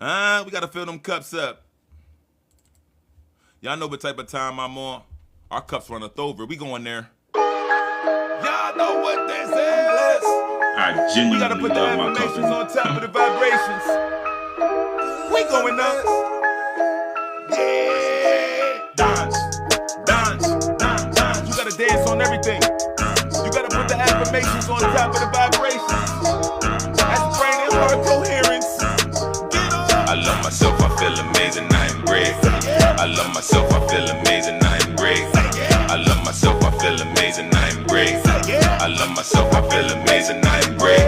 We gotta fill them cups up. Y'all know what type of time I'm on. Our cups runneth over. We going there. Y'all know what this is. I genuinely We gotta put the love my affirmations company. on top of the vibrations. We going up. Yeah. Dance. You gotta dance on everything. You gotta put the affirmations on top of the vibrations. That's brain and heart coherence. Get up. I love myself, I feel amazing, I am great. I love myself, I feel amazing, I am great. I love myself, I feel amazing, I am great. I love myself, I feel amazing, I am great.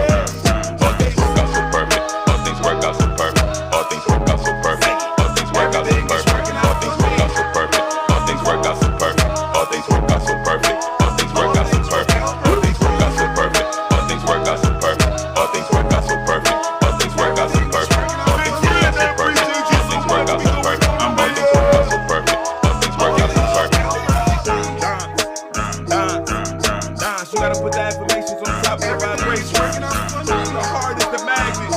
All things work out so perfect. All things work out so perfect. All things work out so perfect. All things work out so perfect. All things work out so perfect. All things work out so perfect. All things work out so perfect. All things work out so perfect. All things work out so perfect. All things work out so perfect. All things work out so perfect. All things work out so perfect. All things work out so perfect. All things work out so perfect. All things work out so perfect. All things work out so perfect. Dance. You gotta put the affirmations on top of the vibration. The heart is the magnet.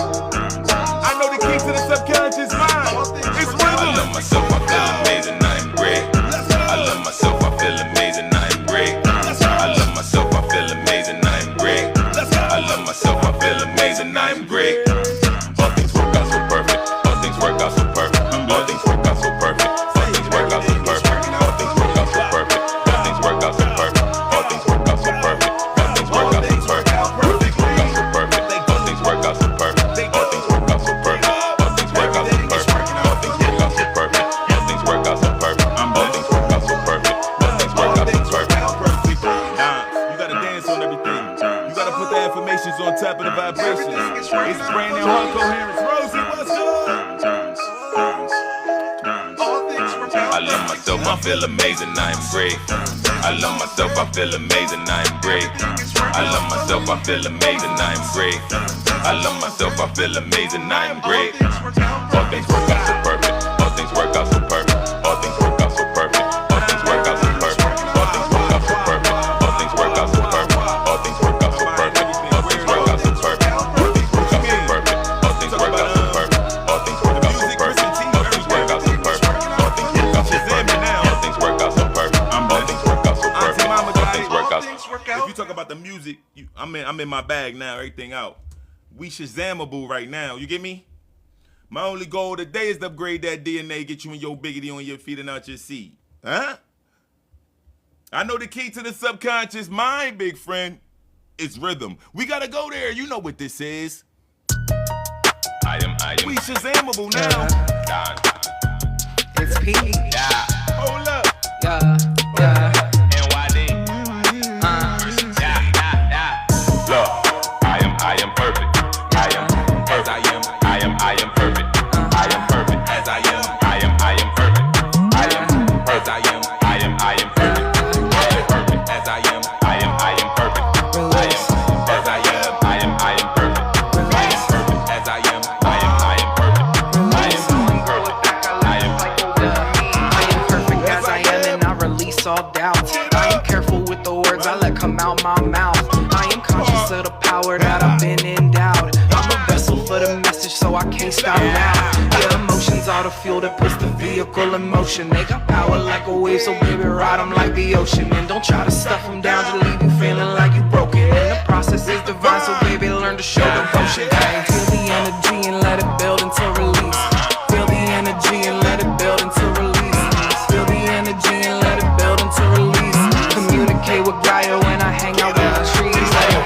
I know the key to the subconscious mind. It's I rhythm. love myself, I feel amazing, I am great. I love myself, I feel amazing, I am great. I love myself, I feel amazing, I am great. I love myself, I feel amazing, I am great. All things work out so perfect. All things work out so perfect. All things work out so perfect. All things work out so perfect. All things work out so perfect. All things work out so perfect. All things work out so perfect. All things work out so perfect. All things work out so perfect. All things work out so perfect. All things work out so perfect. All things work out so perfect. All things work out so perfect. All things work out so perfect. All things work out so perfect. All things work out so perfect. You gotta dance on everything. You gotta put the affirmations on top of the vibrations. It's brain and heart coherence. Rosie, what's good? I love myself, I feel amazing, I am great. I love myself, I feel amazing, I am great. I love myself, I feel amazing, I am great. I love myself, I feel amazing, I am great. All things work out so perfect. All things work out so perfect. All things work out so perfect. All things work out so perfect. All things work out so perfect. All things work out so perfect. All things work out so perfect. All things work out so perfect. All things work out so perfect. All things work out so perfect. All things work out so perfect. All things work out so perfect. All things work out so perfect. All things work out so perfect. All things work out so perfect. All things work out. If you talk about the music, I'm in my bag now. Everything out. We Shazamable right now. You get me? My only goal today is to upgrade that DNA, get you in your biggity on your feet and out your seat. Huh? I know the key to the subconscious mind, big friend. It's rhythm. We gotta go there. You know what this is. I am. We Shazamable now. It's P. Yeah. Hold up. Yeah. NYD. Yeah. Look, I am perfect. I am as I am. I am perfect. I am perfect as I am. I am perfect. I am as I am. I am perfect. I am perfect as I am. I am perfect. I am as I am. I am perfect. I am perfect as I am. I am perfect. I am perfect. I am perfect as I am, and I release all doubts. I am careful with the words I let come out my mouth. I am conscious of the power that I've been endowed. I'm a vessel for the message, so I can't stop now. Yeah, emotions are the fuel that puts the vehicle in motion. They got power like a wave, so baby, ride them like the ocean. And don't try to stuff them down to leave you feeling like you broken. And the process is divine, so baby, learn to show devotion. Hey, feel the energy and let it build until release. Feel the energy and let it build until release. Feel the energy and let it build until release. Communicate with Gaia when I hang out with the trees.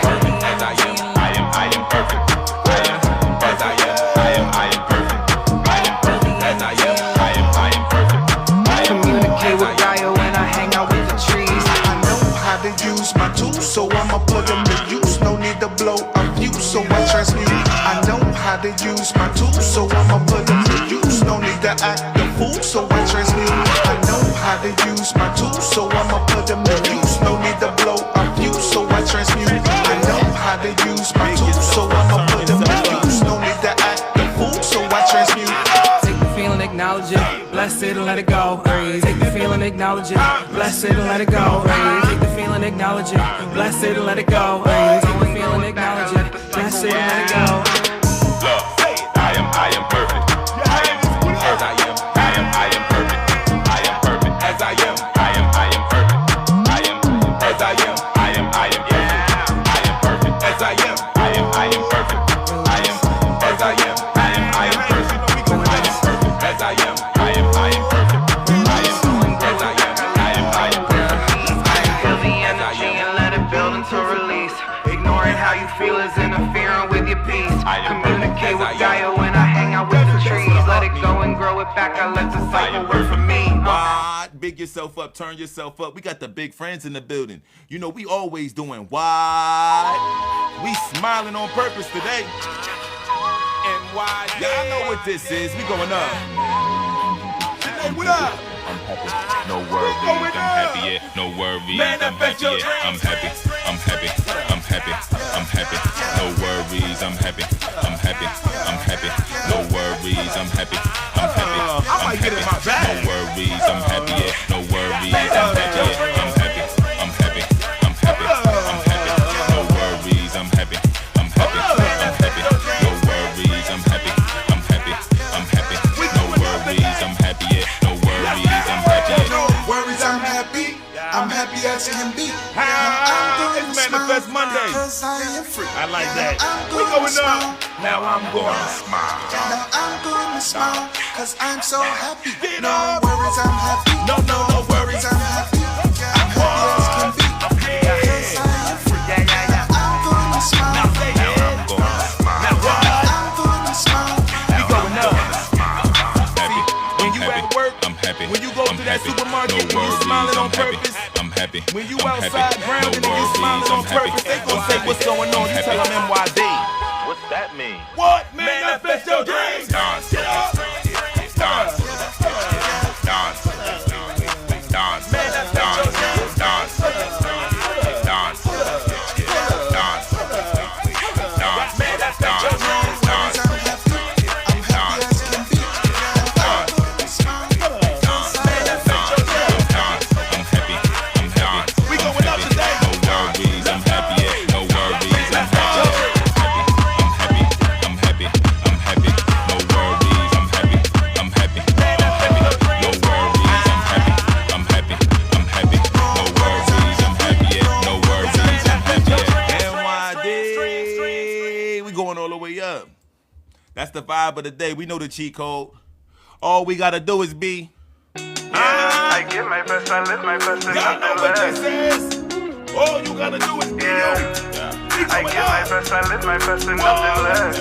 perfect as I am. I am perfect. I am as I am. I am perfect. I am perfect as I am. I am perfect. I am Communicate with Gaia when I hang out with the trees. I know how to use my tools, so I'ma put them to use. No need to blow a fuse, so I transmute. I know how to use my tools, so I'ma put them to use. No need to act the fool, so I transmute. I know how to use my tools, so I'ma put them to use. No need to blow a fuse, so I transmute. I know how to use my tools, so I'ma put them to use. No need to act the fool, so I transmute. Take the feeling, acknowledge it, bless it and let it go. Take the feeling, acknowledge it, bless it and let it go. Take the feeling, acknowledge it, bless it and let it go. Take the feeling, acknowledge it, bless it and let it go. Look, I am perfect. Communicate with Gaia when I hang out with the trees. Let it go and grow it back. I let the cycle work for me. What? Big yourself up, turn yourself up. We got the big friends in the building. You know, we always doing what? We smiling on purpose today. And why? Y'all know what this is. We going up. Hey, what up? I'm happy, no worries, I'm happy, yeah, no worries, I'm happy, yeah, I'm happy, I'm happy, I'm happy, I'm happy, no worries, I'm happy, I'm happy, I'm happy, no worries, I'm happy, I'm happy, I'm happy, no worries, I'm happy, yeah, no worries, I'm happy, yeah, I'm happy, I'm happy, I'm happy, I'm happy, no worries, I'm happy, I'm happy, I'm happy, no worries, I'm happy, I'm happy, I'm happy, no worries, I'm happy, yeah, no worries. No worries, I'm happy. I'm happy as can be. It's Manifest Monday. I like that. We going up. Now I'm going to smile. Now I'm going to smile, cause I'm so happy. Get No up. worries, I'm happy. No worries. I'm happy. I'm happy as can be. Cause I am free. I'm going to smile. Now say it. I'm going to smile. Now what? I'm going to smile. We going up. Happy, When I'm you happy, at work, I'm happy, when you go I'm to that happy, supermarket, no and you worries, smiling on I'm happy, purpose. I'm happy, When you I'm outside happy, grounded no and you worries, smiling on I'm happy, purpose, they gon' I'm say happy, what's going on. I'm You tell happy. them MYD. What's that mean? What? Manifest your dreams. Dance, Get up. dance, dance, dance, dance, dance, We going up today. no worries, I'm happy, yeah, no worries, I'm happy, I'm happy, I'm happy, no worries, I'm happy, I'm happy, no worries, I'm happy, I'm happy, no worries, I'm happy, yeah, no worries, I'm happy, yeah. NYD. We going all the way up. That's the vibe of the day. We know the cheat code. All we gotta do is be. I give my best, I live my best, and Y'all know nothing what less. this is. All you gotta do is be you. We I going give my up. best, I live my best, and nothing less.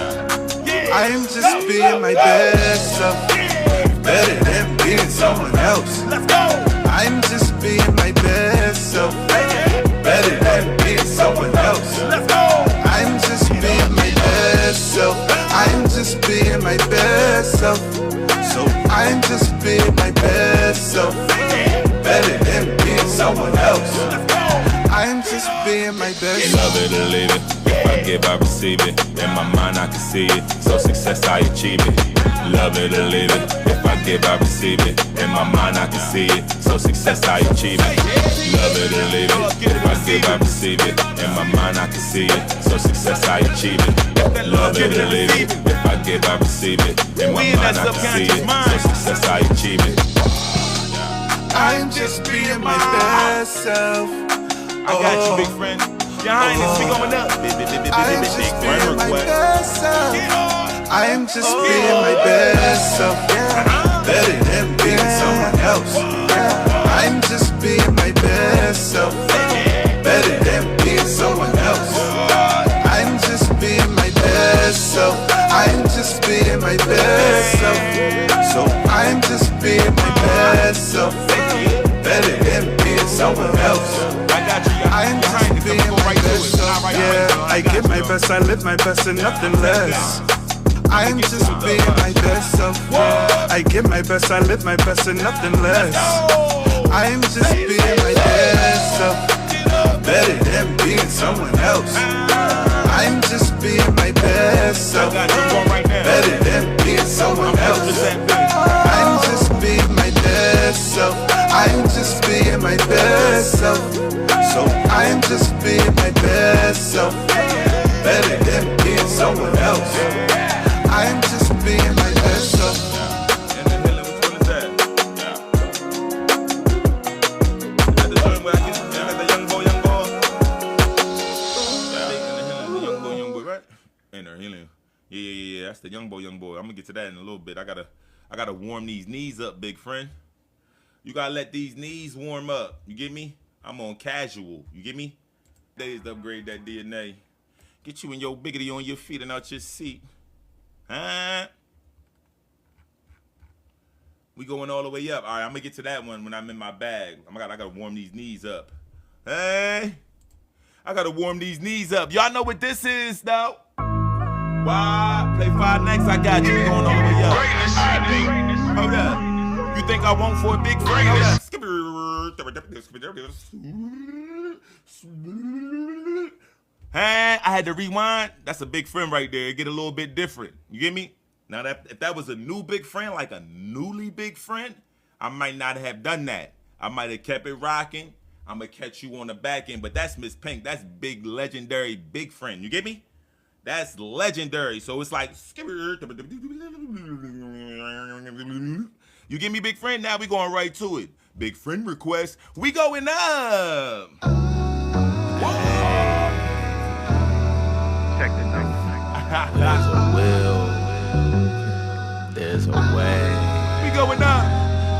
Yeah. I'm just being my best self, better than being someone else. Let's go. I'm just being my best self, better than being someone else. Let's go. I'm just being my best self. I'm just being my best self. So I'm just being my best self, better than being someone else. I'm just being my best self. Love it or leave it. If I give, I receive it. In my mind, I can see it. So success, I achieve it. Love it or leave it. If I give, I receive it. In my mind, I can see it. So success, I achieve it. Love it or leave it. If I give, I receive it. In my mind, I can see it. So success, I achieve it. Love it or leave it. If I give, I receive it. In my mind, I can see it. So success, I achieve it. I'm just being my best self. I got you, big friend. Your Highness, we going up. I'm just being my request. best self. I'm just being my best self, better than being someone else. I'm just being my best self, better than being someone else. I'm just being my best self. I'm just being my best self. So I'm just being my best self, better than being someone else. I'm just being my best self. Yeah, I give my best, I live my best, and nothing less. I'm just being my best self. I give my best, I live my best, and nothing less. I'm just being my best self, better than being someone else. I'm just being my best self, better than being someone else. I'm just being my best self. I'm just being my best self. So I'm just being my best self, better than being someone else. I'm just being my best self. And the hell, which one is that? Is that the joint where I get the young boy? Yeah. Young boy, right? Ain't there, healing. Yeah. That's the young boy. I'm gonna get to that in a little bit. I gotta warm these knees up, big friend. You gotta let these knees warm up. You get me? I'm on casual. You get me? Days to upgrade that DNA. Get you and your biggity on your feet and out your seat. Huh? We going all the way up. All right, I'm gonna get to that one when I'm in my bag. I gotta warm these knees up. Hey, I gotta warm these knees up. Y'all know what this is, though. Why? Play 5 next. I got you. We going all the way up. Hold up. You think I want for a big friend? Hold up. Hey, I had to rewind. That's a big friend right there. It get a little bit different. You get me? Now, if that was a new big friend, like a newly big friend, I might not have done that. I might have kept it rocking. I'm going to catch you on the back end. But that's Miss Pink. That's big, legendary, big friend. You get me? That's legendary. So it's like, you get me, big friend? Now we going right to it. Big friend request. We going up. Check this out. There's a will. There's a way. We going up.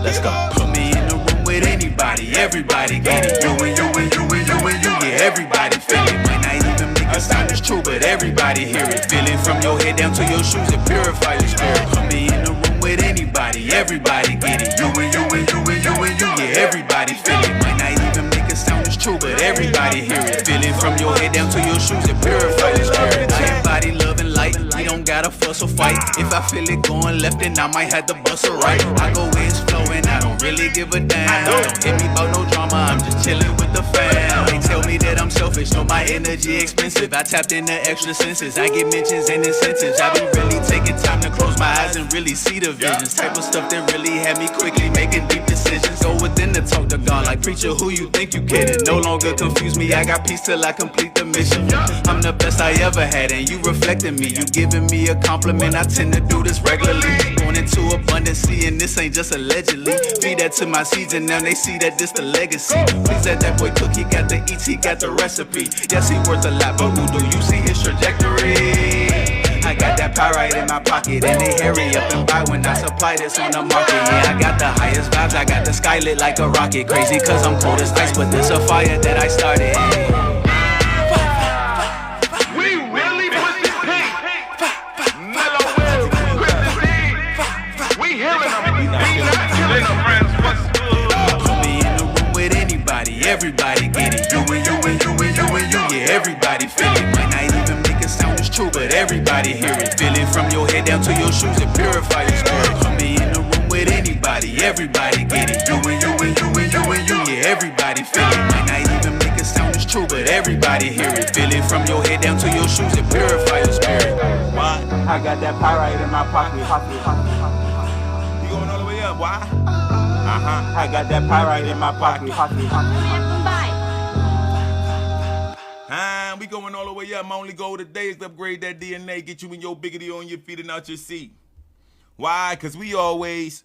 Let's go. Put me in the room with anybody. Everybody get it. You and you and you and you and you. Yeah, everybody feel it. Might not even make it sound as true, but everybody hear it. Feel it from your head down to your shoes. It purify your spirit. Put me in the room with anybody. Everybody get it. You and you and you and you and you. Yeah, everybody feel it. Might not even make it sound as true, but everybody hear it. Feel it from your head down to your shoes. It purify your spirit. Everybody loving light. We don't gotta fuss or fight. If I feel it going left, then I might have to bust it right. I go in slow and I don't really give a damn. Don't hit me about no drama, I'm just chilling with the fam. They tell me that I'm selfish, know my energy expensive. I tapped into extra senses, I get mentions and incentives. I be really taking time to close my eyes and really see the visions. Type of stuff that really had me quickly making deep decisions. Go within the talk to God like preacher, who you think you kidding? No longer confuse me, I got peace till I complete the mission. I'm the best I ever had and you reflecting me. You giving me a compliment, I tend to do this regularly. Going into abundancy and this ain't just allegedly. Feed that to my seeds and now they see that this the legacy. Please let that boy cook, he got the eats, he got the recipe. Yes, he worth a lot, but who do you see his trajectory? I got that pyrite in my pocket and they hurry up and buy when I supply this on the market. Yeah, I got the highest vibes, I got the sky lit like a rocket. Crazy cause I'm cold as ice, but this a fire that I started. We really put this pink. Mellow Will, chris-n-teeb. We healing them. We not killing them, friends. What's good? Put me in the room with anybody. Everybody get it. You and you and you and you and you. Yeah, everybody feel it. Might not even make it sound as true, but everybody hear it. Feel it from your head down to your shoes. It purify your spirit. Put me in the room with anybody. Everybody get it. You and you and you and you and you. Yeah, everybody feel it. Might not even make it sound as true, but everybody hear it. Feel it from your head down to your shoes. It purify your spirit. Why? I got that pyrite in my pocket. You going all the way up? Why? I got that pyrite in my pocket. We going all the way up. My only goal today is to upgrade that DNA, get you and your biggity on your feet and out your seat. Why? Because we always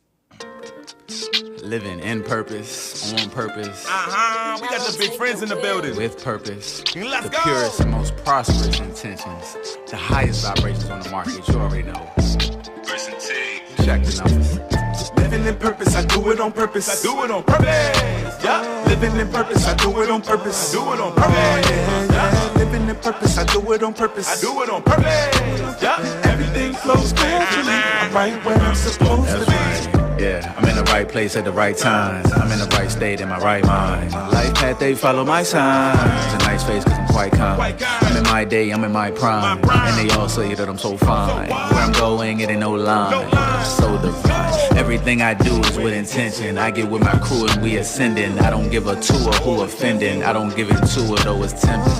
living in purpose, on purpose. We got the big friends in the building. With purpose. Let's the go. Purest and most prosperous intentions. The highest vibrations on the market. You already know. Check the numbers. Living in purpose, I do it on purpose. I do it on purpose. Yeah. Living in purpose, I do it on purpose. I do it on purpose. Yeah. Living in purpose, I do it on purpose. I do it on purpose. Yeah. Everything flows naturally. I'm right where I'm supposed to be. Yeah, I'm in the right place at the right time. I'm in the right state in my right mind. Life path, they follow my signs. It's a nice face cause I'm quite kind. I'm in my day, I'm in my prime. And they all say that I'm so fine. Where I'm going, it ain't no line. So divine. Everything I do is with intention. I get with my crew and we ascending. I don't give a two or who offending. I don't give it to her though it's tempting.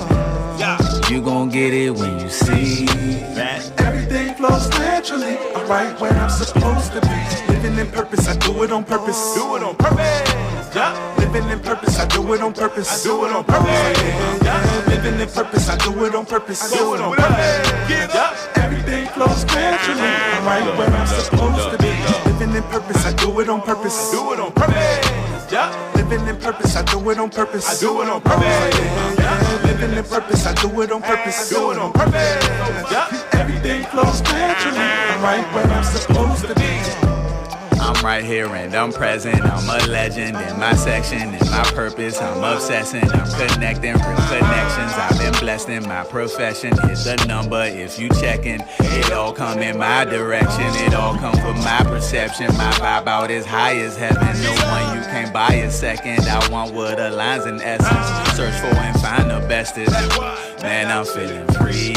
You gon' get it when you see that. Everything flows naturally. I'm right where I'm supposed to be. Living in purpose, I do it on purpose. Do it on purpose. Yeah. Living in purpose, I do it on purpose. I do it on purpose. Yeah. Living in purpose, I do it on purpose. I do it on purpose. Get up. Everything flows naturally. I'm right where I'm supposed to be. Living in purpose, I do it on purpose. I do it on purpose. Yeah. Living in purpose, I do it on purpose. I do it on purpose. Yeah. Living in purpose, I do it on purpose. I do it on purpose. Yeah. Everything flows naturally. I'm right where I'm supposed to be. I'm right here and I'm present. I'm a legend in my section, in my purpose. I'm obsessing, I'm connecting, real connections. I've been blessed in my profession. Hit the number if you checking. It all come in my direction. It all come from my perception. My vibe out as high as heaven. No one you can't buy a second. I want what aligns in essence. Search for and find the bestest. Man, I'm feeling free.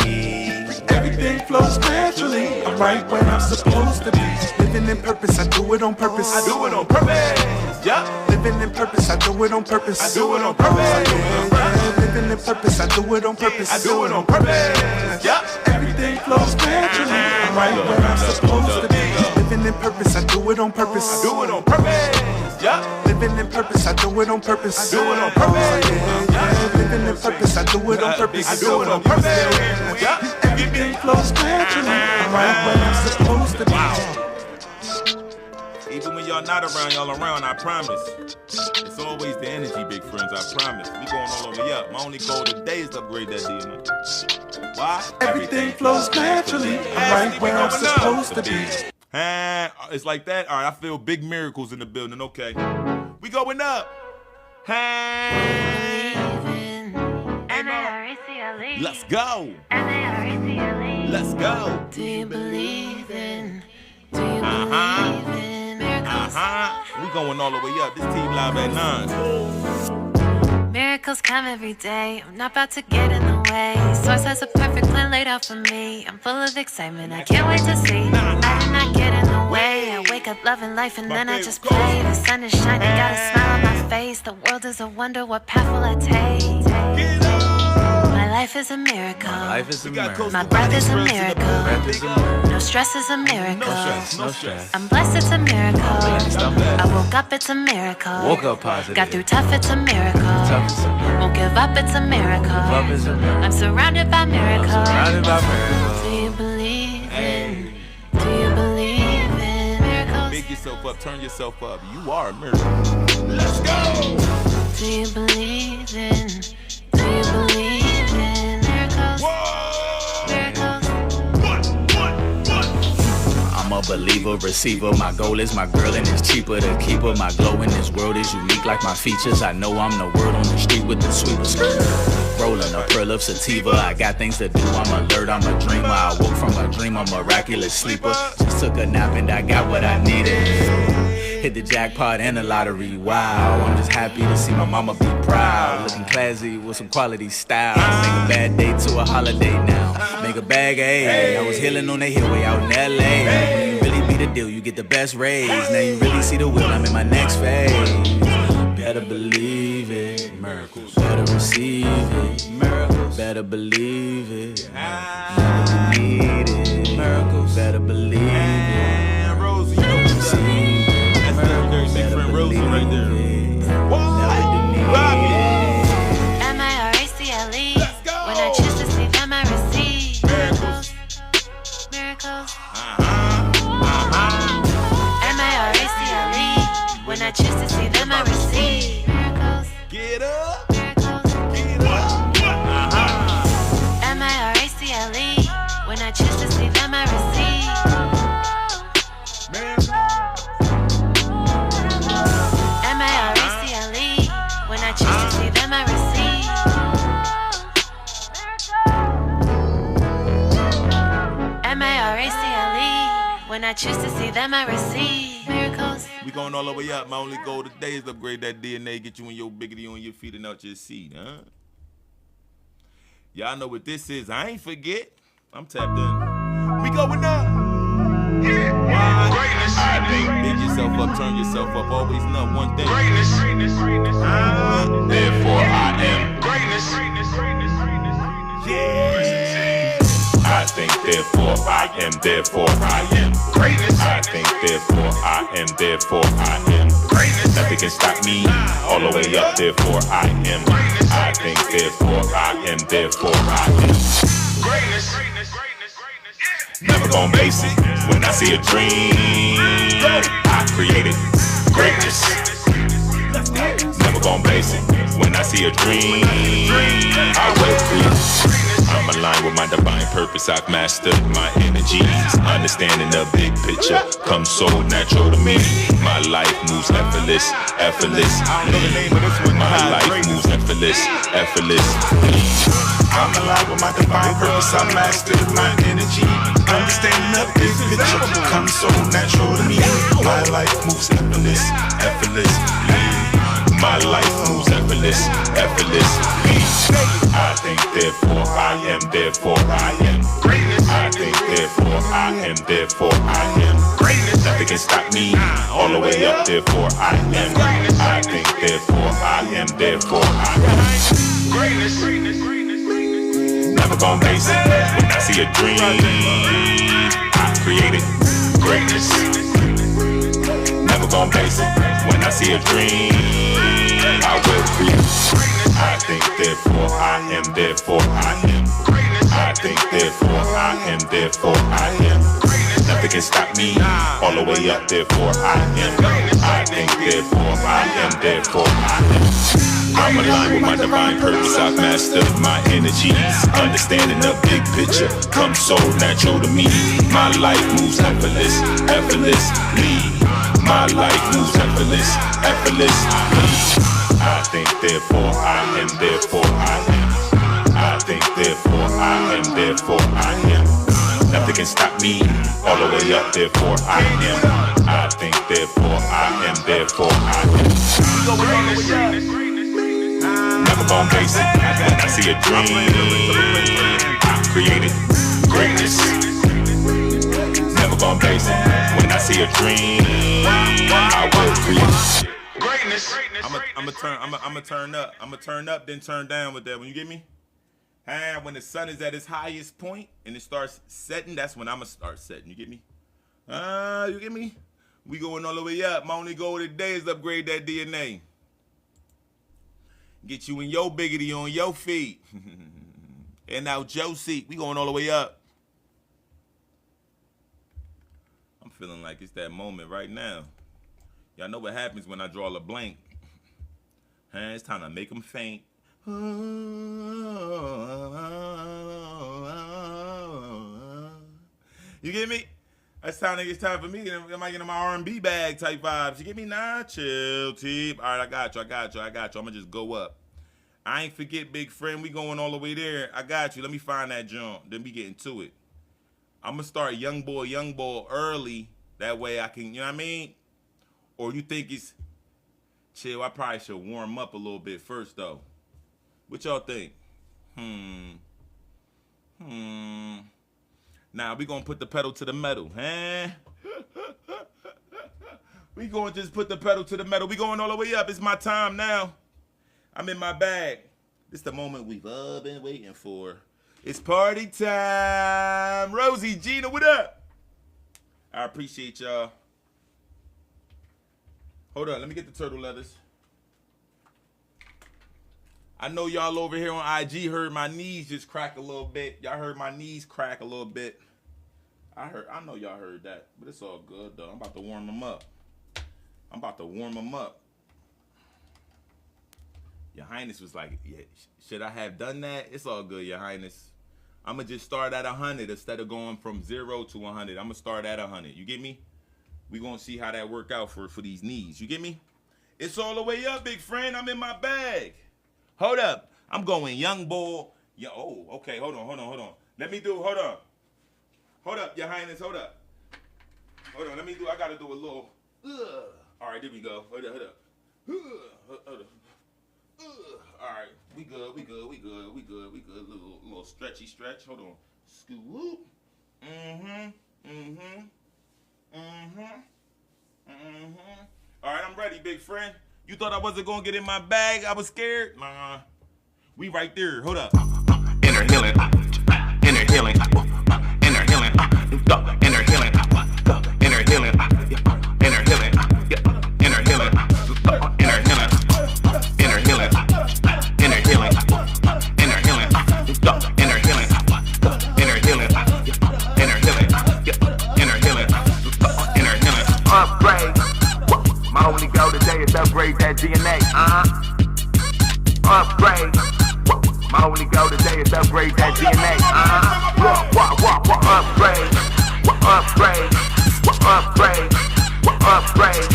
Everything flows naturally. I'm right where I'm supposed to be. Living in purpose, I do it on purpose. I do it on purpose. Yeah. Living in purpose, I do it on purpose. I do it on purpose. Yeah. Living in purpose, I do it on purpose. I do it on purpose. Yeah. Everything flows naturally. I'm right where I'm supposed to be. Living in purpose, I do it on purpose. I do it on purpose. Yeah. Living in purpose, I do it on purpose. I do it on purpose. Yeah. Living in purpose, I do it on purpose. I do it on purpose. Yeah. Everything flows naturally. I'm right where I'm supposed to be. Even when y'all not around, y'all around, I promise. It's always the energy, big friends, I promise. We going all over up. My only goal today is to upgrade that DNA. Why? Everything flows naturally. I'm right where I'm supposed to be. It's like that? All right, I feel big miracles in the building, okay. We going up. Let's go. Let's go. Do you believe in? Do you believe in miracles? We going all the way up. This team live at 9. Miracles come every day. I'm not about to get in the way. Source has a perfect plan laid out for me. I'm full of excitement. I can't wait to see. I did not get in the way. I wake up loving life and then I just pray. The sun is shining, got a smile on my face. The world is a wonder. What path will I take? My life is a miracle. My breath is a miracle. No stress is a miracle. No stress. I'm blessed, it's a miracle. I woke up, it's a miracle. Woke up positive. Got through tough, it's a miracle. Won't give up, it's a miracle. I'm surrounded by miracles. Do you believe in? Do you believe in miracles? Big yourself up, turn yourself up. You are a miracle. Let's go. Do you believe in? Do you believe in miracles? Miracles. I'm a believer, receiver. My goal is my girl and it's cheaper to keep her. My glow in this world is unique like my features. I know I'm the word on the street with the sweepers. Rolling a pearl of sativa. I got things to do, I'm alert, I'm a dreamer. I woke from a dream, a miraculous sleeper. Just took a nap and I got what I needed. Hit the jackpot and the lottery, wow. I'm just happy to see my mama be proud. Looking classy with some quality style. Make a bad day to a holiday now. Make a bag, ayy. I was healing on the highway out in LA. When you really be the deal, you get the best raise. Now you really see the wheel, I'm in my next phase. Better believe it, miracles. Better receive it, miracles. Better believe it, miracles. Never need it, miracles. Better believe it, Rosie, better receive it. big friend Rosie right there. M-I-R-A-C-L-E. When I choose to see them, I receive miracles. Miracles. M-I-R-A-C-L-E. When I choose to see them, I receive miracles. Get up. Miracles. Get up. M-I-R-A-C-L-E. When I choose to see them, I receive M-I-R-A-C-L-E. When I choose to see them, I receive M-I-R-A-C-L-E. When I choose to see them, I receive miracles. We going all the way up. My only goal today is to upgrade that DNA, get you and your biggity on your feet and out your seat, huh? Y'all know what this is. I ain't forget. I'm tapped in. We going up. Greatness. Big yourself up, turn yourself up. Always know one thing. Greatness. Therefore I am. Greatness. Yeah. I think, therefore I am, therefore I am. Greatness. I think, therefore I am, therefore I am. Greatness. Nothing can stop me, all the way up, therefore I am. I think, therefore I am, therefore I am. Greatness. Never gon' base it. When I see a dream, I create it. Greatness. Never gon' base it. When I see a dream, I will create it. I'm I'm aligned with my divine purpose. I've mastered my energies. Understanding the big picture comes so natural to me. My life moves effortless, effortless. My life moves effortless, effortless. I'm alive with my divine purpose. I mastered my energy. Understanding the big picture comes so natural to me. My life moves effortless, effortless. My life moves effortless, effortless. I think, therefore I am, therefore I am. I think, therefore I am, therefore I am. Nothing can stop me, all the way up, therefore I am. I think, therefore I am, therefore I am. Greatness. Never gon' base it. When I see a dream, I create it. Greatness. Never gon' base it. When I see a dream, I will create. I think, therefore I am, therefore I am. I think, therefore I am, therefore I am. Nothing can stop me, all the way up, therefore I am. I think, therefore I am, therefore I am. I'm aligned with my divine purpose. I've mastered my energies. Understanding the big picture comes so natural to me. My life moves effortless, effortlessly. My life moves effortless, effortlessly. I think, therefore I am, therefore I am. I think, therefore I am, therefore I am. Nothing can stop me, all the way up, therefore I am. I think, therefore I am, therefore I am. Never gon' base it. When I see a dream, I create it. Greatness. Never gon' base it. When I see a dream, I will create. Greatness. I'ma turn up, then turn down with that. When you get me? And when the sun is at its highest point and it starts setting, that's when I'ma start setting. You get me? You get me? We going all the way up. My only goal today is upgrade that DNA. Get you in your biggity on your feet. And out your seat. We going all the way up. I'm feeling like it's that moment right now. Y'all know what happens when I draw a blank. It's time to make them faint. You get me? It's time for me to get in my R&B bag type vibes. You get me? Nah, chill, Teeb. All right, I got you. I'm gonna just go up. I ain't forget, big friend. We going all the way there. I got you. Let me find that jump. Then we get into it. I'm gonna start young boy early. That way I can, you know what I mean? Or you think it's chill? I probably should warm up a little bit first, though. What y'all think? Now we gonna put the pedal to the metal, huh? We gonna just put the pedal to the metal. We going all the way up. It's my time now. I'm in my bag. This the moment we've all been waiting for. It's party time. Rosie, Gina, what up? I appreciate y'all. Hold on, let me get the turtle leathers. I know y'all over here on IG heard my knees just crack a little bit. Y'all heard my knees crack a little bit. I know y'all heard that, but it's all good though. I'm about to warm them up. Your Highness was like, yeah, should I have done that? It's all good, Your Highness. I'm going to just start at 100 instead of going from 0 to 100. I'm going to start at 100. You get me? We're going to see how that work out for these knees. You get me? It's all the way up, big friend. I'm in my bag. Hold up. I'm going young boy. Yeah, oh, okay. Hold on. Let me do, hold on. Hold up, Your Highness. Hold up. Hold on. I got to do a little. All right, there we go. Hold up. Hold up. All right, we good. Little stretchy stretch. Hold on. Scoop. All right, I'm ready, big friend. You thought I wasn't gonna get in my bag? I was scared. Nah, we right there. Hold up. Inner healing, inner healing, inner healing, inner healing, inner healing, inner healing, inner healing, inner healing. Upgrade that DNA, upgrade My only goal today is upgrade that DNA. Upgrade. Upgrade. Upgrade. Upgrade. Upgrade.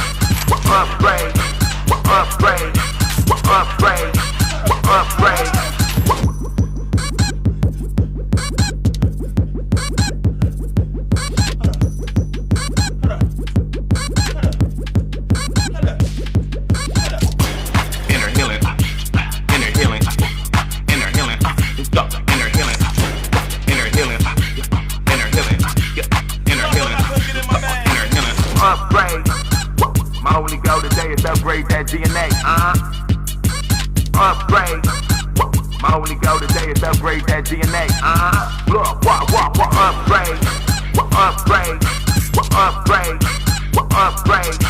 Upgrade. Upgrade. Upgrade. Upgrade that DNA, Upgrade. My only goal today is upgrade that DNA, Upgrade. Upgrade. Upgrade. Upgrade. Upgrade.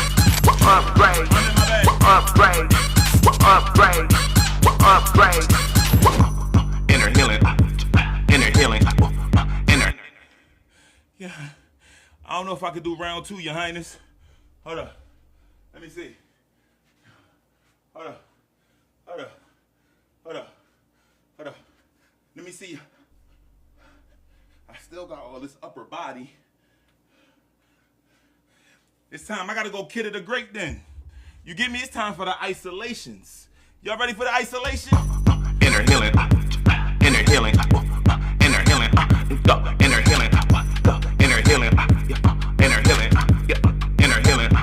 Upgrade. Upgrade. Upgrade. Inner healing. Inner healing. Inner. Yeah. I don't know if I could do round 2, Your Highness. Hold up. Let me see. Hold up. Hold up. Hold up. Hold up. Let me see. I still got all this upper body. It's time. I gotta go Kid of the Great then. You get me? It's time for the isolations. Y'all ready for the isolation? Inner healing. Inner healing. Inner healing. Inner healing. Inner healing. Inner healing. Inner healing. Inner healing. Inner healing.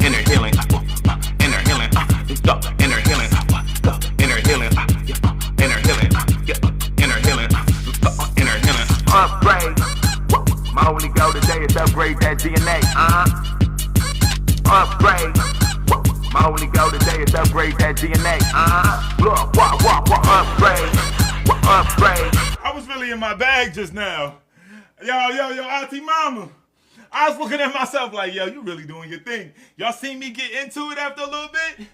Inner healing. Inner healing. Inner healing. Inner healing. Inner healing. Inner healing. Inner healing. Upgrade. My only goal today is upgrade that DNA. Upgrade. My only goal today is upgrade that DNA. Upgrade. Upgrade. I was really in my bag just now. Yo, Auntie Mama. I was looking at myself like, yo, you really doing your thing. Y'all seen me get into it after a little bit?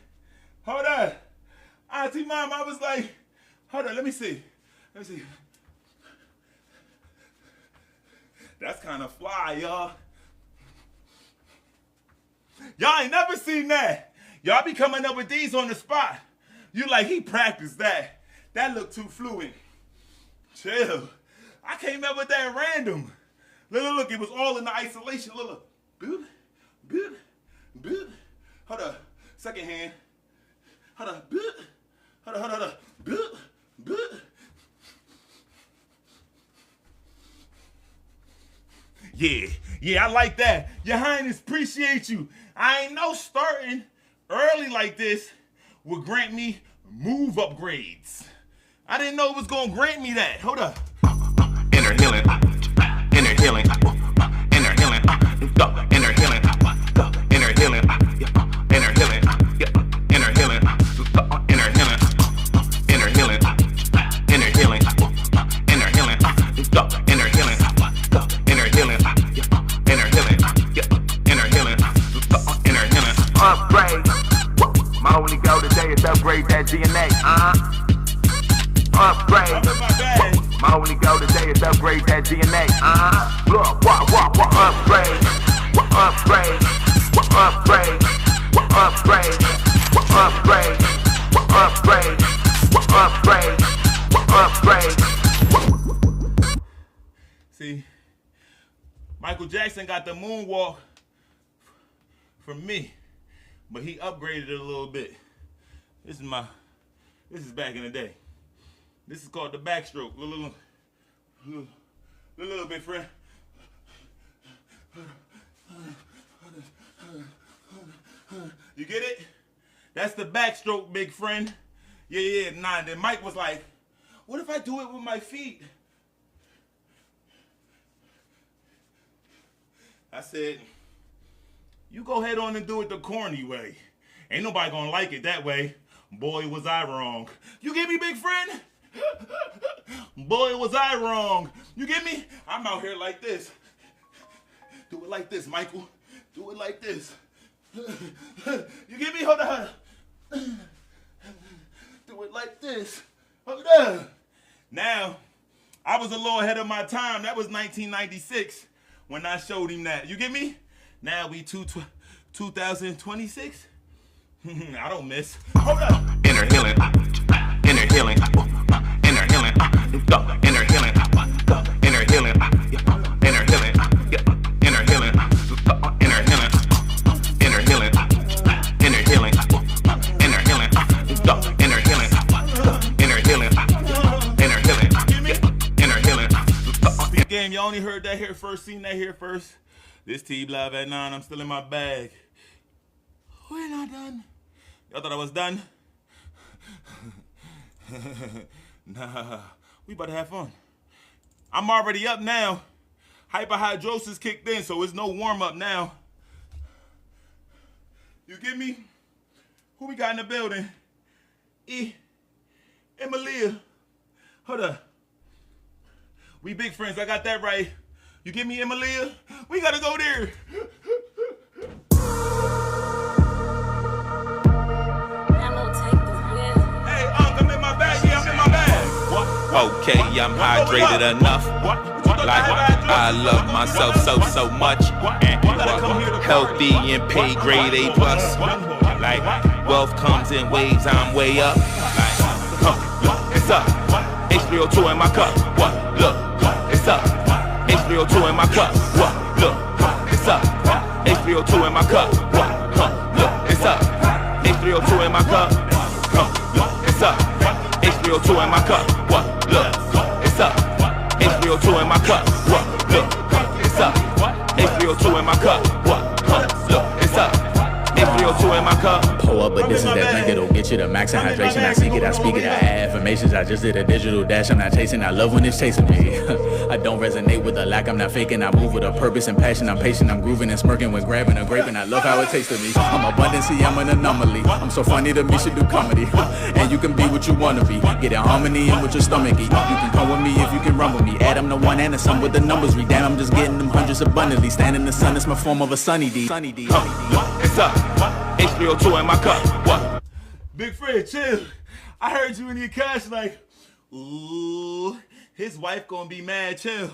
Hold on. Auntie Mama, I was like, hold on, let me see. Let me see. That's kind of fly, y'all. Y'all ain't never seen that. Y'all be coming up with these on the spot. You like, he practiced that. That looked too fluid. Chill. I came up with that random. Look, it was all in the isolation. Look. Boop, boop, boop. Hold up. Second hand. Hold up. Boop. Hold up. Boop, boop. Yeah, I like that. Your Highness, appreciate you. I ain't know starting early like this would grant me move upgrades. I didn't know it was gonna grant me that. Hold up. Inner healing. Inner healing. Inner healing. Inner healing. Inner healing. Inner healing. Inner healing. Inner healing. Inner healing. Inner healing. Inner healing. Inner healing. Inner healing. Inner healing. Inner healing. Inner healing. Upgrade. My only goal today is upgrade that DNA. Upgrade. My only goal today is upgrade that DNA. Upgrade. Upgrade. Upgrade. Upgrade. Upgrade. Upgrade. Upgrade. See, Michael Jackson got the moonwalk from me, but he upgraded it a little bit. This is back in the day. This is called the backstroke. Little bit, friend. You get it? That's the backstroke, big friend. Yeah. Nah, then Mike was like, what if I do it with my feet? I said, you go ahead on and do it the corny way. Ain't nobody gonna like it that way. Boy, was I wrong. You get me, big friend? Boy, was I wrong. You get me? I'm out here like this. Do it like this, Michael. Do it like this. You get me? Hold on. Do it like this. Hold on. Now, I was a little ahead of my time. That was 1996 when I showed him that. You get me? Now we 2026. I don't miss. Hold up. Inner healing, inner healing, inner healing, inner healing, inner healing, inner healing, inner healing, inner healing, inner healing, inner healing, inner healing, inner healing, inner healing, inner healing, inner healing. Speak game, you only heard that here first, seen that here first. This Teeb live at 9. I'm still in my bag. We're not done. Y'all thought I was done? Nah, we about to have fun. I'm already up now. Hyperhidrosis kicked in, so it's no warm up now. You get me? Who we got in the building? Emilia. Hold up. We big friends, I got that right. You get me, Emilia? We gotta go there. Hey, I'm in my bag. Yeah, I'm in my bag. Okay, I'm hydrated enough. Like I love myself so much. Healthy and paid grade A plus. Like wealth comes in waves, I'm way up. Like, it's up. H3O2 in my cup. What? Look, it's up. H3O2 in my cup. What? Look, it's up. H3O2 in my cup. What? Look, it's up. H3O2 in my cup. It's up. H3O2 in my cup. What? Look, it's up. H3O2 in my cup. What? Look, it's up. H3O2 in my cup. What? Look, it's up. H3O2 in my cup. Pull up, but this is that drink that'll get you the max of hydration. I seek it, I speak it, I add affirmations. I just did a digital dash, I'm not chasing. I love when it's chasing me. I don't resonate with the lack, I'm not faking. I move with a purpose and passion. I'm patient, I'm grooving and smirking when grabbing a grape. And I love how it tastes to me. I'm abundance, see, I'm an anomaly. I'm so funny to me, should do comedy. And you can be what you wanna be. Get in harmony and with your stomach eat. You can come with me if you can run with me. Add, I'm the one and the sum with the numbers read. Damn, I'm just getting them hundreds abundantly. Stand in the sun, it's my form of a sunny D. Sunny D. It's up. H3O2 in my cup. What? Big Fred, chill. I heard you in your cash like, ooh, his wife gonna be mad, chill.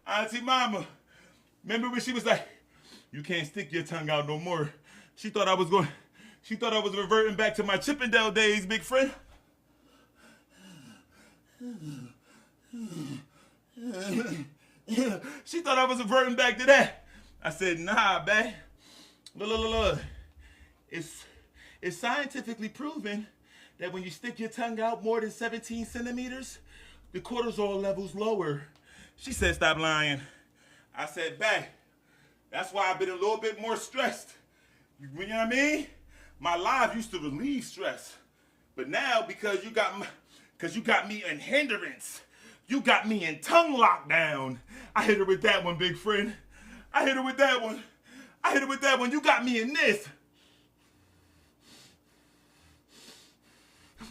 Auntie Mama, remember when she was like, you can't stick your tongue out no more. She thought I was reverting back to my Chippendale days, big friend. She thought I was reverting back to that. I said, nah, bae. Look. It's scientifically proven that when you stick your tongue out more than 17 centimeters, the cortisol level's lower. She said, stop lying. I said, bae, that's why I've been a little bit more stressed. You know what I mean? My life used to relieve stress. But now, because you got me in hindrance, you got me in tongue lockdown. I hit her with that one, big friend. I hit her with that one. You got me in this.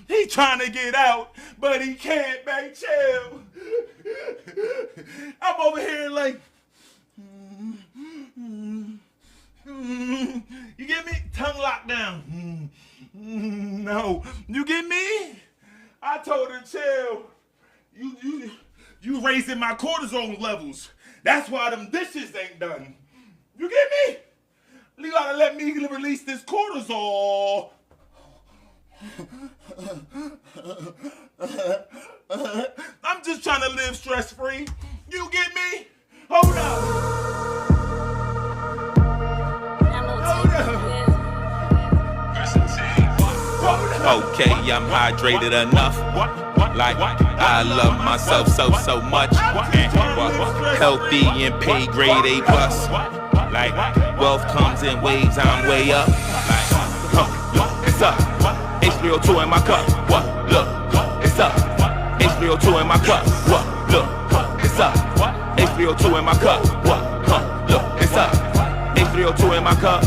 He trying to get out, but he can't, babe. Chill. I'm over here like, you get me? Tongue lockdown. No. You get me? I told her, chill. You raising my cortisol levels. That's why them dishes ain't done. You get me? You gotta let me release this cortisol. I'm just trying to live stress-free. You get me? Hold up. Okay, I'm hydrated enough. Like I love myself so much. Healthy and paid grade A plus. Like wealth comes in waves, I'm way up. Like it's up. H3O2 in my cup. What? Look, it's up. H3O2 in my cup. What? Look, it's up. H3O2 in my cup. What? Look, it's up. H3O2 in my cup.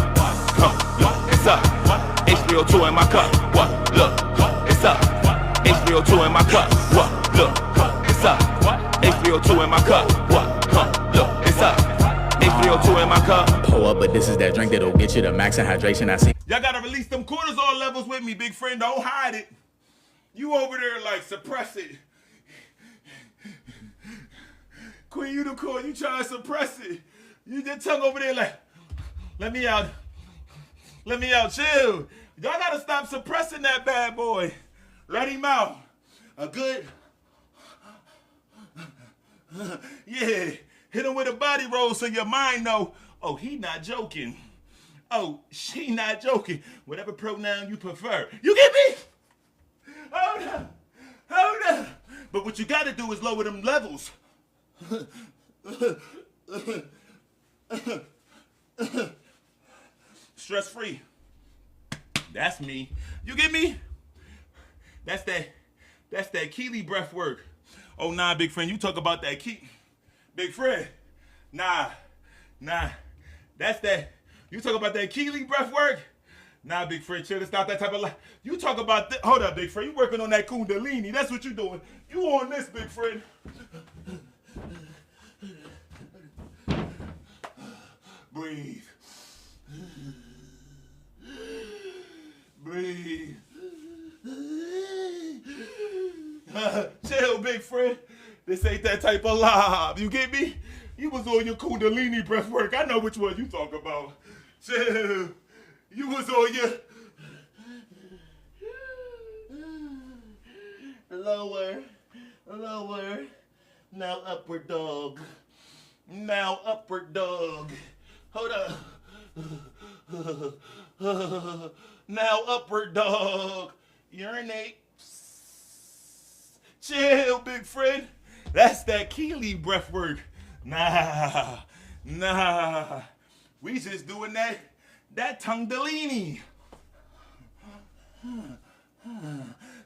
It's up. H3O2 in my cup. What? Look, it's up. H3O2 in my cup. What? Look, it's up. H3O2 in my cup. What? Look, it's up. H3O2 in my cup. Pull up, but this is that drink that'll get you the max of hydration. I see. Y'all gotta release them cortisol levels with me, big friend. Don't hide it. You over there like suppress it. Queen Unicorn, you trying to suppress it. You just tongue over there like, Let me out. Let me out. Chill. Y'all gotta stop suppressing that bad boy. Let him out. A good. Yeah. Hit him with a body roll so your mind know, oh, he not joking. Oh, she not joking. Whatever pronoun you prefer. You get me? Hold up. Hold up. But what you gotta do is lower them levels. Stress free. That's me. You get me? That's that Keely breath work. Oh nah, big friend, you talk about that key. Big friend. Nah. That's that. You talk about that Keely breath work? Nah, big friend, chill. It's not that type of life. You talk about hold up, big friend. You working on that Kundalini. That's what you doing. You on this, big friend. Breathe. Breathe. Chill, big friend. This ain't that type of live. You get me? You was on your Kundalini breath work. I know which one you talk about. Chill. You was on your lower. Now upward dog. Hold up. Now upward dog. Urinate. Chill, big friend. That's that Keely breath work. Nah. We just doing that tongue Delini. Do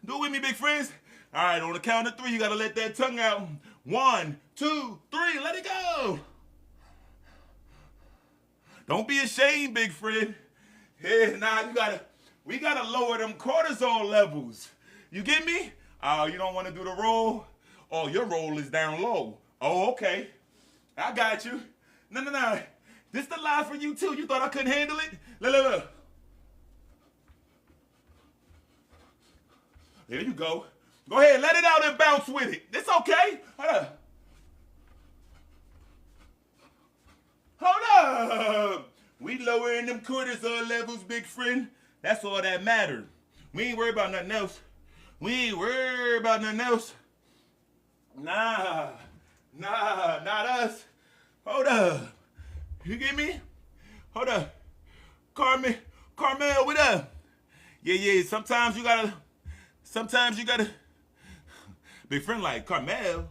it with me, big friends. All right, on the count of 3, you gotta let that tongue out. 1, 2, 3, let it go. Don't be ashamed, big friend. Yeah, we gotta lower them cortisol levels. You get me? Oh, you don't want to do the roll? Oh, your roll is down low. Oh, okay. I got you. No. This the lie for you too. You thought I couldn't handle it? Look. There you go. Go ahead, let it out and bounce with it. It's okay. Hold up. We lowering them cortisol levels, big friend. That's all that matters. We ain't worried about nothing else. Nah, not us. Hold up. You get me? Hold up. Carmel, what up? Yeah, sometimes you gotta, big friend like, Carmel,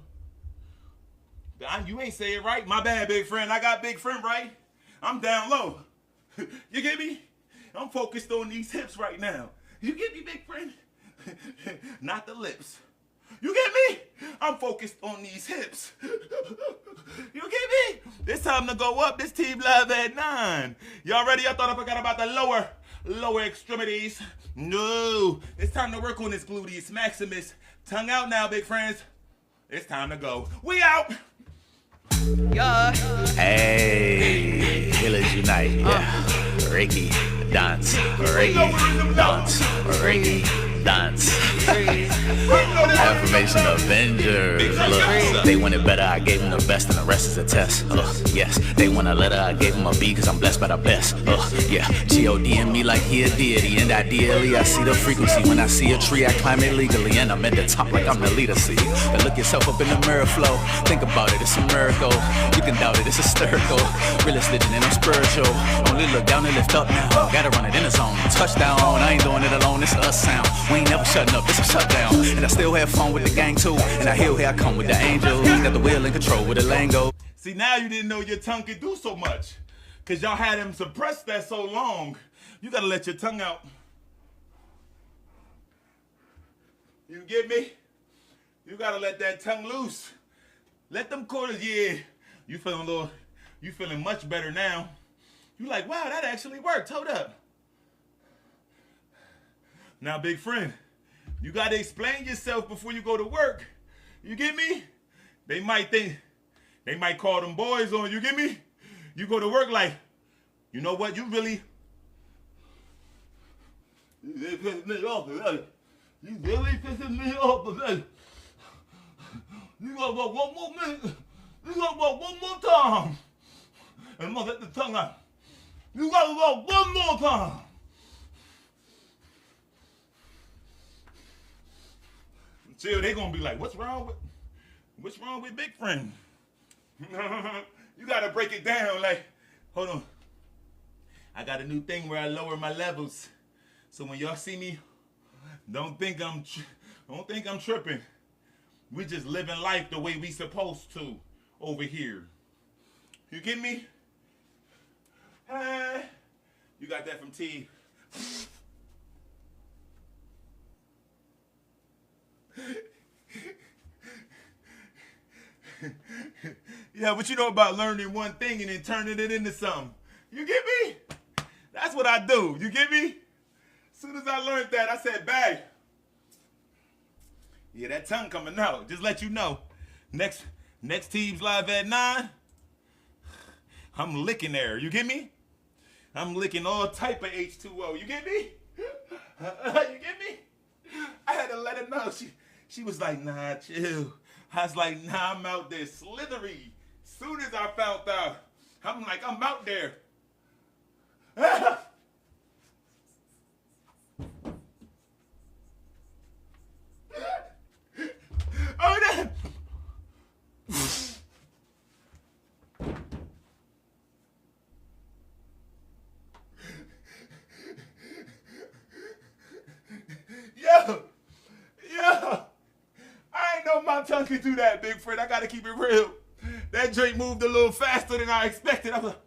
you ain't say it right. My bad, big friend. I got big friend right. I'm down low. You get me? I'm focused on these hips right now. You get me, big friend? Not the lips. You get me? I'm focused on these hips. You get me? It's time to go up. This Teeb Live at 9. Y'all ready? I thought I forgot about the lower extremities. No. It's time to work on this gluteus maximus. Tongue out now, big friends. It's time to go. We out. Yeah. Hey, Killers Unite. Yeah. Reiki, dance, Reiki, dance. Affirmation Avengers. Look, they wanted better, I gave them the best, and the rest is a test. Yes, they want a letter, I gave them a B, cause I'm blessed by the best. Yeah, G-O-D in me like he a deity, and ideally I see the frequency. When I see a tree, I climb it legally, and I'm at the top like I'm the leader, see. And look yourself up in the mirror flow, think about it, it's a miracle. You can doubt it, it's hysterical. Realist legend and I'm spiritual. Only look down and lift up now. Gotta run it in the zone. Touchdown, I ain't doing it alone, it's us sound. We ain't never shutting up, it's a shutdown. And I still have fun with the gang too. And I here I come with the angels. Got the wheel in control with the lingo. See, now you didn't know your tongue could do so much. Cause y'all had him suppressed that so long. You gotta let your tongue out. You get me? You gotta let that tongue loose. Let them quarters, yeah. You feeling much better now. You like, wow, that actually worked. Hold up. Now, big friend, you gotta explain yourself before you go to work. You get me? They might call them boys on, you get me? You go to work like, you know what, you really pissing me off today. You really pissing me off today. You gotta work one more minute. You gotta work one more time. And I'm gonna let the tongue out. You gotta go one more time. Chill, they gonna be like, what's wrong with big friend? You gotta break it down. Like, hold on. I got a new thing where I lower my levels. So when y'all see me, don't think I'm tripping. We just living life the way we supposed to over here. You get me? You got that from Teeb. Yeah, but you know about learning one thing and then turning it into something. You get me? That's what I do. You get me? As soon as I learned that, I said, bang. Yeah, that tongue coming out. Just let you know. Next Teeb's live at 9. I'm licking there. You get me? I'm licking all type of H2O. You get me? You get me? I had to let her know. She was like, nah, chill. I was like, nah, I'm out there slithery. Soon as I found out, I'm like, I'm out there. Oh, that. Yo. I ain't know my tongue could do that, big friend. I gotta keep it real. That drink moved a little faster than I expected. I was like,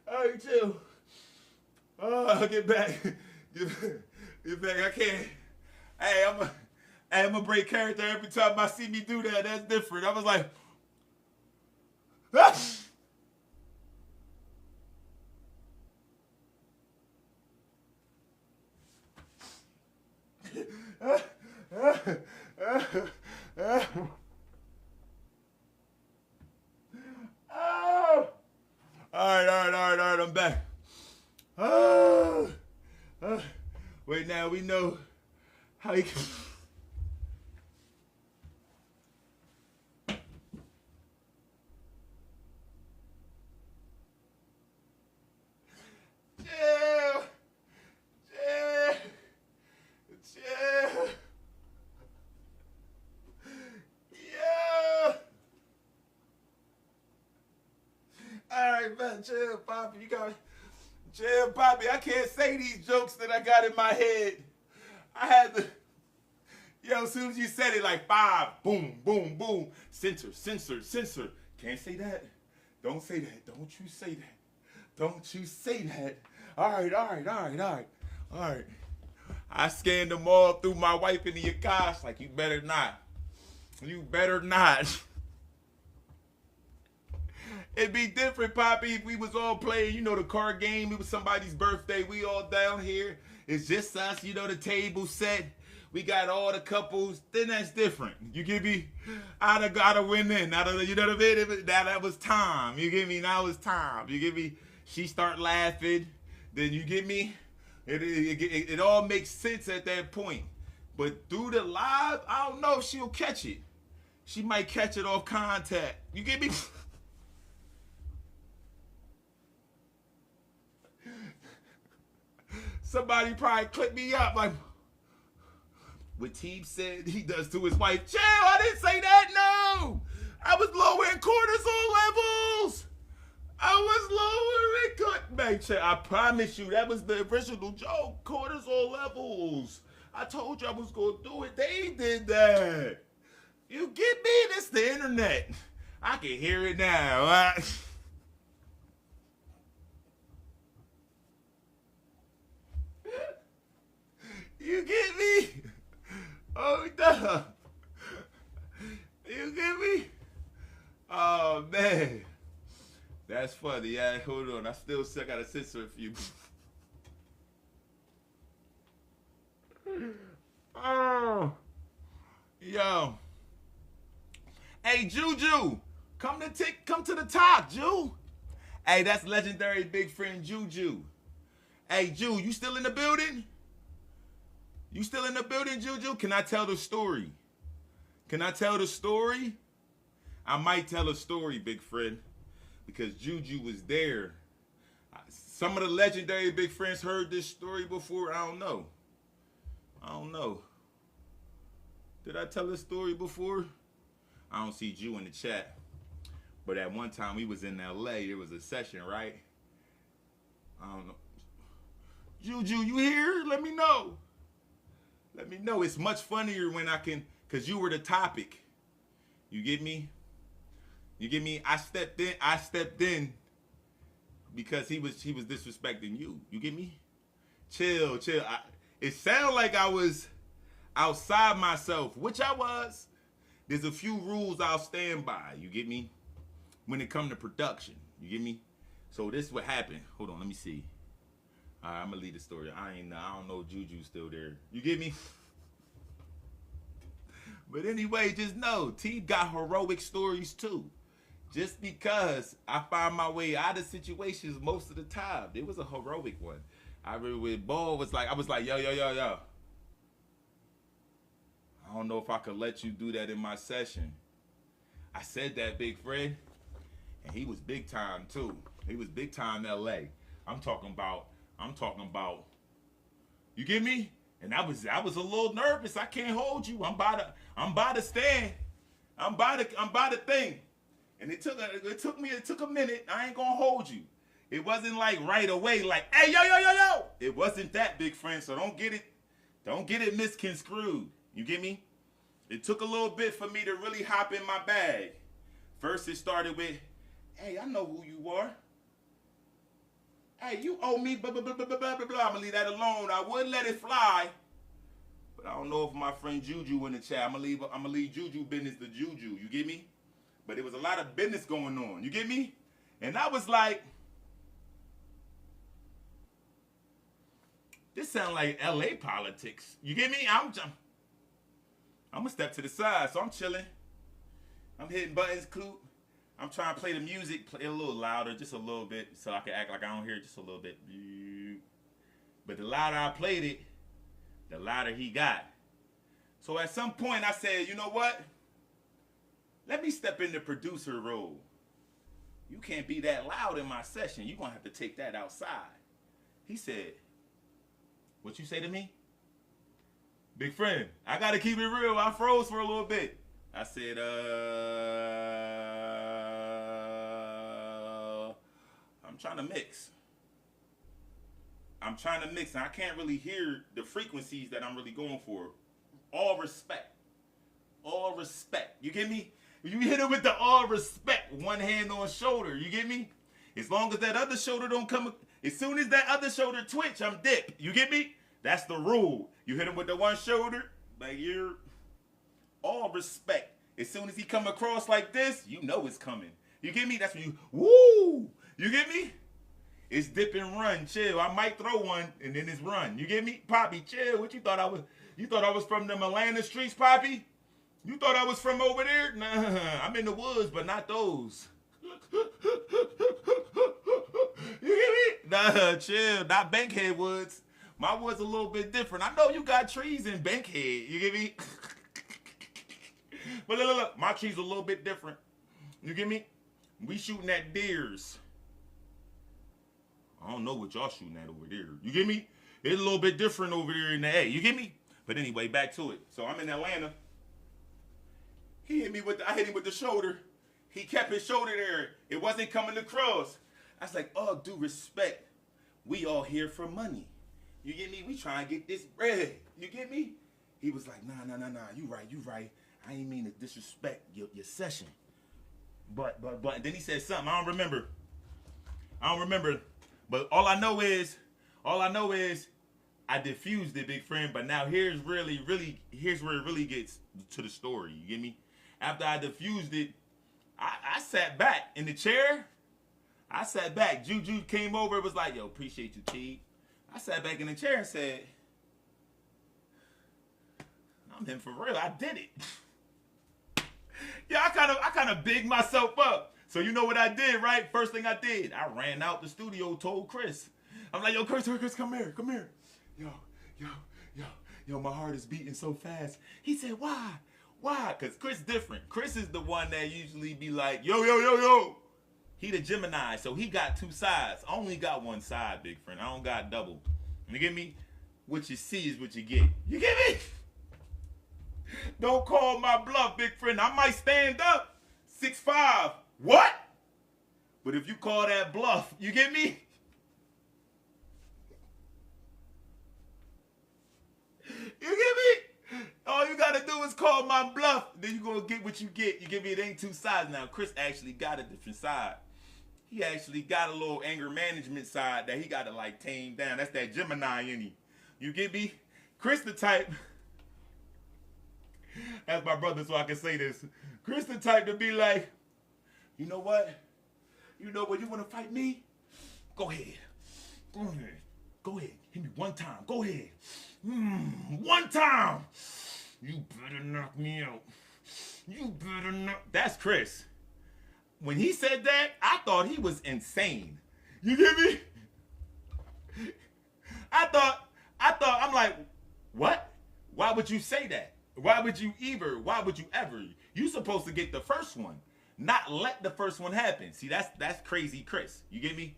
all right, chill. Oh, I'll get back. Get back. I can't. Hey, I'm a break character every time I see me do that. That's different. I was like, ah! All right, I'm back. Wait, now we know how you can. Chill, Poppy. You got chill, Poppy. I can't say these jokes that I got in my head. I had to. Yo, as soon as you said it, like 5, boom, boom, boom. Censor. Can't say that. Don't say that. Don't you say that. Don't you say that. All right. I scanned them all through my wife in the Akash. Like, you better not. It'd be different, Poppy, if we was all playing, you know, the card game. It was somebody's birthday. We all down here. It's just us, you know, the table set. We got all the couples. Then that's different. You get me? I'd have got to win in. You know what I mean? That was time. You get me? Now it's time. You get me? She start laughing. Then you get me? It all makes sense at that point. But through the live, I don't know if she'll catch it. She might catch it off contact. You get me? Somebody probably clipped me up like what Teeb said he does to his wife. Chill, I didn't say that, no. I was lowering cortisol levels. I promise you, that was the original joke. Cortisol levels. I told you I was going to do it. They did that. You get me? This the internet. I can hear it now. You get me? Oh, no. You get me? Oh, man. That's funny. Yeah, hold on. I still got to censor a few. Oh. Yo. Hey, Juju. Come to the top, Ju. Hey, that's legendary big friend Juju. Hey, Ju, you still in the building? You still in the building, Juju? Can I tell the story? Can I tell the story? I might tell a story, big friend, because Juju was there. Some of the legendary big friends heard this story before. I don't know. Did I tell this story before? I don't see Ju in the chat. But at one time we was in LA. There was a session, right? I don't know. Juju, you here? Let me know. Let me know. It's much funnier when I can, because you were the topic. You get me? You get me? I stepped in because he was disrespecting you. You get me? Chill. It sounded like I was outside myself, which I was. There's a few rules I'll stand by. You get me? When it come to production. You get me? So this is what happened. Hold on, let me see. All right, I'm gonna lead the story. I don't know if Juju's still there. You get me? But anyway, just know, Teeb got heroic stories too. Just because I find my way out of situations most of the time. It was a heroic one. I remember when Ball was like, I was like, yo. I don't know if I could let you do that in my session. I said that, big friend. And he was big time too. He was big time LA. I'm talking about, you get me? And I was a little nervous. I can't hold you. I'm by to stand. I'm by the thing. And it took a minute. I ain't gonna hold you. It wasn't like right away, like, hey, yo. It wasn't that, big friend. So don't get it misconstrued. You get me? It took a little bit for me to really hop in my bag. First it started with, hey, I know who you are. Hey, you owe me blah, blah, blah, blah, blah, blah, blah. I'm gonna leave that alone. I would let it fly. But I don't know if my friend Juju in the chat. I'm gonna leave Juju business to Juju. You get me? But there was a lot of business going on. You get me? And I was like, this sound like LA politics. You get me? I'm gonna step to the side, so I'm chilling. I'm hitting buttons, Coop. I'm trying to play the music, play a little louder, just a little bit, so I can act like I don't hear it just a little bit. But the louder I played it, the louder he got. So at some point I said, you know what? Let me step in the producer role. You can't be that loud in my session. You're gonna have to take that outside. He said, what you say to me? Big friend, I gotta keep it real. I froze for a little bit. I said, I'm trying to mix. And I can't really hear the frequencies that I'm really going for. All respect. You get me? You hit it with the all respect, one hand on shoulder. You get me? As long as that other shoulder don't come, as soon as that other shoulder twitch, I'm dip. You get me? That's the rule. You hit him with the one shoulder, like you're all respect. As soon as he come across like this, you know it's coming. You get me? That's when you, woo! You get me? It's dip and run, chill. I might throw one and then it's run. You get me? Poppy, chill. What you thought I was? You thought I was from them Atlanta streets, Poppy? You thought I was from over there? Nah, I'm in the woods, but not those. You get me? Nah, chill. Not Bankhead woods. My woods a little bit different. I know you got trees in Bankhead. You get me? But look, my trees a little bit different. You get me? We shooting at deers. I don't know what y'all shooting at over there. You get me? It's a little bit different over there in the A. You get me? But anyway, back to it. So I'm in Atlanta. He hit me I hit him with the shoulder. He kept his shoulder there. It wasn't coming across. I was like, oh, due respect. We all here for money. You get me? We trying to get this bread. You get me? He was like, nah. You right. I ain't mean to disrespect your session. But then he said something. I don't remember. But all I know is I diffused it, big friend. But now here's where it really gets to the story. You get me? After I diffused it, I sat back in the chair. Juju came over. It was like, yo, appreciate you, Teeb. I sat back in the chair and said, I'm in for real. I did it. Yeah, I kind of bigged myself up. So you know what I did, right? First thing I did, I ran out the studio, told Chris. I'm like, yo, Chris, come here. Yo, yo, my heart is beating so fast. He said, why? Why? Because Chris different. Chris is the one that usually be like, yo, yo, yo, yo. He the Gemini, so he got two sides. I only got one side, big friend. I don't got double. You get me? What you see is what you get. You get me? Don't call my bluff, big friend. I might stand up 6'5". What? But if you call that bluff, you get me? You get me? All you gotta do is call my bluff. Then you gonna get what you get. You get me? It ain't two sides now. Chris actually got a different side. He actually got a little anger management side that he gotta like tame down. That's that Gemini in him. You get me? Chris the type. That's my brother, so I can say this. Chris the type to be like, you know what? You know what? You wanna fight me? Go ahead. Go ahead. Go ahead. Hit me one time. Go ahead. One time. You better knock me out. You better knock. That's Chris. When he said that, I thought he was insane. You get me? I'm like, what? Why would you say that? Why would you ever? You supposed to get the first one, not let the first one happen. See, that's crazy Chris. You get me?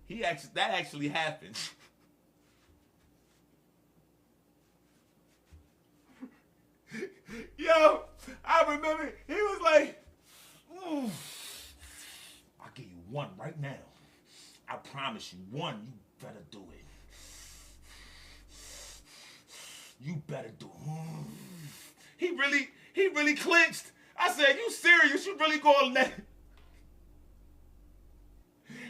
That actually happened. Yo, I remember he was like, I'll give you one right now. I promise you one, you better do it. You better do it. He really clinched. I said, you serious? You really going to let?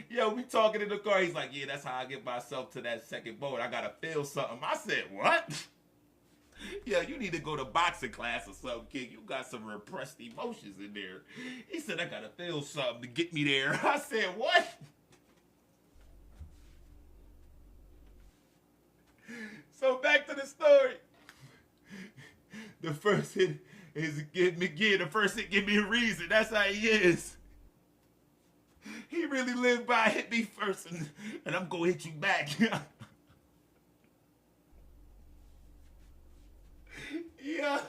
Yo, we talking in the car. He's like, yeah, that's how I get myself to that second boat. I got to feel something. I said, what? Yeah, you need to go to boxing class or something, kid. You got some repressed emotions in there. He said, I got to feel something to get me there. I said, what? So back to the story. The first hit is give me the first hit give me a reason. That's how he is. He really lived by hit me first and I'm gonna hit you back. Yeah,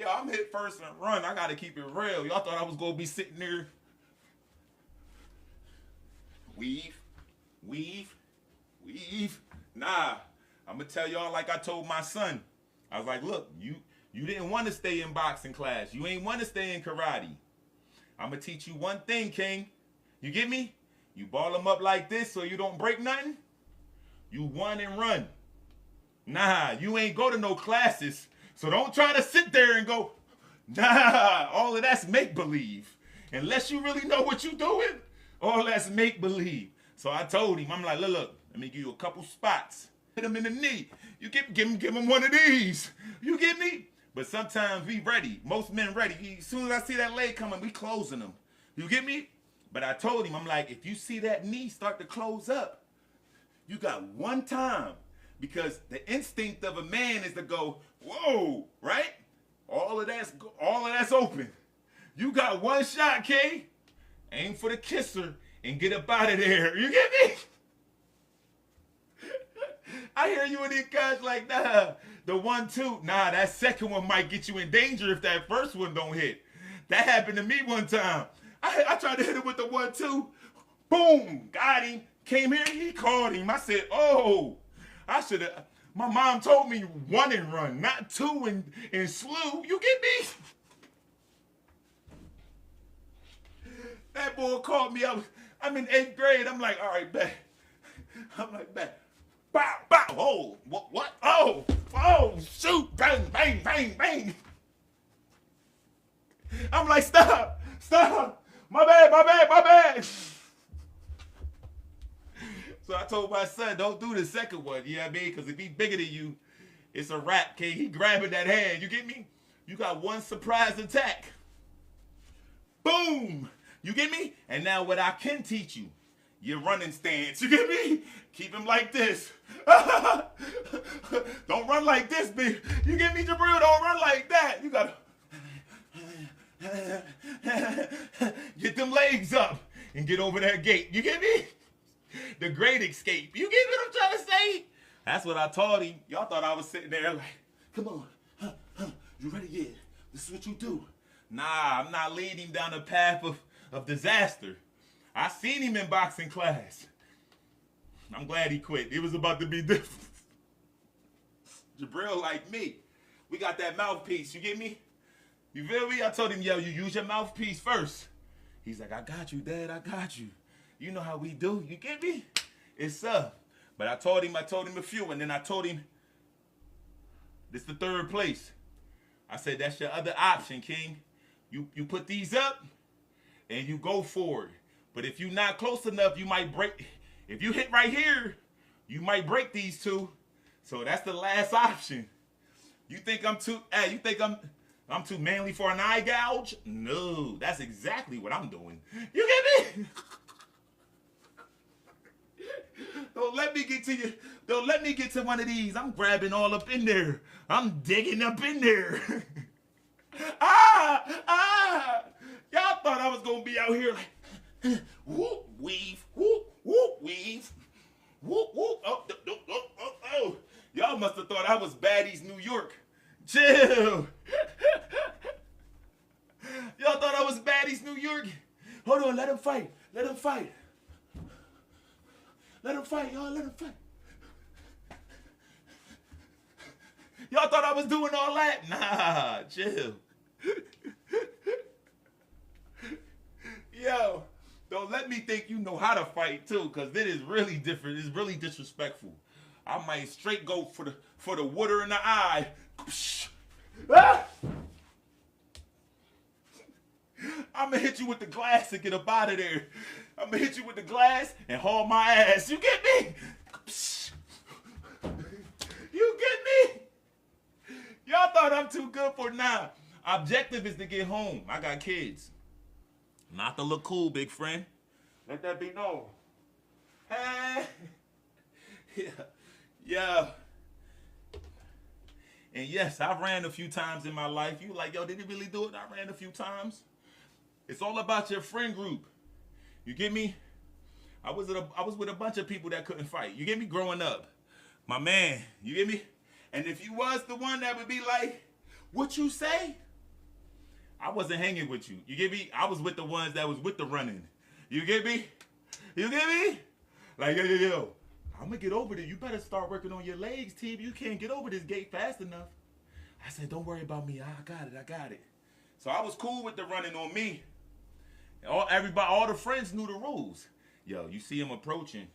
I'm hit first and run. I gotta keep it real. Y'all thought I was gonna be sitting there. Weave. Nah, I'm gonna tell y'all like I told my son. I was like, look, you didn't want to stay in boxing class. You ain't want to stay in karate. I'm gonna teach you one thing, King. You get me? You ball them up like this so you don't break nothing. You one and run. Nah, you ain't go to no classes. So don't try to sit there and go, nah, all of that's make-believe. Unless you really know what you're doing, all that's make-believe. So I told him, I'm like, look, let me give you a couple spots. Hit him in the knee. You give him one of these. You get me? But sometimes we ready. Most men ready. As soon as I see that leg coming, we closing them. You get me? But I told him, I'm like, if you see that knee start to close up, you got one time. Because the instinct of a man is to go, whoa, right? All of that's open. You got one shot, K. Aim for the kisser and get up out of there. You get me? I hear you in these guys like, nah, the 1-2. Nah, that second one might get you in danger if that first one don't hit. That happened to me one time. I tried to hit him with the 1-2. Boom, got him. Came here, he called him. I said, oh. I should have. My mom told me 1 and run, not 2 and slew. You get me? That boy called me. I'm in 8th grade. I'm like, all right, bet. I'm like, bet. Bow, bow. Oh, what? Oh, shoot. Bang, bang, bang, bang. I'm like, stop. My bad. So I told my son, don't do the second one, you know what I mean? Because if he's bigger than you, it's a wrap, okay? He grabbing that hand, you get me? You got one surprise attack. Boom! You get me? And now what I can teach you, your running stance, you get me? Keep him like this. Don't run like this, big. You get me, Jabril? Don't run like that. You got to get them legs up and get over that gate. You get me? The great escape. You get what I'm trying to say? That's what I told him. Y'all thought I was sitting there like, come on, you ready? Yeah, this is what you do. Nah, I'm not leading him down the path of disaster. I seen him in boxing class. I'm glad he quit. It was about to be different. Jabril like me. We got that mouthpiece, you get me? You feel me? I told him, yo, you use your mouthpiece first. He's like, I got you, Dad, I got you. You know how we do, you get me? It's up. But I told him a few, and then I told him, this the third place. I said, that's your other option, King. You put these up, and you go for it. But if you're not close enough, you might break. If you hit right here, you might break these two. So that's the last option. You think I'm too manly for an eye gouge? No, that's exactly what I'm doing. You get me? Don't let me get to you. Don't let me get to one of these. I'm grabbing all up in there. I'm digging up in there. Y'all thought I was gonna be out here like whoop weave, whoop weave, whoop. Oh. Y'all must have thought I was Baddies New York. Chill. Y'all thought I was Baddies New York. Hold on, let him fight. Let him fight. Let him fight, y'all. Let him fight. Y'all thought I was doing all that? Nah, chill. Yo, don't let me think you know how to fight too, cause it is really different. It's really disrespectful. I might straight go for the water in the eye. Ah! I'm gonna hit you with the glass and get up out of there. I'm gonna hit you with the glass and haul my ass. You get me? You get me? Y'all thought I'm too good for now. Objective is to get home. I got kids. Not to look cool, big friend. Let that be known. Hey. Yeah. And yes, I ran a few times in my life. You like, yo, did he really do it? I ran a few times. It's all about your friend group. You get me? I was with a bunch of people that couldn't fight. You get me? Growing up. My man, you get me? And if you was the one that would be like, what you say? I wasn't hanging with you. You get me? I was with the ones that was with the running. You get me? You get me? Like, yo. I'm gonna get over there. You better start working on your legs, Teeb. You can't get over this gate fast enough. I said, don't worry about me. I got it. So I was cool with the running on me. All the friends knew the rules. Yo, you see him approaching.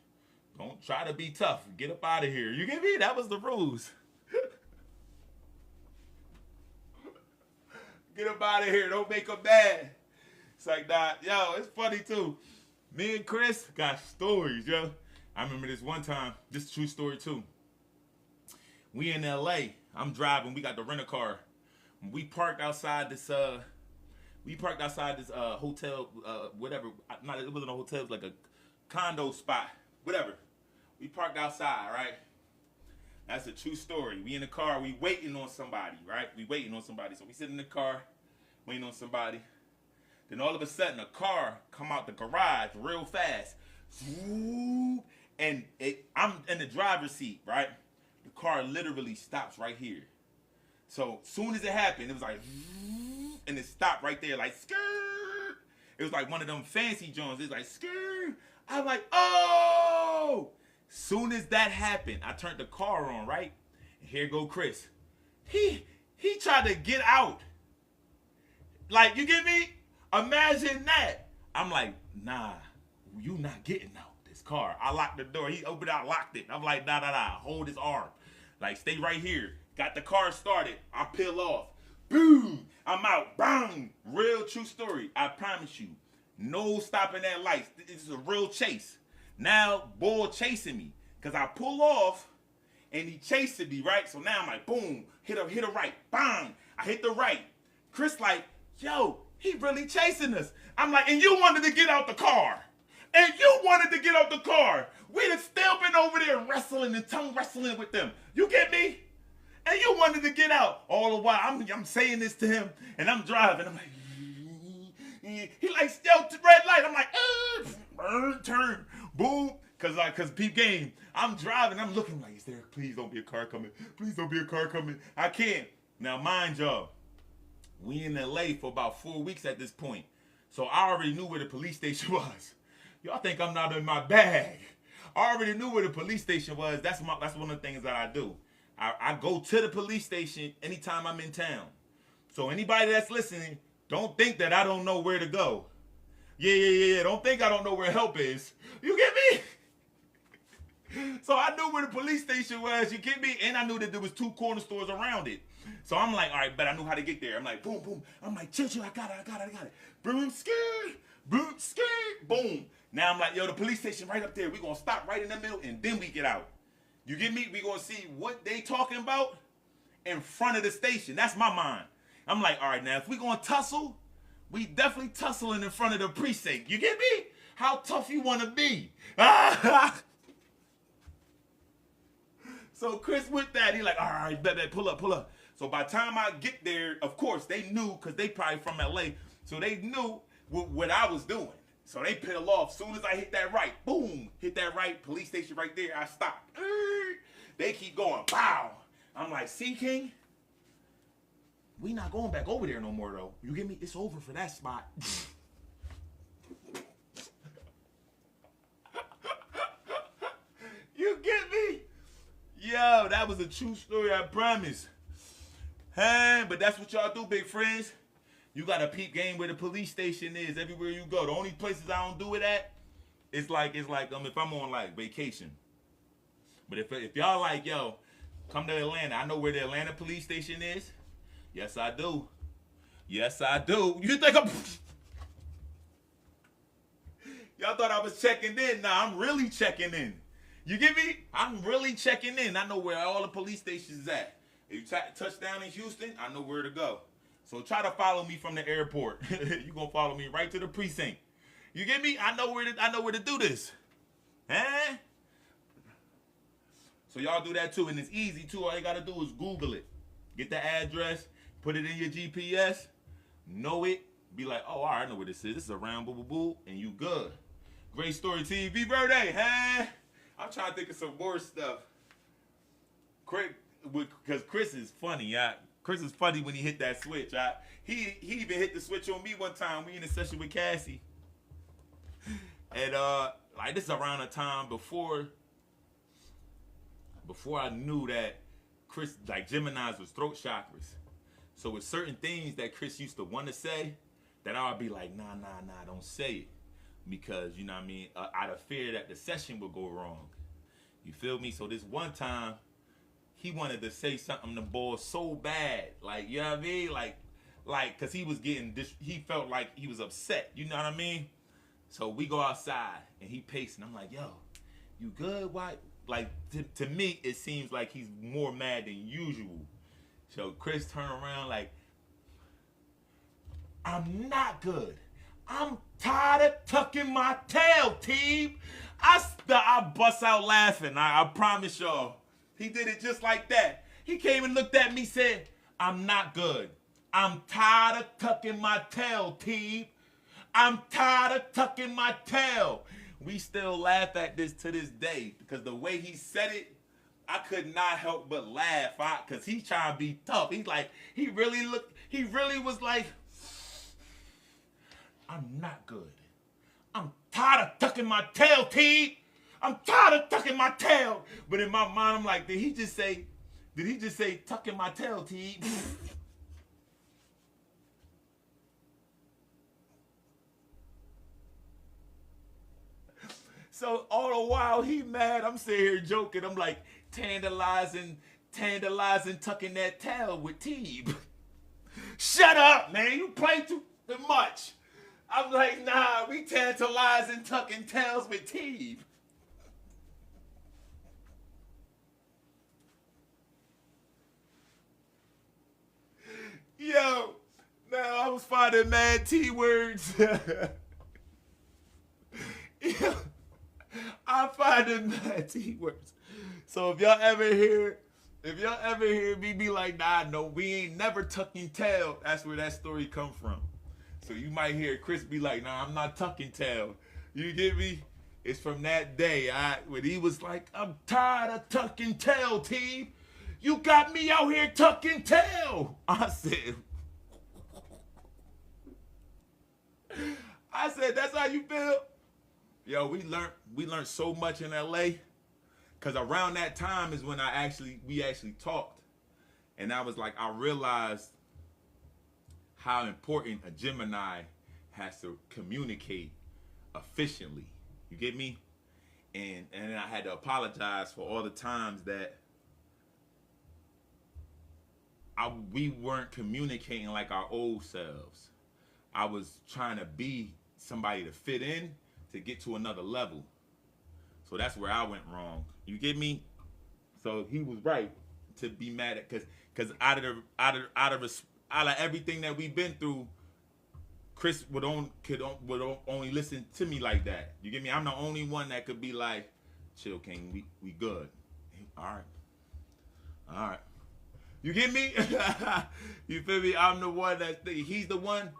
Don't try to be tough. Get up out of here. You get me? That was the rules. Get up out of here. Don't make them mad. It's like that. Yo, it's funny too. Me and Chris got stories, yo. I remember this one time. This is a true story too. We in LA. I'm driving. We got the rent-a-car. We parked outside this hotel, whatever. Not, it wasn't a hotel. It was like a condo spot. Whatever. We parked outside, right? That's a true story. We in the car. We waiting on somebody, right? We waiting on somebody. So we sit in the car, waiting on somebody. Then all of a sudden, a car come out the garage real fast. And I'm in the driver's seat, right? The car literally stops right here. So soon as it happened, it was like, and it stopped right there, like, skirt. It was like one of them fancy joints. It's like, skirt. I'm like, oh! Soon as that happened, I turned the car on, right? And here go Chris. He tried to get out. Like, you get me? Imagine that. I'm like, nah, you not getting out this car. I locked the door. He opened out, locked it. I'm like, nah. Hold his arm. Like, stay right here. Got the car started. I peel off. Boom. I'm out. Boom. Real true story. I promise you. No stopping at lights. This is a real chase. Now, bull chasing me. Because I pull off, and he chasing me, right? So now I'm like, boom. Hit a right. Bang. I hit the right. Chris like, yo, he really chasing us. I'm like, and you wanted to get out the car. And you wanted to get out the car. We'd have still been over there wrestling and tongue wrestling with them. You get me? And you wanted to get out. All the while, I'm saying this to him, and I'm driving. I'm like, he like, yo, red light. I'm like, turn, boom. Cause peep game. I'm driving. I'm looking like, is there? Please don't be a car coming. Please don't be a car coming. I can't. Now, mind y'all, we in LA for about 4 weeks at this point. So I already knew where the police station was. Y'all think I'm not in my bag. I already knew where the police station was. That's one of the things that I do. I go to the police station anytime I'm in town. So anybody that's listening, don't think that I don't know where to go. Yeah. Don't think I don't know where help is. You get me? So I knew where the police station was. You get me? And I knew that there was 2 corner stores around it. So I'm like, all right, but I knew how to get there. I'm like, boom. I'm like, chill, I got it. Boom, skirt, boom. Now I'm like, yo, the police station right up there. We gonna stop right in the middle and then we get out. You get me? We gonna see what they talking about in front of the station. That's my mind. I'm like, all right, now if we gonna tussle, we definitely tussling in front of the precinct. You get me? How tough you wanna be? So Chris with that, he like, all right, bet, pull up. So by the time I get there, of course, they knew, because they probably from LA, so they knew what I was doing. So they pedal off. Soon as I hit that right, boom, hit that right, police station right there, I stop. They keep going, pow. I'm like, see, King? We not going back over there no more, though. You get me? It's over for that spot. You get me? Yo, that was a true story, I promise. Hey, but that's what y'all do, big friends. You got to peep game where the police station is everywhere you go. The only places I don't do it at, it's like if I'm on like vacation. But if y'all like, yo, come to Atlanta, I know where the Atlanta police station is. Yes, I do. You think I'm... Y'all thought I was checking in. Nah, I'm really checking in. You get me? I'm really checking in. I know where all the police stations is at. If you touch down in Houston, I know where to go. So try to follow me from the airport. You gonna follow me right to the precinct. You get me? I know where to do this. Huh? So y'all do that too, and it's easy too. All you gotta do is Google it. Get the address, put it in your GPS, know it, be like, oh, all right, I know where this is. This is around boo boo boo, and you good. Great story, TV birthday, huh? I'm trying to think of some more stuff. Because Chris is funny, Chris is funny when he hit that switch. He even hit the switch on me one time. We in a session with Cassie. And like this is around a time before I knew that Chris, like Geminis was throat chakras. So with certain things that Chris used to want to say, that I would be like, nah, don't say it. Because, you know what I mean, out of fear that the session would go wrong. You feel me? So this one time, he wanted to say something to the boy so bad. Like, you know what I mean? Like, because he was he felt like he was upset. You know what I mean? So we go outside, and he pacing. I'm like, yo, you good? Why? Like, to me, it seems like he's more mad than usual. So Chris turned around like, I'm not good. I'm tired of tucking my tail, Teeb. I bust out laughing. I promise y'all. He did it just like that. He came and looked at me, said, I'm not good. I'm tired of tucking my tail, Teeb. I'm tired of tucking my tail. We still laugh at this to this day because the way he said it, I could not help but laugh because he's trying to be tough. He's like, he really was like, I'm not good. I'm tired of tucking my tail, Teeb. I'm tired of tucking my tail. But in my mind, I'm like, did he just say tucking my tail, Teeb? So all the while he mad, I'm sitting here joking. I'm like, tantalizing, tucking that tail with Teeb. Shut up, man. You play too much. I'm like, nah, we tantalizing, tucking tails with Teeb. Yo, now I was finding mad T words. Yo, I'm finding mad T words. So if y'all ever hear me be like, nah, no, we ain't never tucking tail, that's where that story come from. So you might hear Chris be like, nah, I'm not tucking tail. You get me? It's from that day, when he was like, I'm tired of tuck and tail, Teeb. You got me out here tuck and tail. I said, that's how you feel? Yo, we learned so much in LA. Cause around that time is when we actually talked. And I was like, I realized how important a Gemini has to communicate efficiently. You get me? And I had to apologize for all the times that we weren't communicating like our old selves. I was trying to be somebody to fit in to get to another level. So that's where I went wrong. You get me? So he was right to be mad at, cause out of everything that we've been through, Chris would only listen to me like that. You get me? I'm the only one that could be like, chill, King, we good. All right. You get me? You feel me? I'm the one he's the one.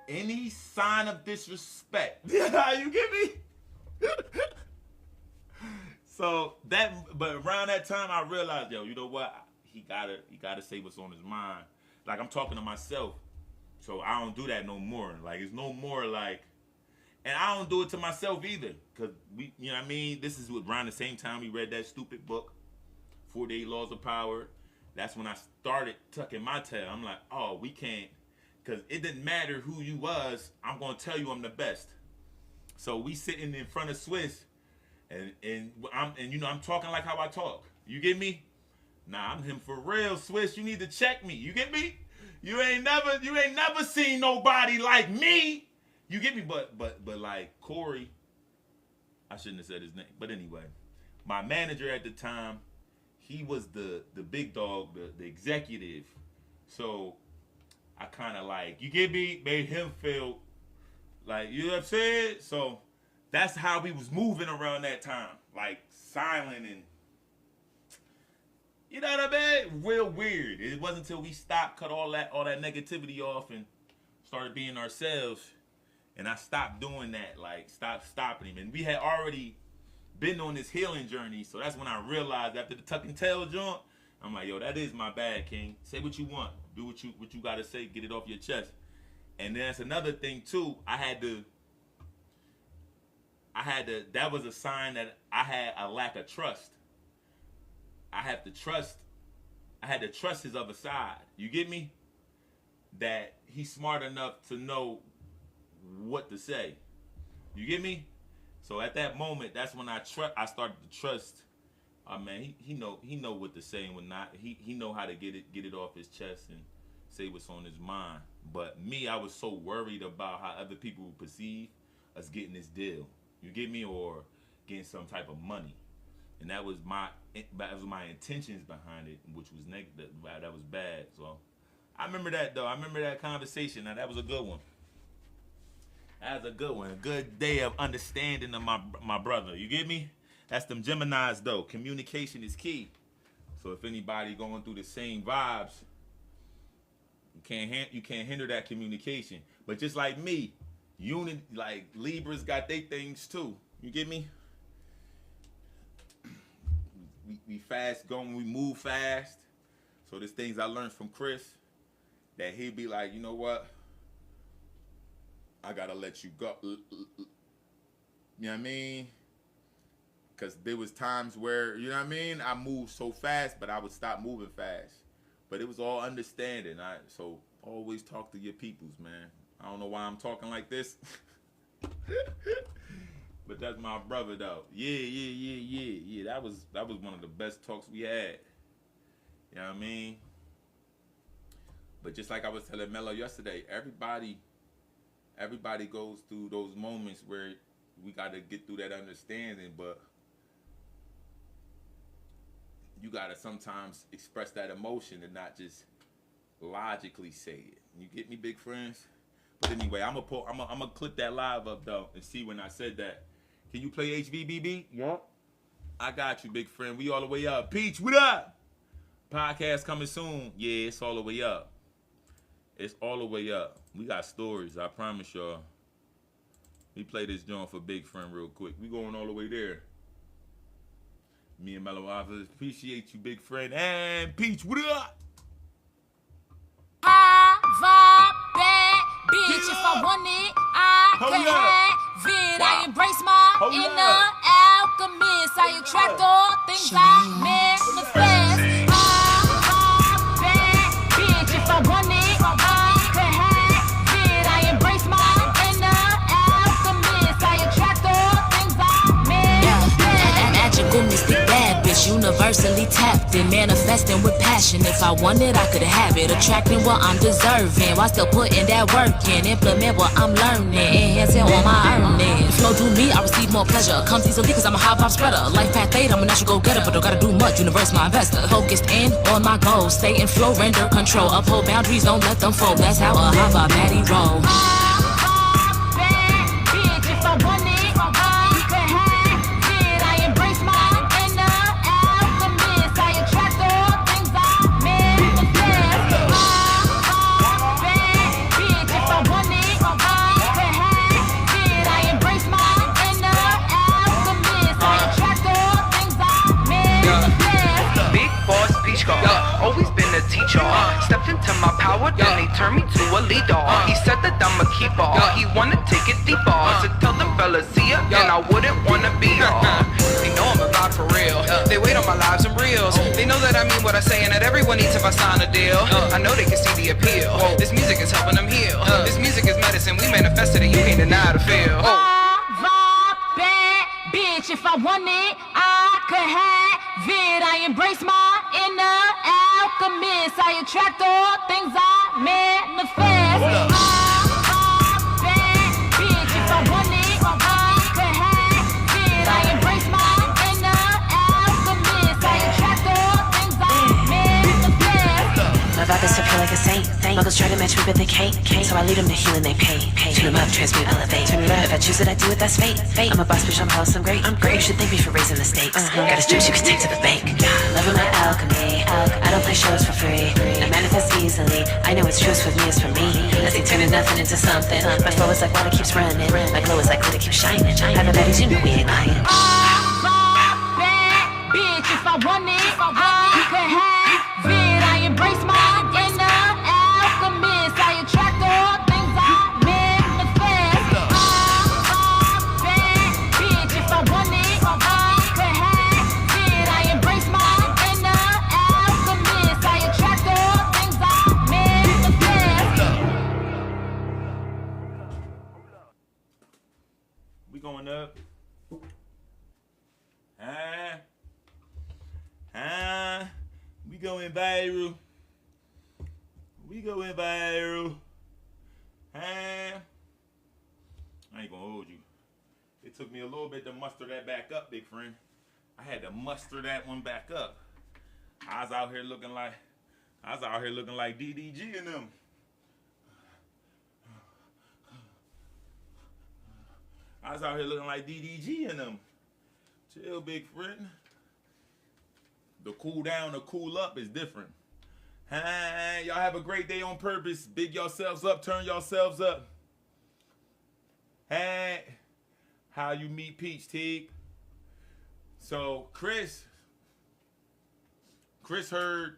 Any sign of disrespect, you get me? So but around that time, I realized, yo, you know what? He gotta say what's on his mind. Like, I'm talking to myself. So I don't do that no more. Like, it's no more like, and I don't do it to myself either. Cause you know what I mean? This is around the same time we read that stupid book, 48 Laws of Power. That's when I started tucking my tail. I'm like, oh, we can't, cause it didn't matter who you was. I'm gonna tell you I'm the best. So we sitting in front of Swiss, and I'm talking like how I talk. You get me? Nah, I'm him for real, Swiss. You need to check me. You get me? You ain't never seen nobody like me. You get me? But like Corey, I shouldn't have said his name. But anyway, my manager at the time, he was the big dog, the executive. So I kind of like, you get me, made him feel like, you know what I'm saying? So that's how we was moving around that time, like silent and, you know what I mean? Real weird. It wasn't until we cut all that negativity off and started being ourselves, and I stopped doing that, like stopping him. And we had already been on this healing journey, so that's when I realized after the tuck and tail joint, I'm like, yo, that is my bad, King. Say what you want. Do what you gotta say. Get it off your chest. And then that's another thing too. I had to. That was a sign that I had a lack of trust. I had to trust his other side. You get me? That he's smart enough to know what to say. You get me? So at that moment, that's when I started to trust. Man, he know what to say and what not. He know how to get it off his chest and say what's on his mind. But me, I was so worried about how other people would perceive us getting this deal. You get me? Or getting some type of money. And that was my intentions behind it, which was negative. That was bad. So I remember that though. I remember that conversation. Now that was a good one. That was a good one. A good day of understanding of my brother. You get me? That's them Geminis though. Communication is key. So if anybody going through the same vibes, you can't hinder that communication. But just like me, like Libras got their things too. You get me? We fast going, we move fast. So there's things I learned from Chris that he'd be like, you know what? I gotta let you go. You know what I mean? Because there was times where, you know what I mean? I moved so fast, but I would stop moving fast. But it was all understanding. So always talk to your peoples, man. I don't know why I'm talking like this. But that's my brother though. Yeah. That was one of the best talks we had. You know what I mean? But just like I was telling Mello yesterday, everybody goes through those moments where we got to get through that understanding, but you got to sometimes express that emotion and not just logically say it. You get me, big friends? But anyway, I'm gonna clip that live up though and see when I said that. Can you play HBBB? Yup. I got you, big friend. We all the way up. Peach, what up? Podcast coming soon. Yeah, it's all the way up. It's all the way up. We got stories, I promise y'all. We play this joint for Big Friend real quick. We going all the way there. Me and Mellow Officers appreciate you, Big Friend. And Peach, what up? High vibe, bad bitch. If I want it, I can have it. I embrace my inner alchemist. I attract all things I manifest. High vibe, bad bitch. If I want it, I can have it. I embrace my inner alchemist. I attract all things I manifest. An magical mystic bad bitch, universally tapped in, manifesting with passion. If I want it, I could have it. Attracting what I'm deserving, while still putting that work in. Implement what I'm learning, enhancing all my earnings. Flow through me, I receive more pleasure. Comes easily cause I'm a high vibe spreader. Life path fade, I'm a natural go-getter, but don't gotta do much. Universe, my investor. Focused in on my goals, stay in flow, render control. Uphold boundaries, don't let them fold. That's how a high vibe baddie roll. Always been a teacher. Stepped into my power, then they turned me to a leader. He said that I'm a keeper. He wanna take it deeper. So tell the fellas, see ya, and I wouldn't wanna be ya. They know I'm a vibe for real. They wait on my lives and reels. They know that I mean what I say and that everyone needs if I sign a deal. I know they can see the appeal. This music is helping them heal. This music is medicine. We manifested it. You can't deny the feel. Vibe, bad bitch. If I want it, I could have it. I embrace my inner alchemist. I attract all things I manifest. Vibe, bad bitch. If I want it, I could have it. I embrace my inner alchemist. I attract all things I manifest. My vibe is so pure like a saint. Muggles try to match me, but they can't. So I lead them to healing, they pay. Tune them up, transmute, elevate. Turn it up. If I choose it, I do it, that's fate. I'm a boss, bitch, I'm house, I'm great. You should thank me for raising the stakes. Got a juice you can take to the bank. Loving my alchemy. I don't play shows for free. I manifest easily. I know it's truth with me, it's for me. I see turning nothing into something. My flow is like water keeps running. My glow is like glitter keeps shining. Having baddies, you know we ain't lying. Vibe, bad bitch. If I want it, I could have it. I embrace my inner alchemist. I attract all things I manifest. Vibe, bad bitch. If I want it, I could have it. I embrace my inner alchemist. I attract all things I manifest. We going up. We going viral. We going viral. I ain't gonna hold you. It took me a little bit to muster that back up, big friend. I had to muster that one back up. I was out here looking like DDG and them. I was out here looking like DDG and them. Chill, big friend. The cool down, the cool up is different. Y'all have a great day on purpose. Big yourselves up, turn yourselves up. How you meet Peach, Teeb? So Chris heard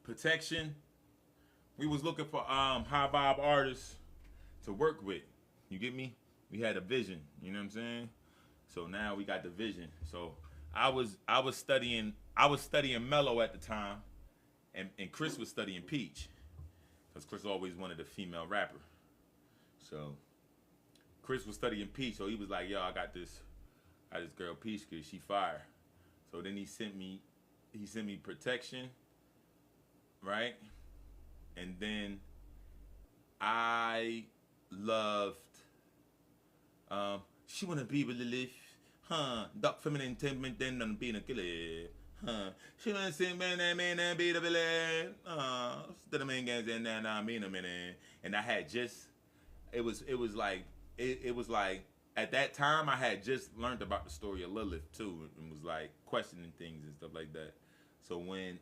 protection. We was looking for high vibe artists to work with. You get me? We had a vision, you know what I'm saying? So now we got the vision. So I was studying Mello at the time, and Chris was studying Peach, because Chris always wanted a female rapper. So Chris was studying Peach, so he was like, "Yo, I got this girl Peach, cause she fire." So then he sent me protection, right? And then I loved she wanna be with Lilith. Dark feminine temperament, then on being a killer. She wanna sing man and be the villain. Instead of man guys and then I mean a minute. And I had just it was like at that time I had just learned about the story of Lilith too, and was like questioning things and stuff like that. So when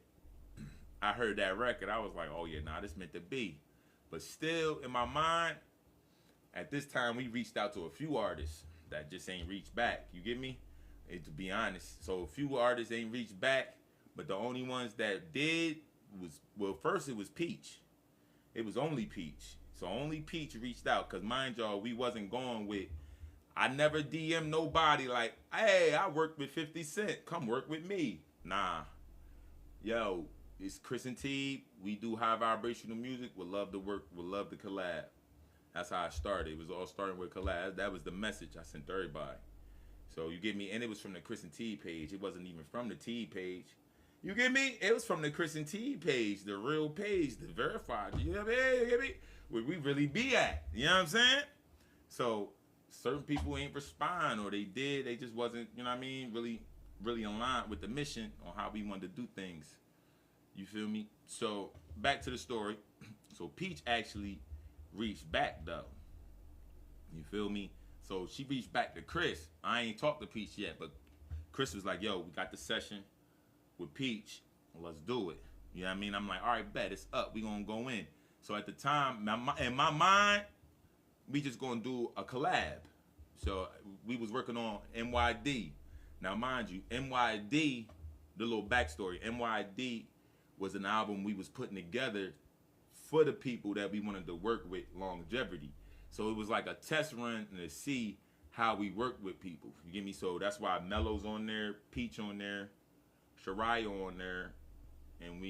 I heard that record, I was like, oh yeah, nah, this meant to be. But still in my mind, at this time we reached out to a few artists that just ain't reached back. You get me? To be honest, so a few artists ain't reached back, but the only ones that did was, well, first it was Peach. It was only Peach. So only Peach reached out, because mind y'all, we wasn't going with, I never DM nobody like, hey, I work with 50 Cent, come work with me. Nah. Yo, it's chris-n-teeb. We do high vibrational music. Would love to work, would love to collab. That's how I started. It was all starting with collab. That was the message I sent to everybody. So you get me? And it was from the Chris-n-Teeb page. It wasn't even from the Teeb page. You get me? It was from the Chris-n-Teeb page, the real page, the verified. You know what I mean? You get me? Where we really be at. You know what I'm saying? So certain people ain't respond, or they did. They just wasn't, you know what I mean, really aligned with the mission on how we wanted to do things. You feel me? So back to the story. So Peach actually reached back though. You feel me? So she reached back to Chris. I ain't talked to Peach yet, but Chris was like, yo, we got the session with Peach. Let's do it. You know what I mean? I'm like, all right, bet, it's up. We gonna go in. So at the time, in my mind, we just gonna do a collab. So we was working on NYD. Now, mind you, NYD, the little backstory, NYD was an album we was putting together for the people that we wanted to work with, longevity. So it was like a test run to see how we work with people. You get me? So that's why Mello's on there, Peach on there, Shariah on there, and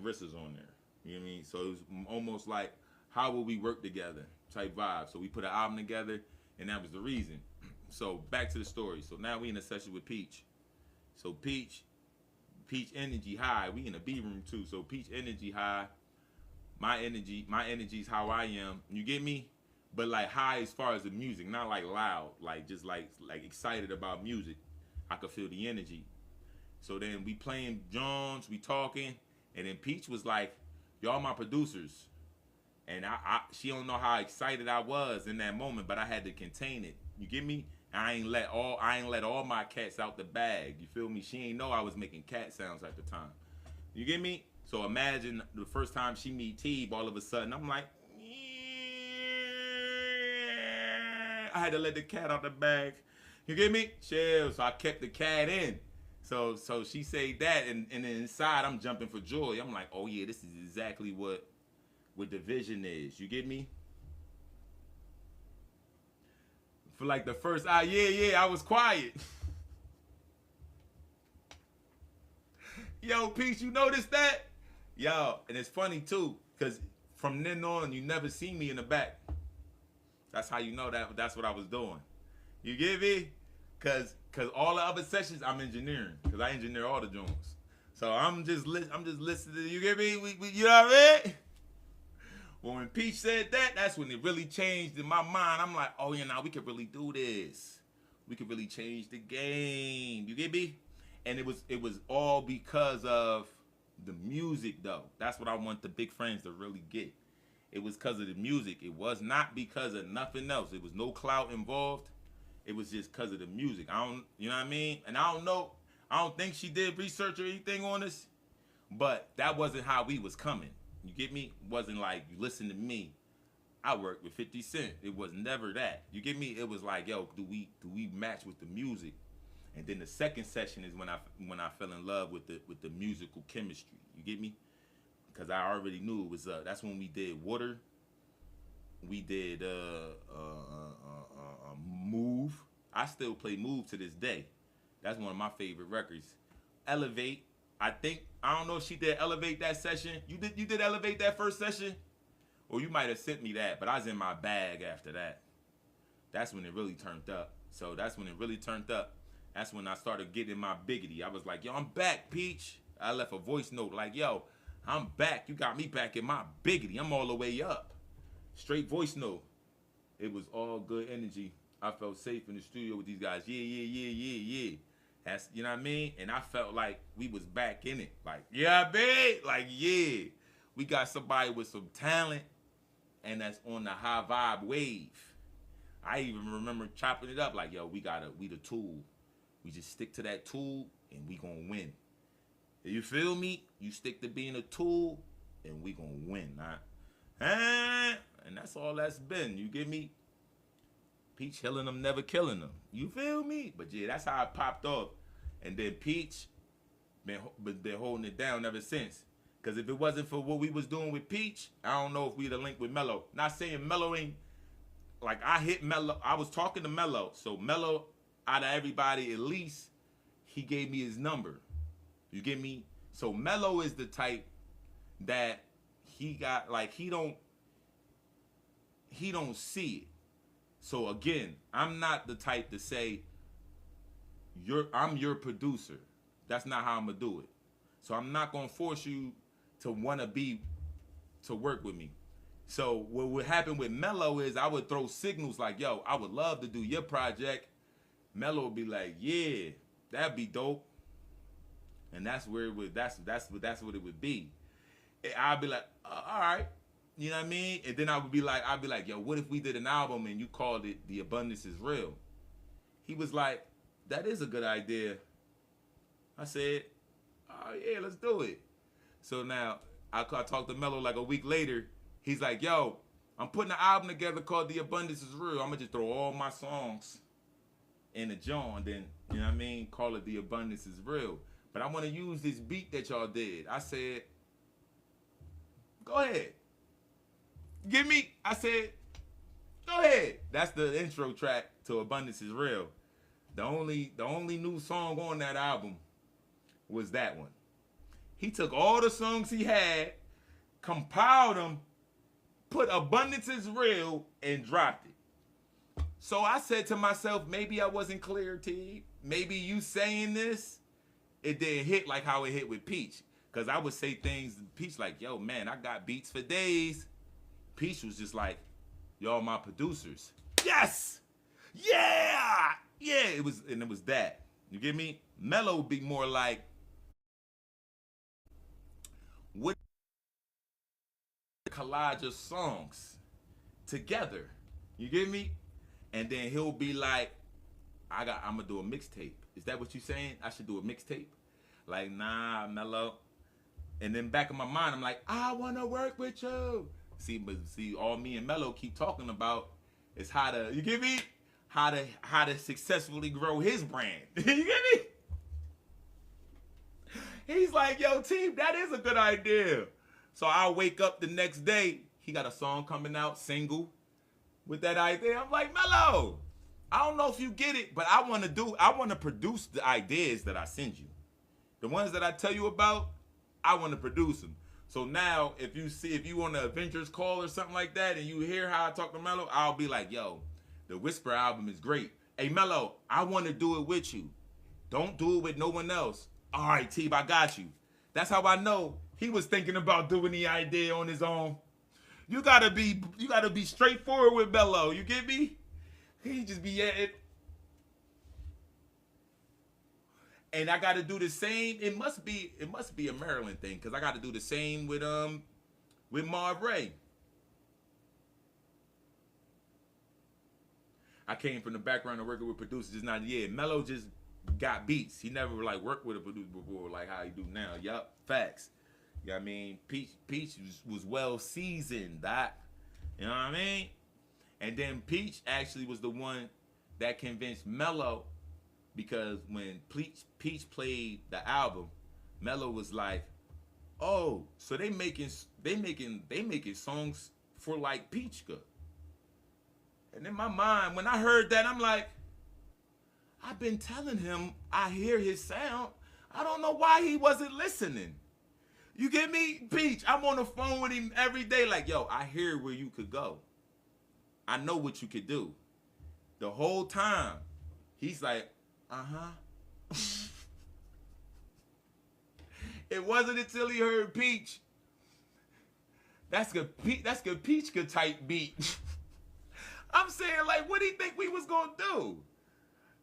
Rissa's on there. You know what I mean? So it was almost like, how will we work together type vibe. So we put an album together, and that was the reason. So back to the story. So now we in a session with Peach. So Peach energy high. We in a B room too. So Peach energy high. My energy's how I am. You get me? But like high as far as the music, not like loud, like just like excited about music. I could feel the energy. So then we playing Jones, we talking, and then Peach was like, y'all my producers. And she don't know how excited I was in that moment, but I had to contain it. You get me? I ain't let all my cats out the bag. You feel me? She ain't know I was making cat sounds at the time. You get me? So imagine the first time she meet Teeb, all of a sudden I'm like, I had to let the cat out the bag. You get me? Chill. So I kept the cat in. So she said that, and then inside I'm jumping for joy. I'm like, oh yeah, this is exactly what the vision is. You get me? For like the first hour, I was quiet. Yo, Peach, you noticed that? Yo, and it's funny too, because from then on, you never see me in the back. That's how you know that's what I was doing. You get me? Cause all the other sessions I'm engineering, cause I engineer all the joints. So I'm just listening. You get me? You know what I mean? Well, when Peach said that, that's when it really changed in my mind. I'm like, oh yeah, now we could really do this. We could really change the game. You get me? And it was all because of the music though. That's what I want the big friends to really get. It was because of the music. It was not because of nothing else. It was no clout involved. It was just because of the music. You know what I mean? And I don't think she did research or anything on this, but that wasn't how we was coming. You get me? It wasn't like, you listen to me, I worked with 50 Cent. It was never that. You get me? It was like, yo, do we match with the music? And then the second session is when I fell in love with the musical chemistry. You get me? Because I already knew it was that's when we did Water. We did Move. I still play Move to this day. That's one of my favorite records. Elevate. I don't know if she did Elevate that session. You did Elevate that first session? Or you might have sent me that, but I was in my bag after that. That's when it really turned up. So that's when it really turned up. That's when I started getting my biggity. I was like, yo, I'm back, Peach. I left a voice note like, yo, I'm back. You got me back in my biggity. I'm all the way up. Straight voice note. It was all good energy. I felt safe in the studio with these guys. Yeah. That's, you know what I mean? And I felt like we was back in it. Like, yeah, babe. Like, yeah. We got somebody with some talent, and that's on the high vibe wave. I even remember chopping it up like, yo, we the tool. We just stick to that tool, and we gonna win. You feel me? You stick to being a tool, and we gonna win, huh? And that's all that's been. You get me? Peach healing them, never killing them. You feel me? But yeah, that's how I popped off. And then Peach been holding it down ever since. Because if it wasn't for what we was doing with Peach, I don't know if we'd have linked with Mello. Not saying Mello ain't, like I hit Mello. I was talking to Mello. So Mello, out of everybody, at least, he gave me his number. You get me? So Mello is the type that he got, like, he don't see it. So again, I'm not the type to say I'm your producer. That's not how I'm gonna do it. So I'm not gonna force you to work with me. So what would happen with Mello is I would throw signals like, yo, I would love to do your project. Mello would be like, yeah, that'd be dope. And that's where it would, that's what it would be. I'd be like, all right. You know what I mean? And then I'd be like, yo, what if we did an album and you called it The Abundance Is Real? He was like, that is a good idea. I said, oh yeah, let's do it. So now I talked to Mello like a week later. He's like, yo, I'm putting an album together called The Abundance Is Real. I'm gonna just throw all my songs in a jar and then, you know what I mean, call it The Abundance Is Real. But I want to use this beat that y'all did. I said, go ahead. Give me, I said, go ahead. That's the intro track to Abundance Is Real. The only new song on that album was that one. He took all the songs he had, compiled them, put Abundance Is Real, and dropped it. So I said to myself, maybe I wasn't clear, T. Maybe you saying this, it didn't hit like how it hit with Peach. Because I would say things, Peach like, yo, man, I got beats for days. Peach was just like, y'all my producers. Yes! Yeah! Yeah, it was that. You get me? Mello would be more like, what collage of songs together. You get me? And then he'll be like, I'm gonna do a mixtape. Is that what you saying? I should do a mixtape? Like, nah, Mello. And then back in my mind, I'm like, I wanna work with you. See, all me and Mello keep talking about is how to, you get me? How to successfully grow his brand. You get me? He's like, yo, Teeb, that is a good idea. So I'll wake up the next day, he got a song coming out, single, with that idea. I'm like, Mello, I don't know if you get it, but I want to produce the ideas that I send you. The ones that I tell you about, I want to produce them. So now, if you on the Avengers call or something like that, and you hear how I talk to Mello, I'll be like, yo, the Whisper album is great. Hey, Mello, I want to do it with you. Don't do it with no one else. All right, Teeb, I got you. That's how I know he was thinking about doing the idea on his own. You gotta be straightforward with Mello. You get me? He just be at it. And I gotta do the same. It must be a Maryland thing, because I gotta do the same with Marv Ray. I came from the background of working with producers. Just not, yeah, Mello just got beats. He never like worked with a producer before like how he do now. Yup, facts. You know what I mean? Peach was well seasoned. You know what I mean? And then Peach actually was the one that convinced Mello, because when Peach played the album, Mello was like, "Oh, so they making songs for like Peachka." And in my mind, when I heard that, I'm like, I've been telling him I hear his sound. I don't know why he wasn't listening. You get me? Peach, I'm on the phone with him every day like, yo, I hear where you could go. I know what you could do. The whole time, he's like, uh-huh. It wasn't until he heard Peach. That's good Peachka type beat. I'm saying, like, what do you think we was gonna do?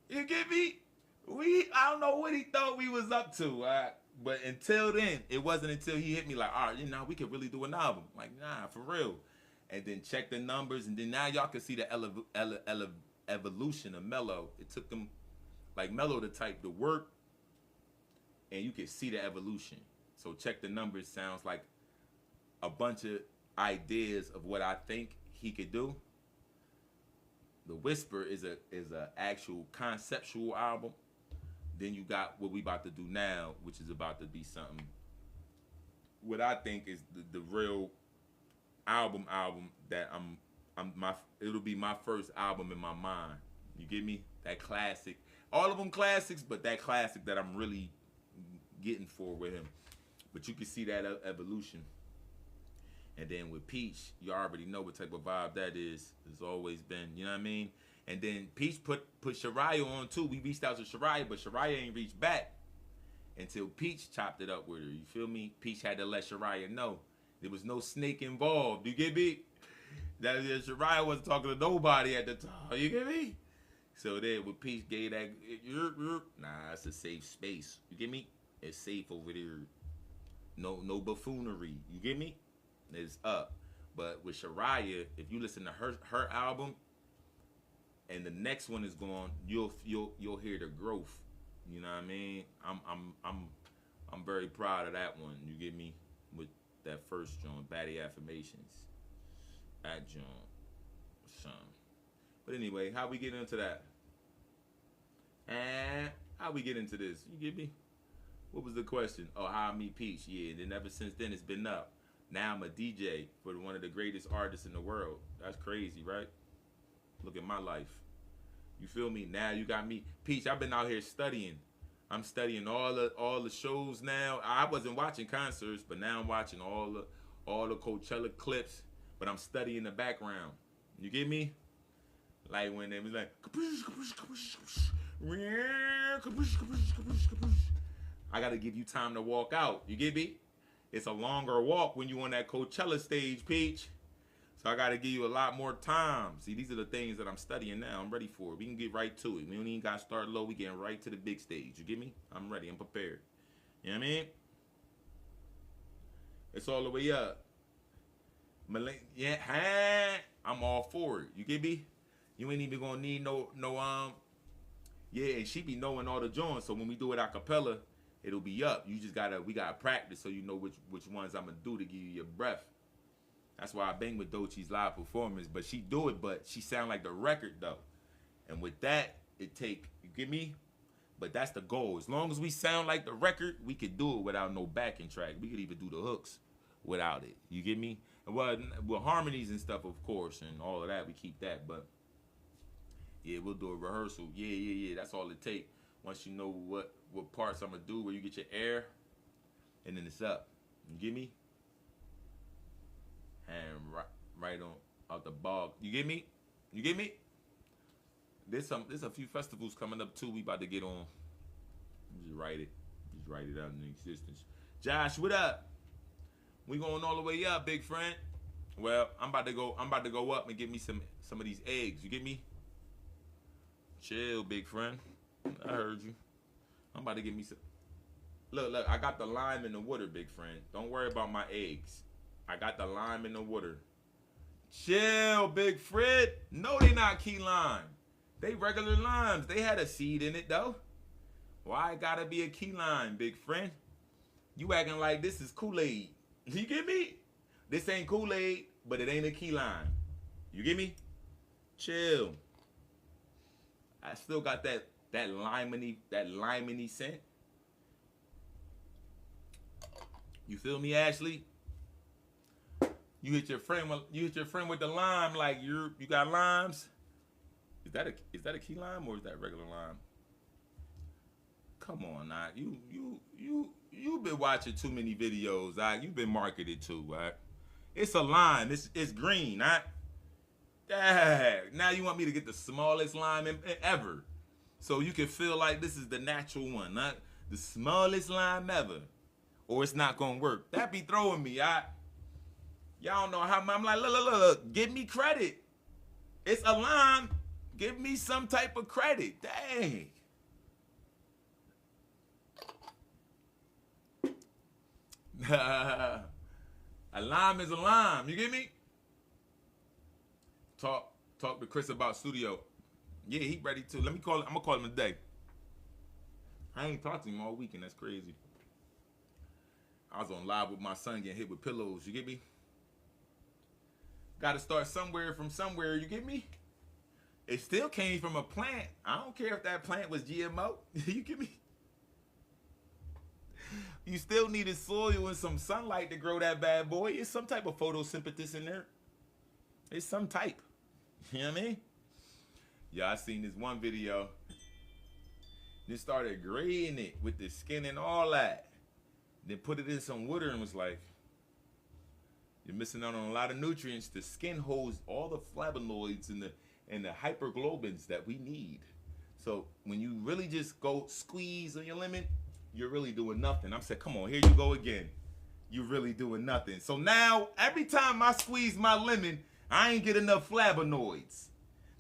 You get me? I don't know what he thought we was up to. But until then, it wasn't until he hit me like, all right, we could really do an album. Like, nah, for real. And then check the numbers, and then now y'all can see the evolution of Mello. It took him, like, Mello to type the work, and you can see the evolution. So check the numbers. Sounds like a bunch of ideas of what I think he could do. The Whisper is a actual conceptual album. Then you got what we about to do now, which is about to be something. What I think is the real album that it'll be my first album in my mind. You get me? That classic. All of them classics, but that classic that I'm really getting for with him. But you can see that evolution. And then with Peach, you already know what type of vibe that is. It's always been, you know what I mean? And then Peach put Shariah on too. We reached out to Shariah, but Shariah ain't reached back until Peach chopped it up with her. You feel me? Peach had to let Shariah know. There was no snake involved. You get me? That Shariah wasn't talking to nobody at the time. You get me? So then when Peach gave that, nah, it's a safe space. You get me? It's safe over there. No buffoonery. You get me? It's up. But with Shariah, if you listen to her album, and the next one is going, you'll hear the growth. You know what I mean? I'm very proud of that one. You get me? With that first joint, Baddie Affirmations. That joint, son. But anyway, how we get into that? And how we get into this? You get me? What was the question? Oh, how I meet Peach? Yeah, and then ever since then it's been up. Now I'm a DJ for one of the greatest artists in the world. That's crazy, right? Look at my life. You feel me? Now you got me. Peach, I've been out here studying. I'm studying all the shows now. I wasn't watching concerts, but now I'm watching all the Coachella clips, but I'm studying the background. You get me? Like when they was like, I gotta give you time to walk out. You get me? It's a longer walk when you on that Coachella stage, Peach. So I gotta give you a lot more time. See, these are the things that I'm studying now. I'm ready for it. We can get right to it. We don't even gotta start low. We getting right to the big stage. You get me? I'm ready. I'm prepared. You know what I mean? It's all the way up. Yeah, I'm all for it. You get me? You ain't even gonna need no yeah, and she be knowing all the joints. So when we do it a cappella, it'll be up. You just we gotta practice so you know which ones I'm gonna do to give you your breath. That's why I bang with Dochi's live performance, but she do it, but she sound like the record though. And with that, you get me? But that's the goal. As long as we sound like the record, we could do it without no backing track. We could even do the hooks without it. You get me? Well, harmonies and stuff, of course, and all of that, we keep that, but yeah, we'll do a rehearsal. Yeah. That's all it take. Once you know what parts I'm gonna do, where you get your air, and then it's up. You get me? And right on out the bog. You get me? You get me? There's a few festivals coming up too. We about to get on. Just write it out in existence. Josh, what up? We going all the way up, big friend. Well, I'm about to go up and get me some of these eggs. You get me? Chill, big friend. I heard you. I'm about to get me some. Look, I got the lime in the water, big friend. Don't worry about my eggs. I got the lime in the water. Chill, big Fred. No, they not key lime. They regular limes. They had a seed in it, though. Why gotta be a key lime, big friend? You acting like this is Kool-Aid. You get me? This ain't Kool-Aid, but it ain't a key lime. You get me? Chill. I still got that limey scent. You feel me, Ashley? You hit your friend with the lime like you got limes. Is that a key lime or is that regular lime? Come on, now. You've been watching too many videos, you've been marketed to, right? It's a lime. It's green, right? Now you want me to get the smallest lime ever. So you can feel like this is the natural one, not the smallest lime ever. Or it's not gonna work. That be throwing me, Y'all don't know how I'm like, look, give me credit. It's a lime. Give me some type of credit. Dang. A lime is a lime. You get me? Talk to Chris about studio. Yeah, he ready to. Let me call him. I'm gonna call him today. I ain't talked to him all weekend. That's crazy. I was on live with my son getting hit with pillows. You get me? Got to start somewhere from somewhere. You get me? It still came from a plant. I don't care if that plant was GMO. You get me? You still needed soil and some sunlight to grow that bad boy. It's some type of photosynthesis in there. It's some type. You know what I mean? Yeah, I seen this one video. They started graying it with the skin and all that. Then put it in some water and was like, you're missing out on a lot of nutrients. The skin holds all the flavonoids and the hyperglobins that we need. So when you really just go squeeze on your lemon, you're really doing nothing. I'm saying, come on, here you go again. You're really doing nothing. So now, every time I squeeze my lemon, I ain't get enough flavonoids.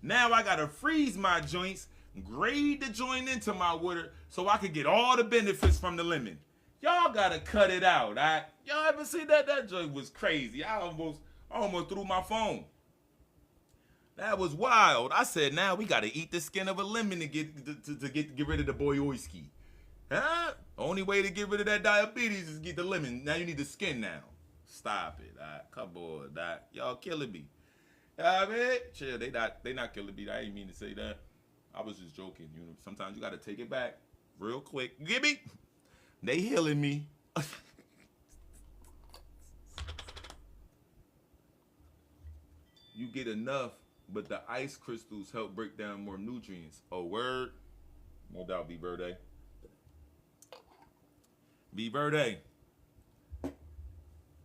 Now I gotta freeze my joints, grade the joint into my water so I can get all the benefits from the lemon. Y'all gotta cut it out. Y'all ever see that? That joint was crazy. I almost threw my phone. That was wild. I said, now we gotta eat the skin of a lemon to get rid of the boyoiski. Huh? Only way to get rid of that diabetes is get the lemon. Now you need the skin now. Stop it. Come on, y'all killing me. I mean, chill. They not killing me. I ain't mean to say that. I was just joking. You know, sometimes you gotta take it back real quick. You get me? They healing me. You get enough, but the ice crystals help break down more nutrients. Oh, word? No doubt, B Verde. B Verde.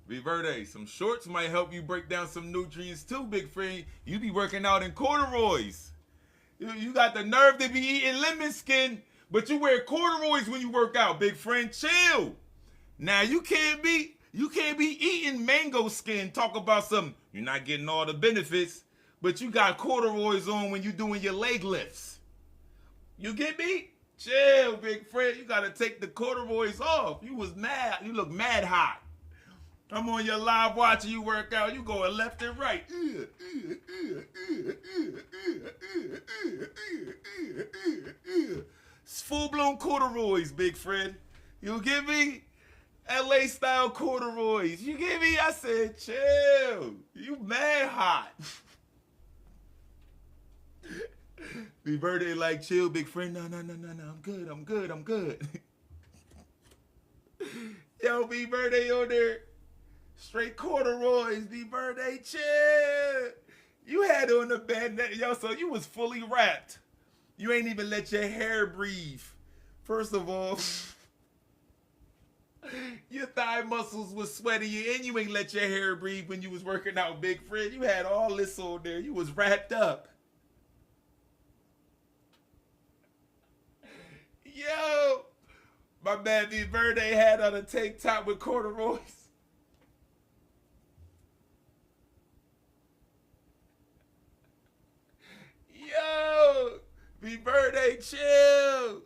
B Verde, some shorts might help you break down some nutrients too, big friend. You be working out in corduroys. You got the nerve to be eating lemon skin, but you wear corduroys when you work out, big friend. Chill. Now you can't be eating mango skin. Talk about something. You're not getting all the benefits, but you got corduroys on when you doing your leg lifts. You get me? Chill, big friend. You gotta take the corduroys off. You was mad. You look mad hot. I'm on your live watching you work out. You going left and right. It's full-blown corduroys, big friend. You get me? LA style corduroys. You get me? I said, chill. You mad hot. B Verde like, chill, big friend. No. I'm good. Yo, B Verde on there. Straight corduroys, B Verde, chill. You had on the bed, yo, so you was fully wrapped. You ain't even let your hair breathe. First of all, your thigh muscles was sweating you, and you ain't let your hair breathe when you was working out, big friend. You had all this on there. You was wrapped up. Yo, my man B Verde had on a tank top with corduroys. Yo, B Verde, chill.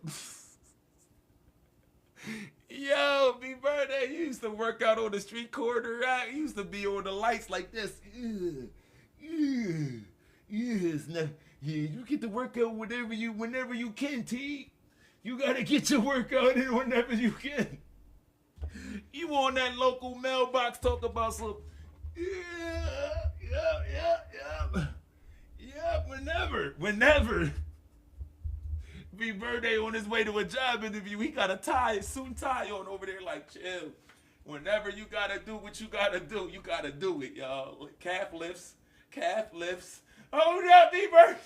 Yo, B Verde, you used to work out on the street corner, right? You used to be on the lights like this. Yes, now, yeah, you get to work out whenever you can, Teeb. You gotta get your workout in whenever you can. You on that local mailbox talk about some, whenever. B Verde on his way to a job interview, he got a suit and tie on over there like, chill. Whenever you gotta do what you gotta do it, y'all. Calf lifts. Hold up, B Verde.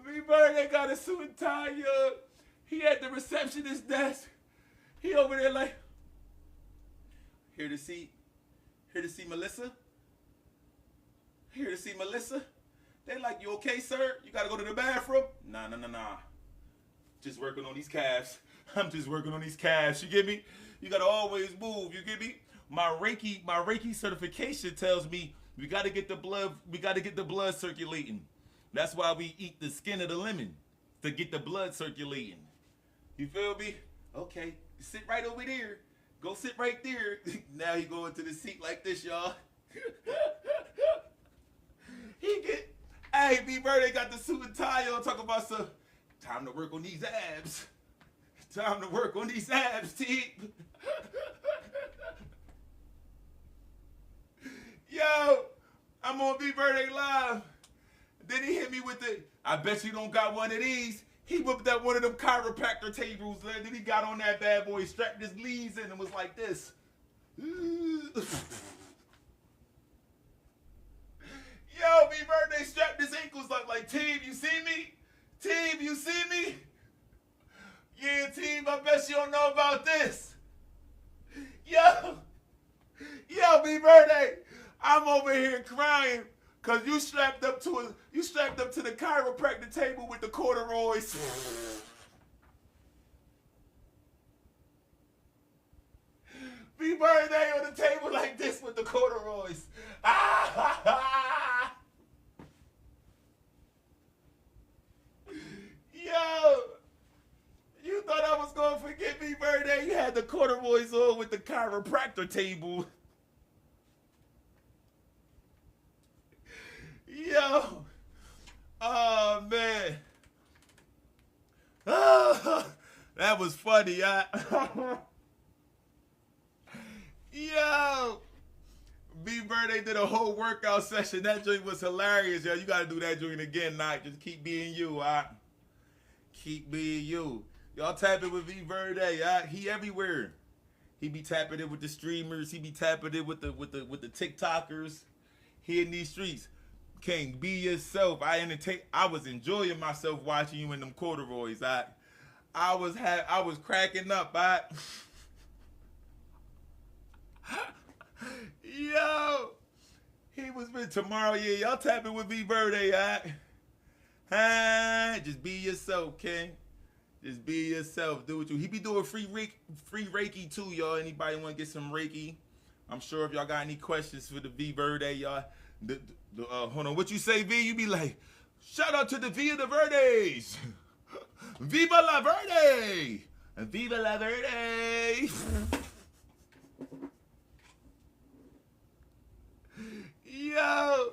B Verde got a suit and tie, he at the receptionist desk. He over there like, here to see Melissa? Here to see Melissa? They like, you okay, sir? You gotta go to the bathroom? Nah. Just working on these calves. I'm just working on these calves, you get me? You gotta always move, you get me? My Reiki certification tells me we gotta get the blood circulating. That's why we eat the skin of the lemon, to get the blood circulating. You feel me? Okay, sit right over there. Go sit right there. Now he going to the seat like this, y'all. Hey, B Verde got the suit and tie on, talking about some time to work on these abs. Time to work on these abs, Teeb. Yo, I'm on B Birthday Live. Then he hit me with the, I bet you don't got one of these. He whipped up one of them chiropractor tables. Then he got on that bad boy, strapped his leads in and was like this. Yo, B Birthday strapped his ankles up like, Teeb, you see me? Teeb, you see me? Yeah, Teeb, I bet you don't know about this. Yo, B Birthday, I'm over here crying because you strapped up to the chiropractor table with the corduroys. B Birthday on the table like this with the corduroys. Yo, you thought I was gonna forget B Birthday? You had the corduroys on with the chiropractor table. Yo, oh man, that was funny. Yo, B Birthday did a whole workout session. That joint was hilarious, yo. You gotta do that joint again, Knock. Just keep being you, Keep being you. Y'all tap it with B Birthday, He everywhere. He be tapping it with the streamers. He be tapping it with the TikTokers. He in these streets. King, be yourself. I was enjoying myself watching you in them corduroys. I was cracking up. Yo, he was with tomorrow. Yeah, y'all tapping with B Birthday. Just be yourself, King. Just be yourself. Do what you. He be doing free Reiki too, y'all. Anybody want to get some Reiki? I'm sure if y'all got any questions for the B Birthday, y'all. Hold on, what you say, V? You be like, shout out to the Via de Verdes. Viva la Verde. Viva la Verde. Yo,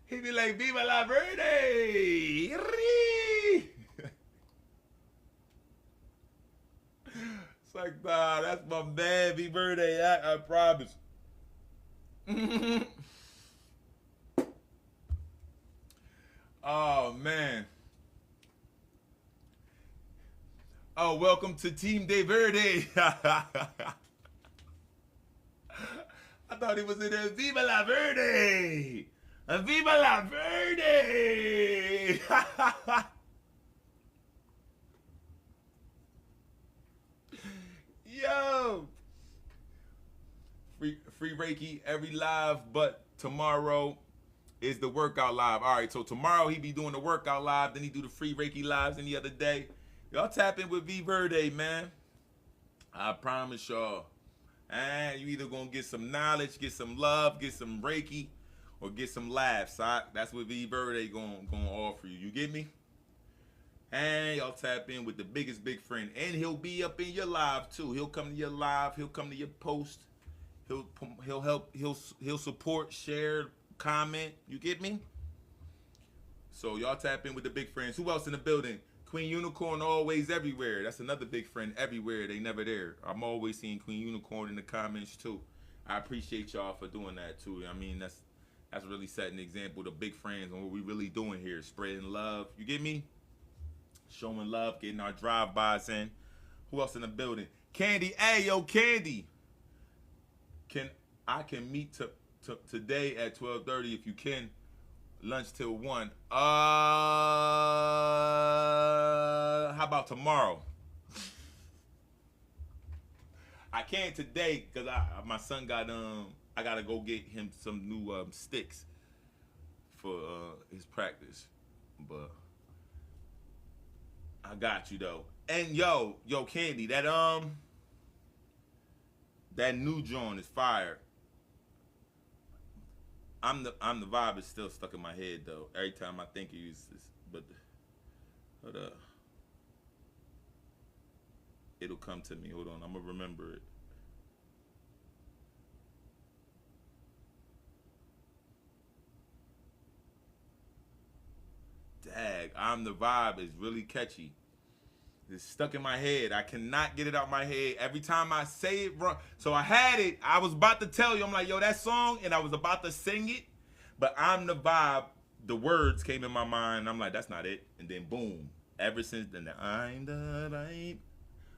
he be like, Viva la Verde. It's like, nah, that's my man, V Birthday. I promise. Oh, man. Oh, welcome to Team De Verde. I thought he was in there. Viva la Verde. Viva la Verde. Yo. Free Reiki every live, but tomorrow is the workout live. All right, so tomorrow he be doing the workout live, then he do the free Reiki lives any other day. Y'all tap in with V Verde, man. I promise y'all. And you either gonna get some knowledge, get some love, get some Reiki, or get some laughs. That's what V Verde gonna offer you. You get me? And y'all tap in with the biggest big friend, and he'll be up in your live too. He'll come to your live. He'll come to your post. He'll help. He'll support, share, comment. You get me? So y'all tap in with the big friends. Who else in the building? Queen Unicorn always everywhere. That's another big friend everywhere. They never there. I'm always seeing Queen Unicorn in the comments too. I appreciate y'all for doing that too. I mean, that's really setting an example to big friends on what we really doing here. Spreading love. You get me? Showing love, getting our drive-bys in. Who else in the building? Candy. Hey, yo, Candy. I can meet today at 12:30 if you can. Lunch till 1. How about tomorrow? I can't today because my son got I gotta go get him some new sticks for his practice, but I got you though. And yo, Candy, that new joint is fire. I'm the vibe is still stuck in my head though. Every time I think of you, but hold up, it'll come to me. Hold on, I'm gonna remember it. Dag, I'm the vibe is really catchy. It's stuck in my head. I cannot get it out my head. Every time I say it wrong. So I had it. I was about to tell you. I'm like, yo, that song. And I was about to sing it. But I'm the vibe. The words came in my mind. I'm like, that's not it. And then boom. Ever since then, I'm the vibe.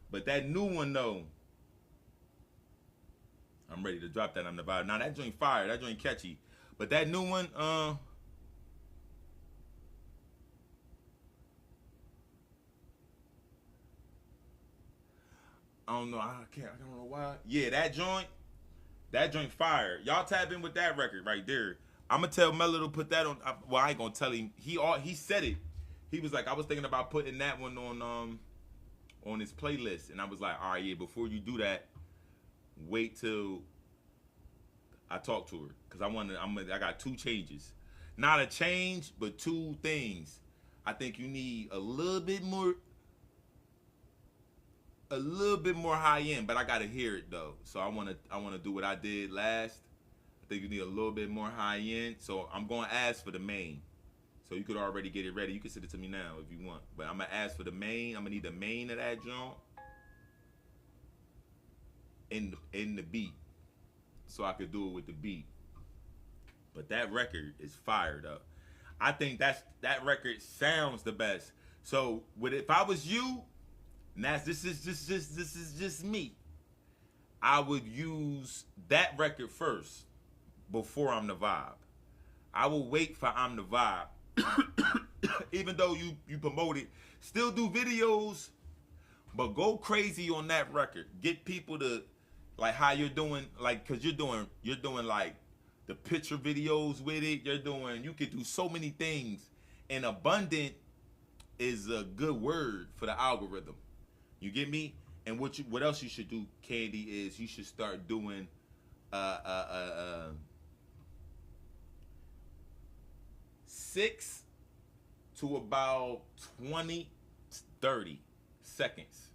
But that new one, though. I'm ready to drop that. I'm the vibe. Now, that joint fire. That joint catchy. But that new one, I don't know. I don't know why. Yeah, that joint fire. Y'all tap in with that record right there. I'm gonna tell Mello to put that on. Well, I ain't gonna tell him. He said it. He was like, I was thinking about putting that one on his playlist, and I was like, all right, yeah. Before you do that, wait till I talk to her, cause I got 2 changes. Not a change, but 2 things. I think you need a little bit more high end, but I gotta hear it though. So I wanna do what I did last. I think you need a little bit more high end. So I'm gonna ask for the main. So you could already get it ready. You can send it to me now if you want. But I'm gonna ask for the main. I'm gonna need the main of that joint in the beat. So I could do it with the beat. But that record is fired up. I think that record sounds the best. So if I was you, and this is just me, I would use that record first before I'm the vibe. I will wait for I'm the vibe. Even though you promote it, still do videos, but go crazy on that record. Get people to like how you're doing, like, cause you're doing like the picture videos with it. You could do so many things, and abundant is a good word for the algorithm. You get me? And what else you should do, Candy, is you should start doing 6 to about 20, 30 seconds,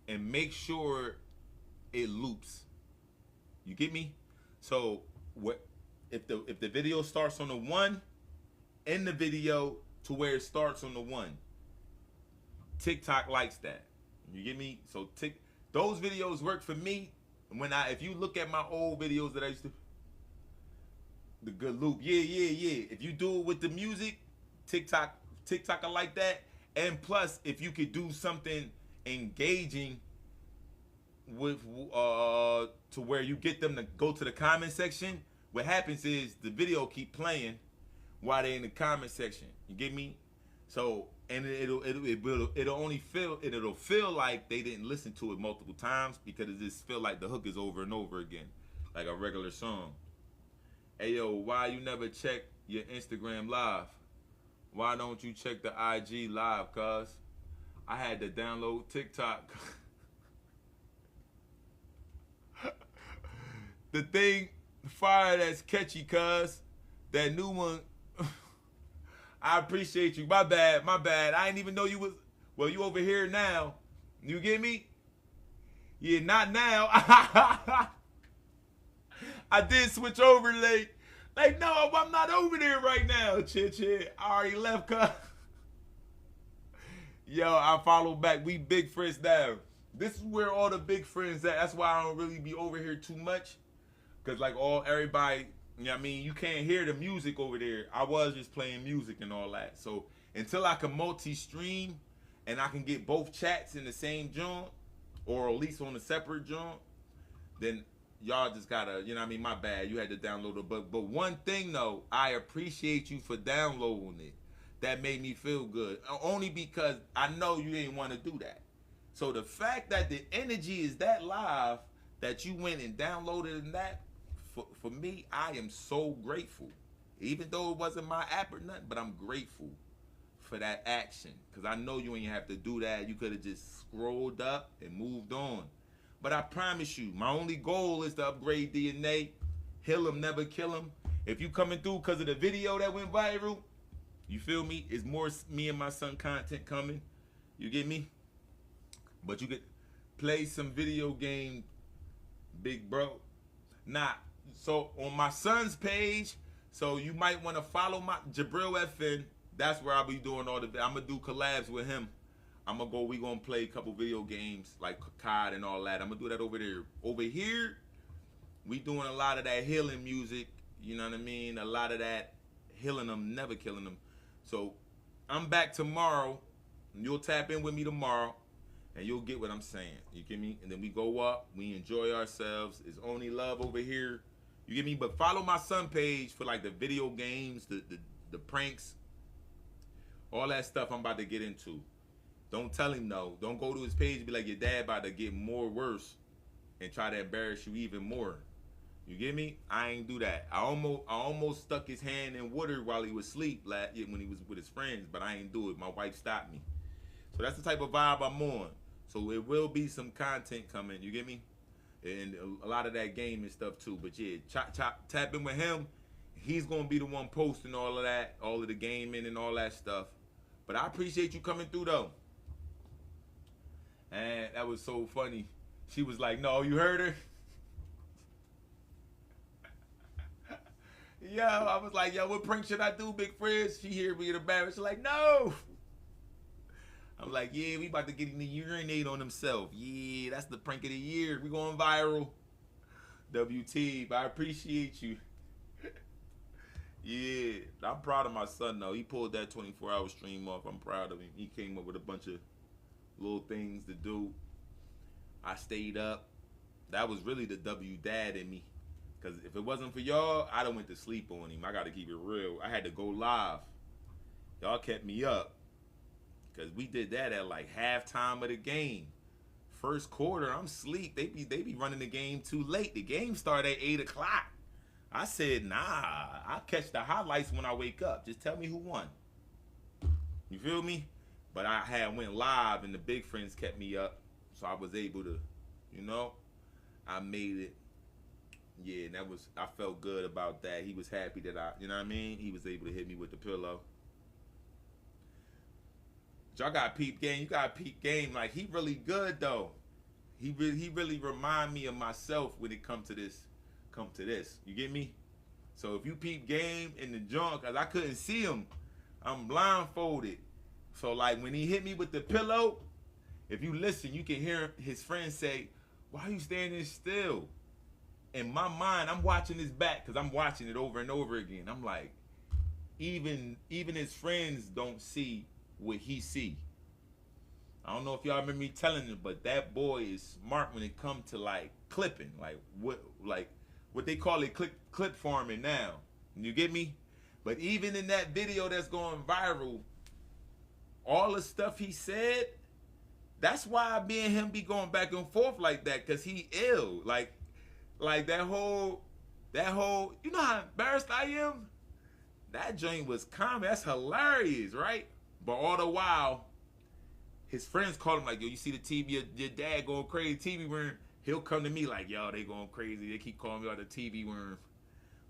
and make sure it loops. You get me? So if the video starts on the 1, end the video to where it starts on the 1. TikTok likes that. You get me? So those videos work for me. If you look at my old videos that I used to, the good loop, yeah. If you do it with the music, TikTok I like that. And plus, if you could do something engaging with to where you get them to go to the comment section, what happens is the video keep playing while they're in the comment section. You get me? So, and it'll feel like they didn't listen to it multiple times, because it just feel like the hook is over and over again, like a regular song. Hey yo, why you never check your Instagram live? Why don't you check the IG live, cuz? I had to download TikTok. The thing fire that's catchy, cuz. That new one. I appreciate you. My bad. I didn't even know you was. Well, you over here now. You get me? Yeah, not now. I did switch over late. Like, no, I'm not over there right now. Chit. I already left, cuz. Yo, I follow back. We big friends now. This is where all the big friends at. That's why I don't really be over here too much. Because, like, everybody, you know what I mean? You can't hear the music over there. I was just playing music and all that. So, until I can multi-stream and I can get both chats in the same joint, or at least on a separate joint, then y'all just gotta, you know what I mean? My bad. You had to download it. But one thing, though, I appreciate you for downloading it. That made me feel good. Only because I know you didn't want to do that. So the fact that the energy is that live, that you went and downloaded that, for me, I am so grateful. Even though it wasn't my app or nothing, but I'm grateful for that action. Because I know you ain't have to do that. You could have just scrolled up and moved on. But I promise you, my only goal is to upgrade DNA. Heal him, never kill him. If you coming through because of the video that went viral, you feel me? It's more me and my son content coming. You get me? But you could play some video game, big bro. Nah, so on my son's page, so you might want to follow my Jabril FN. That's where I'll be doing all the. I'm gonna do collabs with him. we gonna play a couple video games like COD and all that. I'm gonna do that over there. Over here, we doing a lot of that healing music. You know what I mean? A lot of that healing them, never killing them. So I'm back tomorrow. And you'll tap in with me tomorrow, and you'll get what I'm saying. You get me? And then we go up. We enjoy ourselves. It's only love over here. You get me? But follow my son page for like the video games, the pranks, all that stuff I'm about to get into. Don't tell him no. Don't go to his page and be like, your dad about to get more worse and try to embarrass you even more. You get me? I ain't do that. I almost stuck his hand in water while he was asleep when he was with his friends, but I ain't do it. My wife stopped me. So that's the type of vibe I'm on. So it will be some content coming. You get me? And a lot of that game and stuff too. But yeah, tap in with him. He's gonna be the one posting all of that, all of the gaming and all that stuff. But I appreciate you coming through though. And that was so funny. She was like, "No, you heard her." Yo, I was like, "Yo, what prank should I do, Big Frizz?" She hear me in the back. She's like, "No." I'm like, "Yeah, we about to get him to urinate on himself. Yeah, that's the prank of the year. We going viral." WT, I appreciate you. Yeah, I'm proud of my son though. He pulled that 24-hour stream off. I'm proud of him. He came up with a bunch of little things to do. I stayed up. That was really the W dad in me. Because if it wasn't for y'all, I'd have went to sleep on him. I got to keep it real. I had to go live. Y'all kept me up. Because we did that at like halftime of the game. First quarter, I'm asleep. They be running the game too late. The game started at 8 o'clock. I said, nah, I'll catch the highlights when I wake up. Just tell me who won. You feel me? But I went live and the big friends kept me up. So I was able to, I made it. Yeah, and I felt good about that. He was happy that you know what I mean? He was able to hit me with the pillow. But y'all got peep game. You got peep game. Like, he really good though. He really remind me of myself when it come to this. You get me? So if you peep game in the junk, cause I couldn't see him, I'm blindfolded. So like when he hit me with the pillow, if you listen, you can hear his friend say, "Why are you standing still?" In my mind, I'm watching his back because I'm watching it over and over again. I'm like, even his friends don't see what he see. I don't know if y'all remember me telling it, but that boy is smart when it comes to like clipping, like what they call it clip farming now. You get me? But even in that video that's going viral, all the stuff he said, that's why me and him be going back and forth like that, cause he ill. Like that whole, you know how embarrassed I am? That joint was common. That's hilarious, right? But all the while, his friends call him like, "Yo, you see the TV, your dad going crazy, TV worm." He'll come to me like, "Yo, they going crazy. They keep calling me out the TV worm.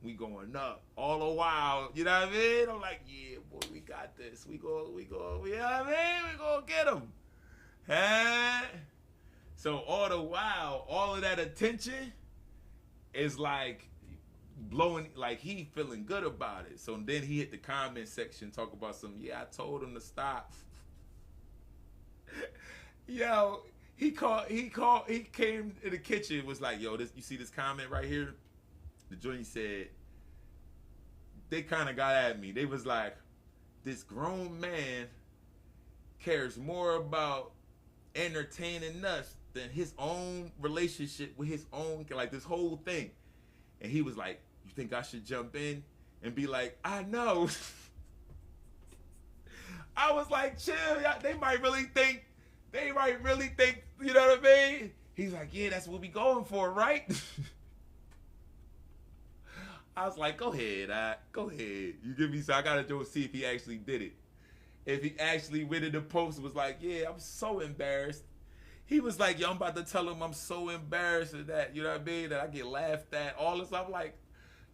We going up." All the while, you know what I mean? I'm like, "Yeah, boy, we got this. We go, you know what I mean? We gonna get him." Huh? So all the while, all of that attention is like blowing, like he feeling good about it. So then he hit the comment section, talk about some, "Yeah, I told him to stop." Yo, he came in the kitchen, was like, "Yo, you see this comment right here?" The joint said, they kind of got at me. They was like, "This grown man cares more about entertaining us than his own relationship with his own," like this whole thing. And he was like, "You think I should jump in and be like, I know?" I was like, "Chill, they might really think, you know what I mean?" He's like, "Yeah, that's what we going for, right?" I was like, "Go ahead, go ahead." You give me, so I gotta go see if he actually did it. If he actually went in the post and was like, "Yeah, I'm so embarrassed." He was like, "Yo, I'm about to tell him I'm so embarrassed of that, you know what I mean, that I get laughed at." All this, I'm like,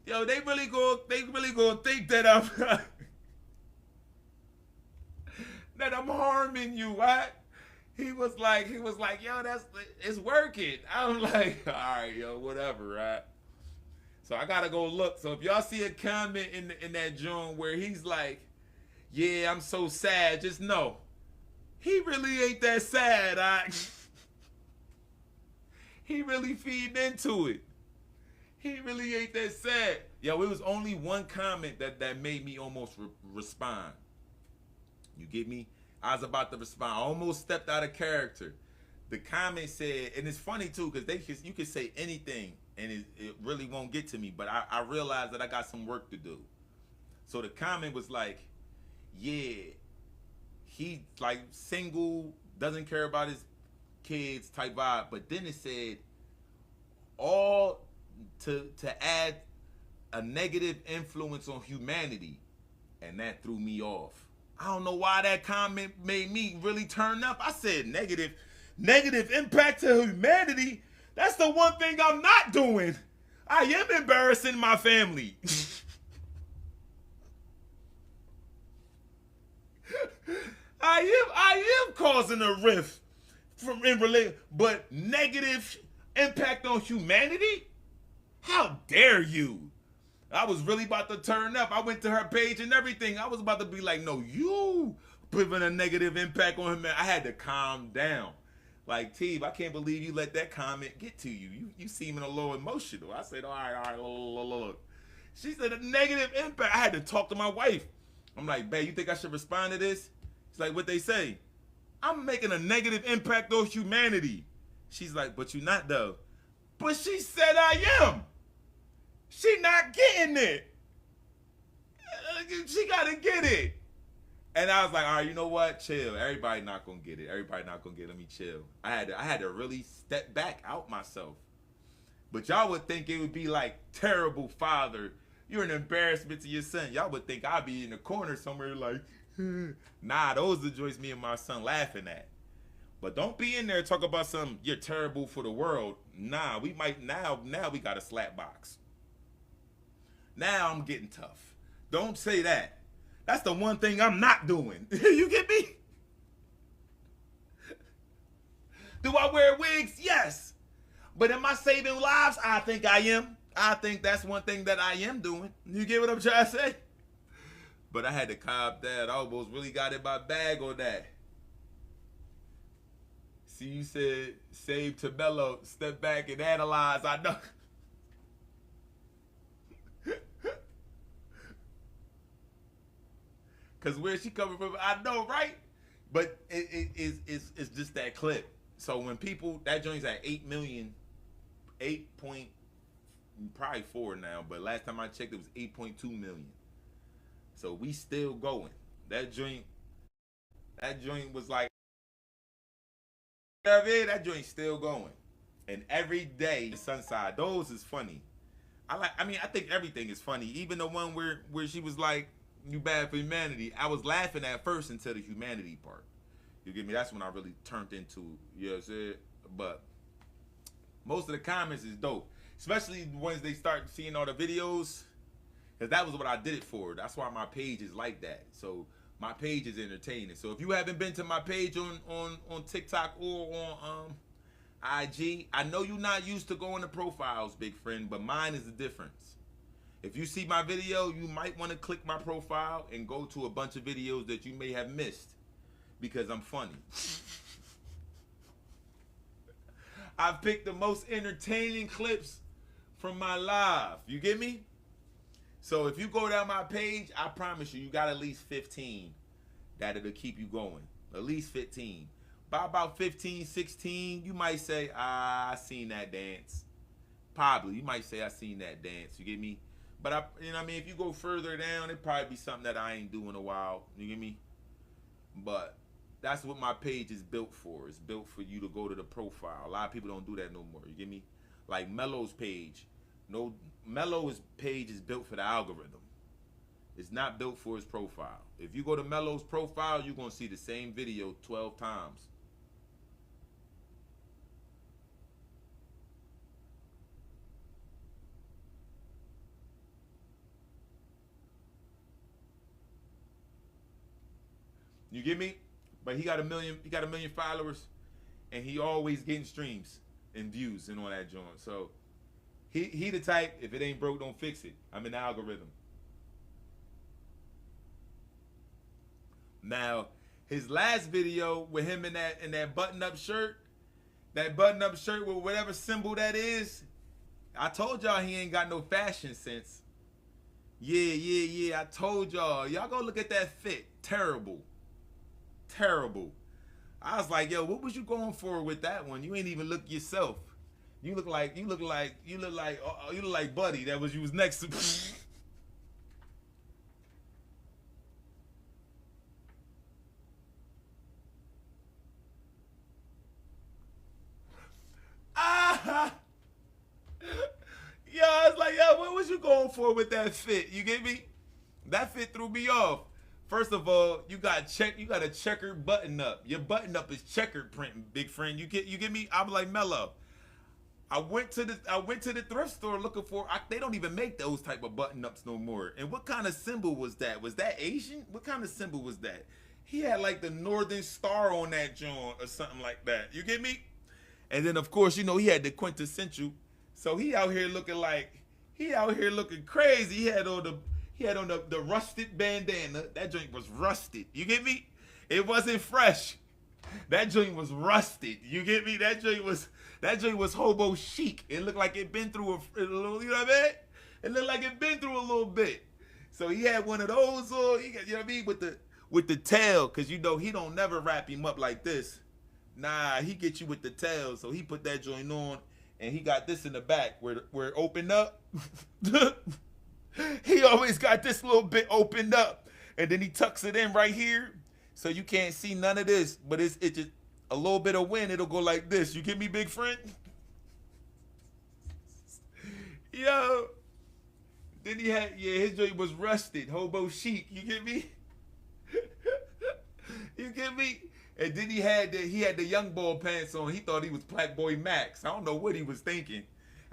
"Yo, they really gonna think that I'm that I'm harming you, what?" He was like, "Yo, it's working." I'm like, "All right, yo, whatever, right?" So I gotta go look. So if y'all see a comment in that joint where he's like, "Yeah, I'm so sad," just know he really ain't that sad. He really feeding into it. He really ain't that sad. Yo, it was only one comment that made me almost respond. You get me? I was about to respond. I almost stepped out of character. The comment said, and it's funny too, because you can say anything and it really won't get to me, but I realized that I got some work to do. So the comment was like, yeah, he like single, doesn't care about his kids type vibe. But then it said, all to add a negative influence on humanity. And that threw me off. I don't know why that comment made me really turn up. I said negative impact to humanity. That's the one thing I'm not doing. I am embarrassing my family. I am causing a rift in relation, but negative impact on humanity? How dare you? I was really about to turn up. I went to her page and everything. I was about to be like, no, you putting a negative impact on him. I had to calm down. Like, Teeb, I can't believe you let that comment get to you. You seeming a little emotional. I said, all right, look. She said a negative impact. I had to talk to my wife. I'm like, babe, you think I should respond to this? It's like what they say. I'm making a negative impact on humanity. She's like, but you're not though. But she said I am. She not getting it. She gotta get it. And I was like, all right, you know what? Chill. Everybody not gonna get it. Everybody not gonna get it. Let me chill. I had to really step back out myself. But y'all would think it would be like terrible father. You're an embarrassment to your son. Y'all would think I'd be in the corner somewhere like, nah, those are the joints me and my son laughing at. But don't be in there talk about something, you're terrible for the world. Nah, we might now we got a slap box. Now I'm getting tough. Don't say that. That's the one thing I'm not doing. You get me? Do I wear wigs? Yes. But am I saving lives? I think I am. I think that's one thing that I am doing. You get what I'm trying to say? But I had to cop that. I almost really got in my bag on that. See, you said save to mellow, step back and analyze. I know. Cause where she coming from, I know, right? But it's just that clip. So when people, that joint's at 8 million, 8 point, probably 4 now, but last time I checked it was 8.2 million. So we still going. That joint was like, that joint's still going. And every day, the Sunside, those is funny. I think everything is funny. Even the one where she was like, you bad for humanity. I was laughing at first until the humanity part. You get me? That's when I really turned into, you know what I'm saying? But most of the comments is dope. Especially once they start seeing all the videos. Because that was what I did it for. That's why my page is like that. So my page is entertaining. So if you haven't been to my page on TikTok or on IG, I know you're not used to going to profiles, big friend, but mine is the difference. If you see my video, you might want to click my profile and go to a bunch of videos that you may have missed because I'm funny. I've picked the most entertaining clips from my live. You get me? So if you go down my page, I promise you got at least 15 that'll keep you going. At least 15. By about 15, 16, you might say, I seen that dance. Probably. You might say, I seen that dance. You get me? But you know what I mean? If you go further down, it'd probably be something that I ain't doing in a while. You get me? But that's what my page is built for. It's built for you to go to the profile. A lot of people don't do that no more. You get me? Like Mello's page. No, Mello's page is built for the algorithm. It's not built for his profile. If you go to Mello's profile, you're going to see the same video 12 times. You get me? But he got a million followers, and he always getting streams and views and all that joint. So he the type, if it ain't broke, don't fix it. I'm in the algorithm. Now, His last video with him in that button-up shirt, with whatever symbol that is, I told y'all he ain't got no fashion sense. Yeah, I told y'all. Y'all go look at that fit. Terrible. I was like, yo, what was you going for with that one? You ain't even look yourself. You look like Buddy that was you was next to. Yo, I was like, yo, what was you going for with that fit? You get me? That fit threw me off. First of all, you got a checkered button up. Your button up is checkered print, big friend. You get me? I'm like Mello. I went to the thrift store looking for. They don't even make those type of button ups no more. And what kind of symbol was that? Was that Asian? What kind of symbol was that? He had like the Northern Star on that joint or something like that. You get me? And then of course, you know, he had the quintessential. So he out here looking crazy. He had on the rusted bandana. That joint was rusted. You get me? It wasn't fresh. That joint was rusted. You get me? That joint was hobo chic. It looked like it been through a little, you know what I mean? It looked like it been through a little bit. So he had one of those on, you know what I mean, with the tail, cause you know he don't never wrap him up like this. Nah, he get you with the tail. So he put that joint on, and he got this in the back where it opened up. He always got this little bit opened up, and then he tucks it in right here, so you can't see none of this. But it's just a little bit of wind. It'll go like this. You get me, big friend? Yo. Then he had, his joint was rusted, hobo chic. You get me? You get me? And then he had the young boy pants on. He thought he was Black Boy Max. I don't know what he was thinking.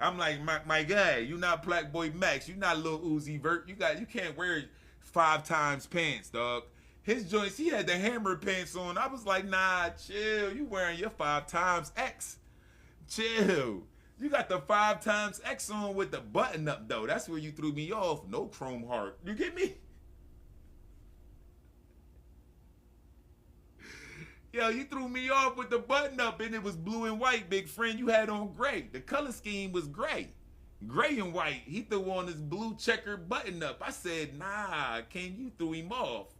I'm like, my guy, you not Black Boy Max. You not Lil Uzi Vert. You can't wear 5 times pants, dog. His joints, he had the hammer pants on. I was like, nah, chill. You wearing your 5 times X. Chill. You got the 5 times X on with the button up, though. That's where you threw me off. No chrome heart. You get me? Yo, you threw me off with the button up, and it was blue and white, big friend. You had on gray. The color scheme was gray. Gray and white. He threw on this blue checkered button up. I said, nah, King, you threw him off.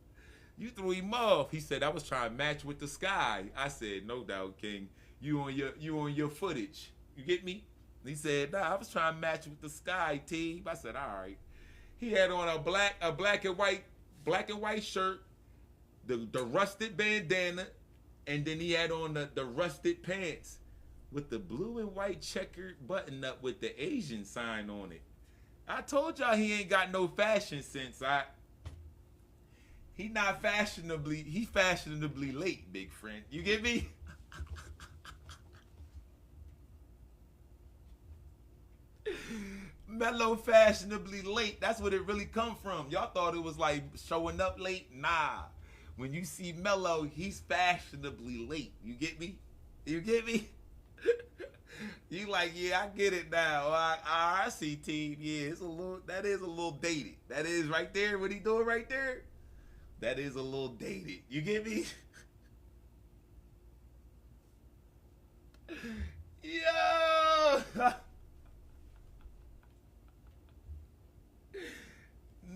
You threw him off. He said, I was trying to match with the sky. I said, no doubt, King. You on your footage. You get me? He said, nah, I was trying to match with the sky, Teeb. I said, all right. He had on a black and white shirt, the rusted bandana, and then he had on the rusted pants with the blue and white checkered button up with the Asian sign on it. I told y'all he ain't got no fashion sense. He fashionably late, big friend. You get me? Mellow fashionably late. That's what it really come from. Y'all thought it was like showing up late. Nah. When you see Mellow, he's fashionably late. You get me? You get me? You like, yeah, I get it now. I see, Teeb. Yeah, that is a little dated. That is right there. What he doing right there? That is a little dated. You get me? Yo!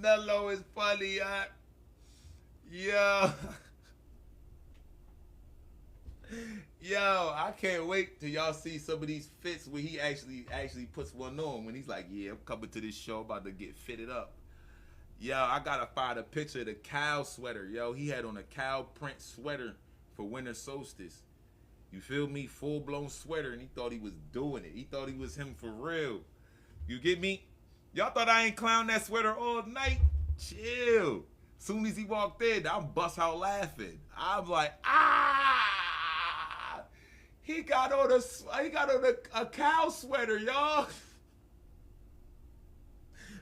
Mellow is funny, Yo. Yo, I can't wait till y'all see some of these fits where he actually puts one on when he's like, yeah, I'm coming to this show about to get fitted up. Yo, I gotta find a picture of the cow sweater. Yo, he had on a cow print sweater for winter solstice. You feel me? Full blown sweater, and he thought he was doing it. He thought he was him for real. You get me? Y'all thought I ain't clown that sweater all night? Chill. Soon as he walked in, I'm bust out laughing. I'm like, he got on a cow sweater, y'all.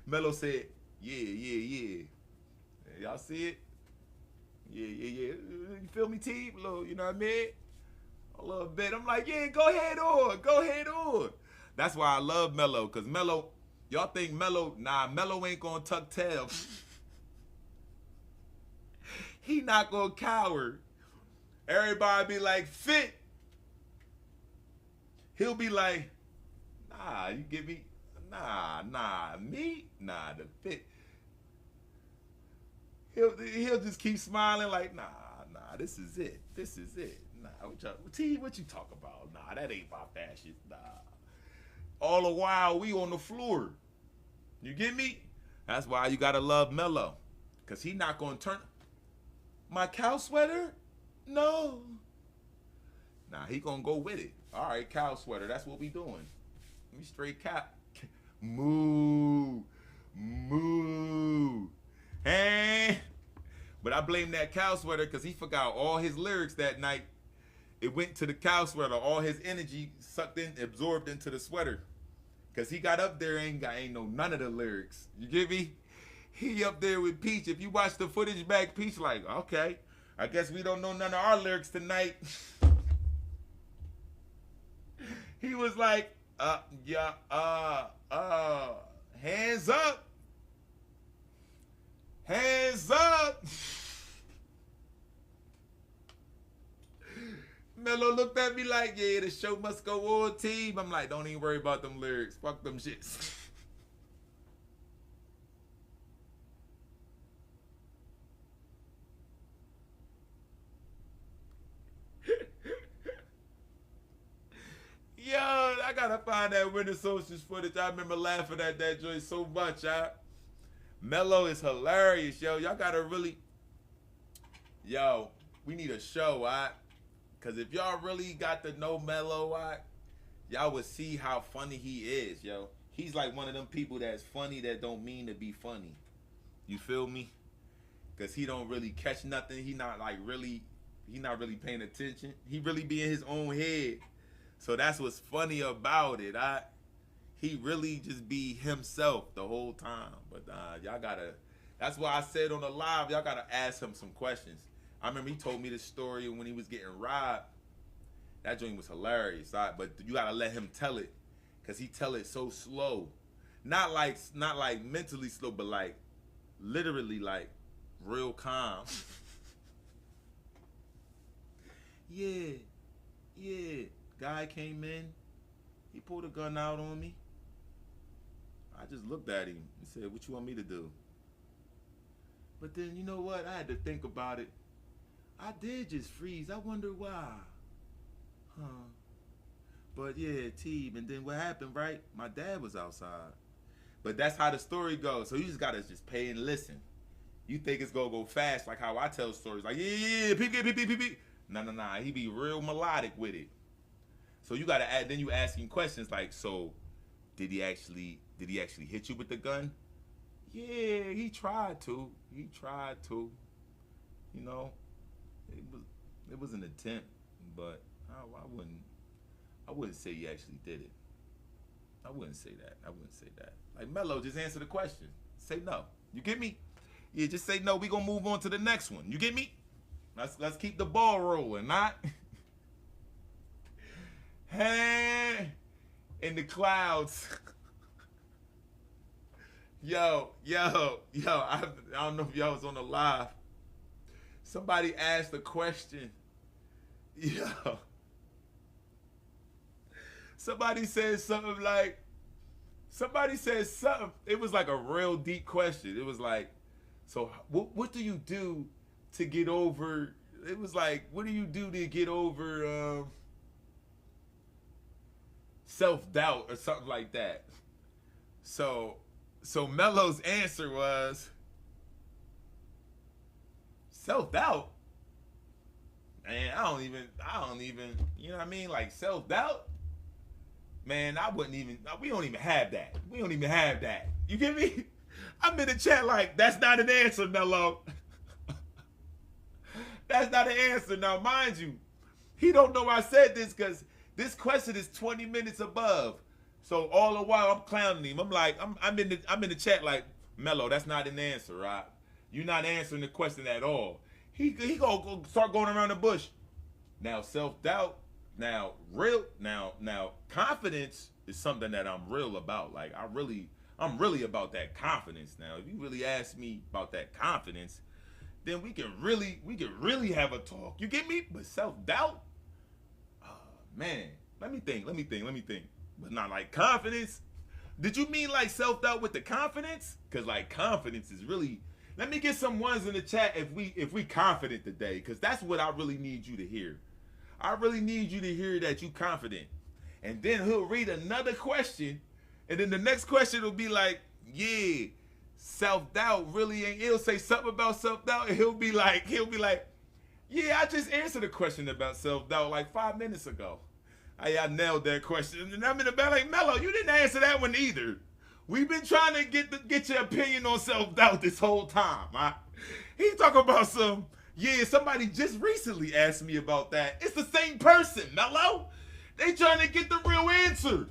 Mello said, yeah. Y'all see it? Yeah. You feel me, Teeb? A little, you know what I mean? A little bit. I'm like, yeah, go ahead on. That's why I love Mello, because Mello, y'all think Mello, nah, Mello ain't gonna tuck tail. He not gonna cower Everybody be like, fit. He'll be like, nah, you give me, me? Nah, the fit. He'll just keep smiling like, nah, this is it. Nah, what you talk about? Nah, that ain't about that shit. Nah. All the while, we on the floor. You get me? That's why you gotta love Mello. Because he not gonna turn. My cow sweater? No. Nah, he gonna go with it. All right, cow sweater. That's what we doing. We straight cap. Moo. Hey. But I blame that cow sweater because he forgot all his lyrics that night. It went to the cow sweater. All his energy sucked in, absorbed into the sweater. Because he got up there, ain't know none of the lyrics. You get me? He up there with Peach. If you watch the footage back, Peach like, okay, I guess we don't know none of our lyrics tonight. He was like, hands up. Hands up. Mello looked at me like, yeah, the show must go on, Teeb. I'm like, don't even worry about them lyrics. Fuck them shits. Yo, I gotta find that Winter Solstice footage. I remember laughing at that joint so much. Mello is hilarious, yo. Y'all gotta really, yo, we need a show, Cause if y'all really got to know Mello, y'all would see how funny he is, yo. He's like one of them people that's funny that don't mean to be funny. You feel me? Cause he don't really catch nothing. He not really paying attention. He really be in his own head. So that's what's funny about it. He really just be himself the whole time. But y'all gotta, that's why I said on the live, y'all gotta ask him some questions. I remember he told me this story when he was getting robbed. That joint was hilarious. But you gotta let him tell it, cause he tell it so slow. Not like mentally slow, but like literally like real calm. Yeah. Guy came in. He pulled a gun out on me. I just looked at him and said, what you want me to do? But then, you know what? I had to think about it. I did just freeze. I wonder why. But yeah, Teeb. And then what happened, right? My dad was outside. But that's how the story goes. So you just got to just pay and listen. You think it's going to go fast like how I tell stories. Like, yeah, peep. Nah. He be real melodic with it. So you got to add, then you asking questions like, so did he actually hit you with the gun? Yeah, he tried to. You know, it was an attempt, but I wouldn't say he actually did it. I wouldn't say that. Like Mello, just answer the question. Say no. You get me? Yeah, just say no. We gonna move on to the next one. You get me? Let's keep the ball rolling, not hey in the clouds. Yo, I don't know if y'all was on the live. Somebody asked a question. Yo. Somebody said something. It was like a real deep question. It was like, so what do you do to get over? It was like, what do you do to get over self-doubt or something like that? So Mello's answer was self-doubt. Man, I don't even, you know what I mean? Like self-doubt. Man, we don't even have that. You get me? I'm in the chat like, that's not an answer, Mello. That's not an answer. Now, mind you, he don't know I said this because this question is 20 minutes above. So all the while I'm clowning him. I'm like, I'm in the chat like, Mello, that's not an answer, right? You're not answering the question at all. He gonna start going around the bush. Now self-doubt. Now confidence is something that I'm real about. Like I'm really about that confidence. Now, if you really ask me about that confidence, then we can really have a talk. You get me? But self-doubt? Man, let me think. But not like confidence. Did you mean like self-doubt with the confidence? Cause like confidence is really. Let me get some ones in the chat if we confident today, cause that's what I really need you to hear. I really need you to hear that you confident. And then he'll read another question, and then the next question will be like, yeah, self-doubt really ain't. He'll say something about self-doubt, and he'll be like, yeah, I just answered a question about self-doubt like 5 minutes ago. I nailed that question. And I'm in the back like, Mello, you didn't answer that one either. We've been trying to get your opinion on self-doubt this whole time. He talking about somebody just recently asked me about that. It's the same person, Mello. They trying to get the real answer.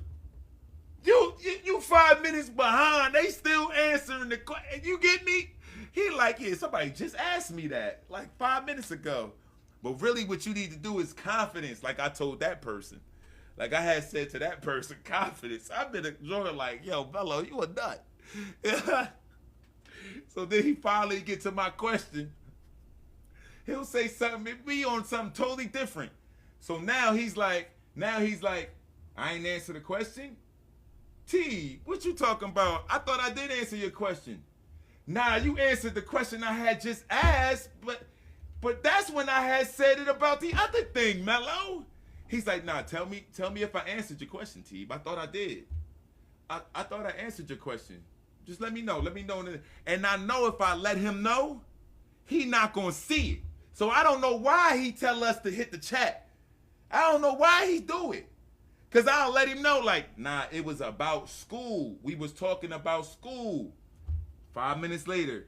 You 5 minutes behind. They still answering the question. You get me? He like, yeah, somebody just asked me that like 5 minutes ago. But really what you need to do is confidence, like I told that person. Like I had said to that person, confidence. I've been enjoying like, yo, Mello, you a nut. So then he finally get to my question. He'll say something, it be on something totally different. So now he's like, I ain't answer the question. T, what you talking about? I thought I did answer your question. Nah, you answered the question I had just asked, but that's when I had said it about the other thing, Mello. He's like, nah, tell me if I answered your question, Teeb. I thought I did. I thought I answered your question. Just let me know. And I know if I let him know, he not gonna see it. So I don't know why he tell us to hit the chat. I don't know why he do it. Cause I'll let him know like, nah, it was about school. We was talking about school. 5 minutes later,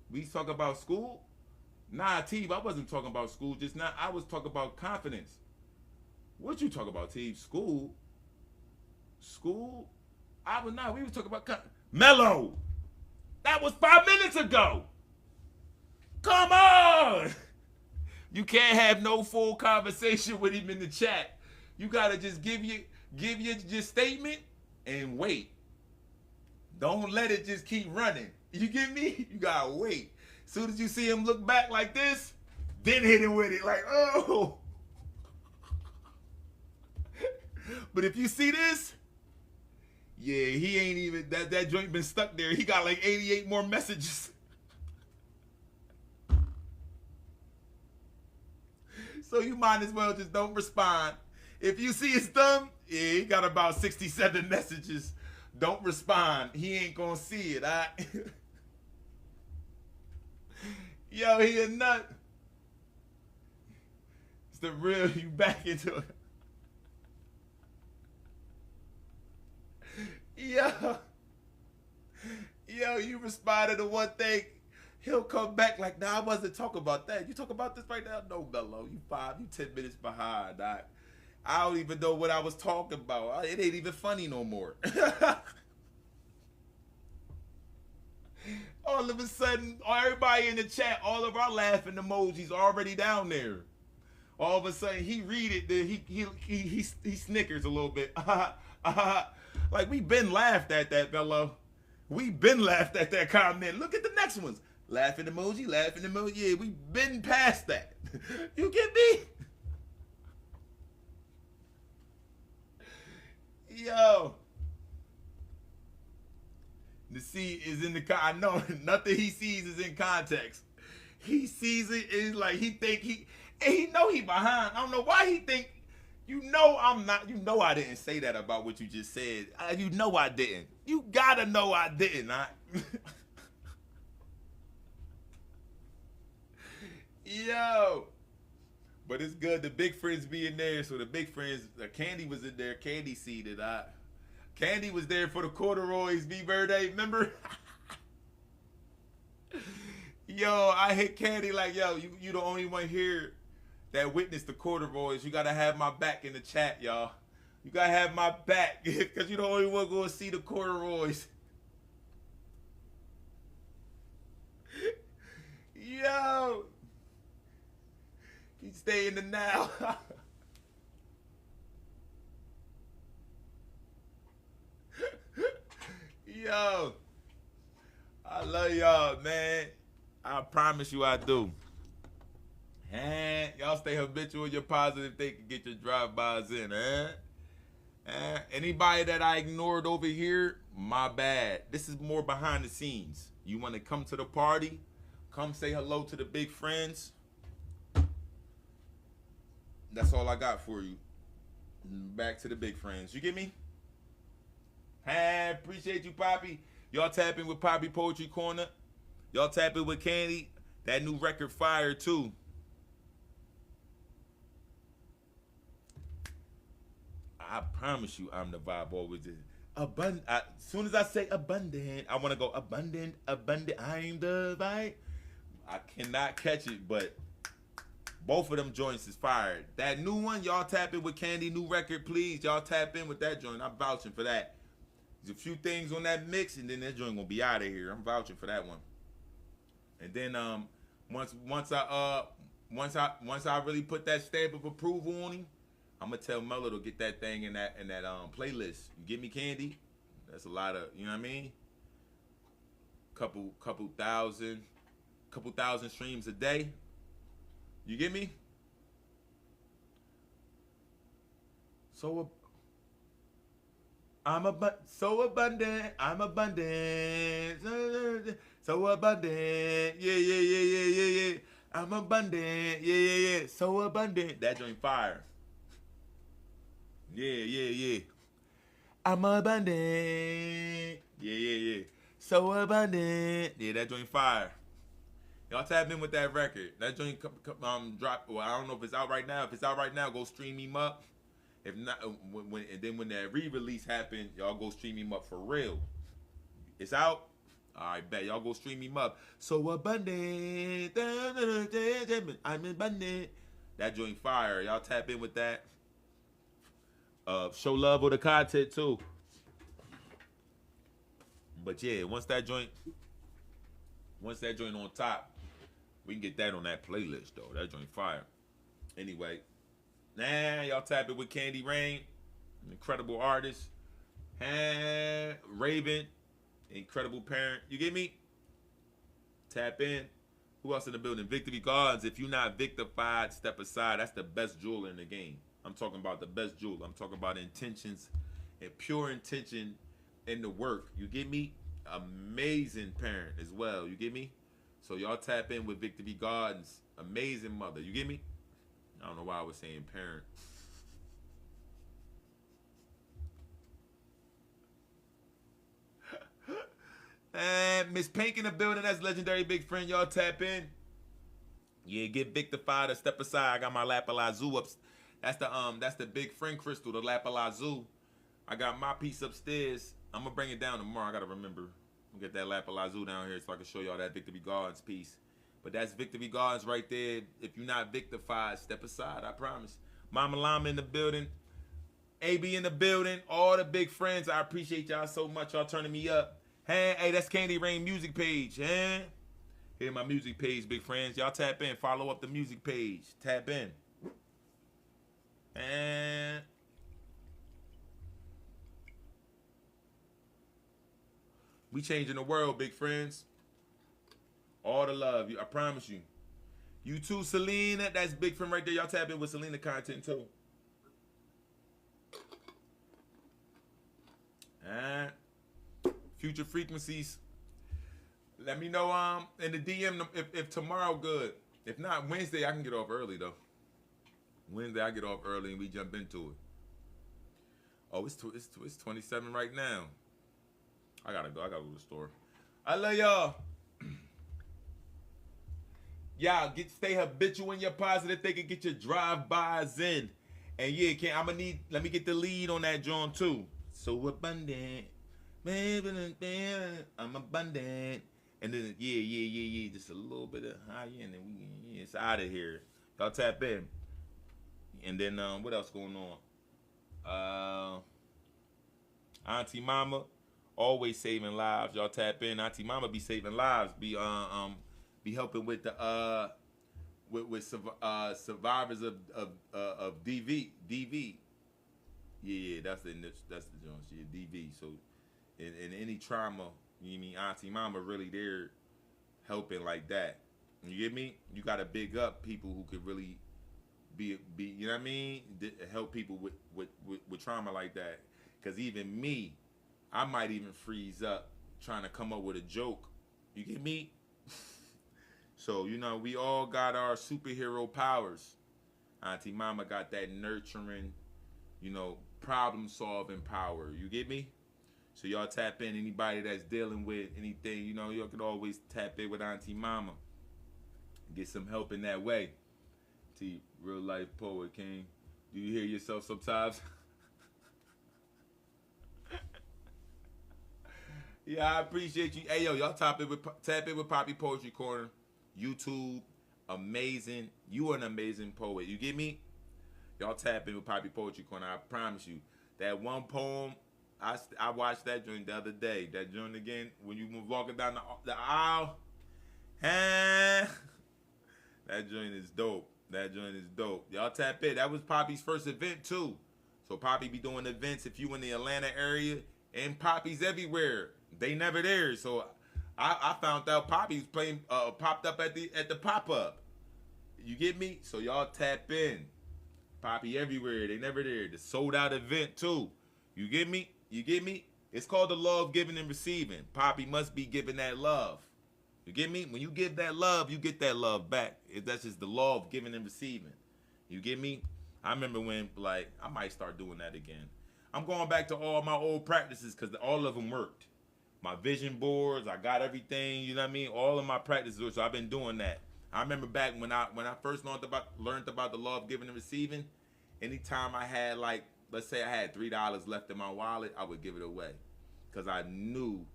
we talk about school? Nah, Teeb, I wasn't talking about school just now. I was talking about confidence. What you talk about, Teeb? School? School? We was talking about Mello! That was 5 minutes ago! Come on! You can't have no full conversation with him in the chat. You gotta just give your statement and wait. Don't let it just keep running. You get me? You gotta wait. Soon as you see him look back like this, then hit him with it like, oh. But if you see this, yeah, he ain't even, that joint been stuck there. He got like 88 more messages. So you might as well just don't respond. If you see his thumb, yeah, he got about 67 messages. Don't respond. He ain't gonna see it. Yo, he a nut. It's the real, you back into it. Yo, you responded to one thing. He'll come back like, nah, I wasn't talking about that. You talk about this right now? No, Mello, you 10 minutes behind. I don't even know what I was talking about. It ain't even funny no more. All of a sudden, everybody in the chat, all of our laughing emojis already down there. All of a sudden, he read it, then he snickers a little bit. Like, we been laughed at that, Mello. We been laughed at that comment. Look at the next ones. Laughing emoji. Yeah, we been past that. You get me? Yo. The C is in the I know nothing he sees is in context. He sees it is like he know he behind. I don't know why he think. You know I'm not. You know I didn't say that about what you just said. You know I didn't. You gotta know I didn't. Yo. But it's good. The big friends be in there. So the big friends, Candy was in there. Candy seated. Candy was there for the corduroys. B-Birthday, remember? Yo, I hit Candy like, yo, you the only one here that witnessed the corduroys. You gotta have my back in the chat, y'all. You gotta have my back, because you the only one gonna see the corduroys. Yo. You stay in the now. Yo. I love y'all, man. I promise you I do. Y'all stay habitual in your positive thinking, get your drive-bys in, anybody that I ignored over here, my bad. This is more behind the scenes. You want to come to the party? Come say hello to the big friends. That's all I got for you. Back to the big friends. You get me? Appreciate you, Poppy. Y'all tap in with Poppy Poetry Corner. Y'all tap in with Candy. That new record fire too. I promise you, I'm the vibe always is. Abundant. As soon as I say abundant, I want to go abundant, abundant. I'm the vibe. I cannot catch it, but both of them joints is fired. That new one, y'all tap in with Candy, new record, please. Y'all tap in with that joint. I'm vouching for that. There's a few things on that mix, and then that joint gonna be out of here. I'm vouching for that one. And then once I really put that stamp of approval on him, I'm gonna tell Mello to get that thing in that playlist. You get me, Candy? That's a lot of, you know what I mean? Couple thousand streams a day. You get me? So so abundant. I'm abundant. So abundant. Yeah. I'm abundant. Yeah. So abundant. That joint fire. Yeah. I'm abundant. Yeah. So abundant. Yeah, that joint fire. Y'all tap in with that record. That joint drop. Well, I don't know if it's out right now. If it's out right now, go stream him up. If not, when that re-release happen, y'all go stream him up for real. It's out. All right, bet y'all go stream him up. So abundant, I'm abundant. That joint fire. Y'all tap in with that. Show love with the content too. But yeah, once that joint on top, we can get that on that playlist though. That joint fire. Anyway, y'all tap it with Candy Rain, an incredible artist. Raven, incredible parent. You get me? Tap in. Who else in the building? Victory Gardens. If you're not victified, step aside. That's the best jeweler in the game. I'm talking about the best jeweler. I'm talking about intentions and pure intention in the work. You get me? Amazing parent as well. You get me? So y'all tap in with Victory Gardens. Amazing mother. You get me? I don't know why I was saying parent. And Miss Pink in the building. That's legendary big friend. Y'all tap in. Yeah, get victified or step aside. I got my Lapalazoo up. That's the big friend crystal, the Lapalazoo. I got my piece upstairs. I'm gonna bring it down tomorrow. I gotta remember. I'm gonna get that Lapalazoo down here so I can show y'all that Victory Gardens piece. But that's Victory Gardens right there. If you're not victified, step aside. I promise. Mama Llama in the building. AB in the building. All the big friends. I appreciate y'all so much. Y'all turning me up. Hey, that's Candy Rain music page. Here my music page, big friends. Y'all tap in. Follow up the music page. Tap in. And we changing the world, big friends. All the love. I promise you. You too, Selena. That's big friend right there. Y'all tap in with Selena content too. And future frequencies. Let me know in the DM if tomorrow good. If not, Wednesday I can get off early though. Wednesday I get off early and we jump into it. Oh, it's 27 right now. I gotta go to the store. I love y'all. Y'all stay habitual in your positive thinking. Get your drive-bys in. And yeah, let me get the lead on that John too. So abundant. I'm abundant. And then yeah. Just a little bit of high end and it's out of here. Y'all tap in. And then what else going on? Auntie Mama always saving lives. Y'all tap in. Auntie Mama be saving lives. Be helping with the with survivors of DV. Yeah, that's the joint. Yeah, DV. So in any trauma, you mean Auntie Mama really there helping like that. You get me? You gotta big up people who could really be you know what I mean? Help people with trauma like that. Cause even me, I might even freeze up trying to come up with a joke. You get me? So, you know, we all got our superhero powers. Auntie Mama got that nurturing, you know, problem solving power. You get me? So y'all tap in. Anybody that's dealing with anything, you know, y'all can always tap in with Auntie Mama. Get some help in that way. Teeb, real life poet, King. Do you hear yourself sometimes? Yeah, I appreciate you. Hey, yo, y'all tap in with Poppy Poetry Corner. YouTube, amazing. You are an amazing poet. You get me? Y'all tap in with Poppy Poetry Corner. I promise you. That one poem, I watched that joint the other day. That joint again, when you were walking down the aisle. That joint is dope. That joint is dope. Y'all tap in. That was Poppy's first event, too. So Poppy be doing events if you in the Atlanta area. And Poppy's everywhere. They never there. So I found out Poppy was playing, popped up at the pop-up. You get me? So y'all tap in. Poppy everywhere. They never there. The sold out event too. You get me? You get me? It's called the law of giving and receiving. Poppy must be giving that love. You get me? When you give that love, you get that love back. That's just the law of giving and receiving. You get me? I remember when, like, I might start doing that again. I'm going back to all my old practices because all of them worked. My vision boards, I got everything, you know what I mean? All of my practices, so I've been doing that. I remember back when I first learned about the law of giving and receiving, anytime I had, like, let's say I had $3 left in my wallet, I would give it away. Because I knew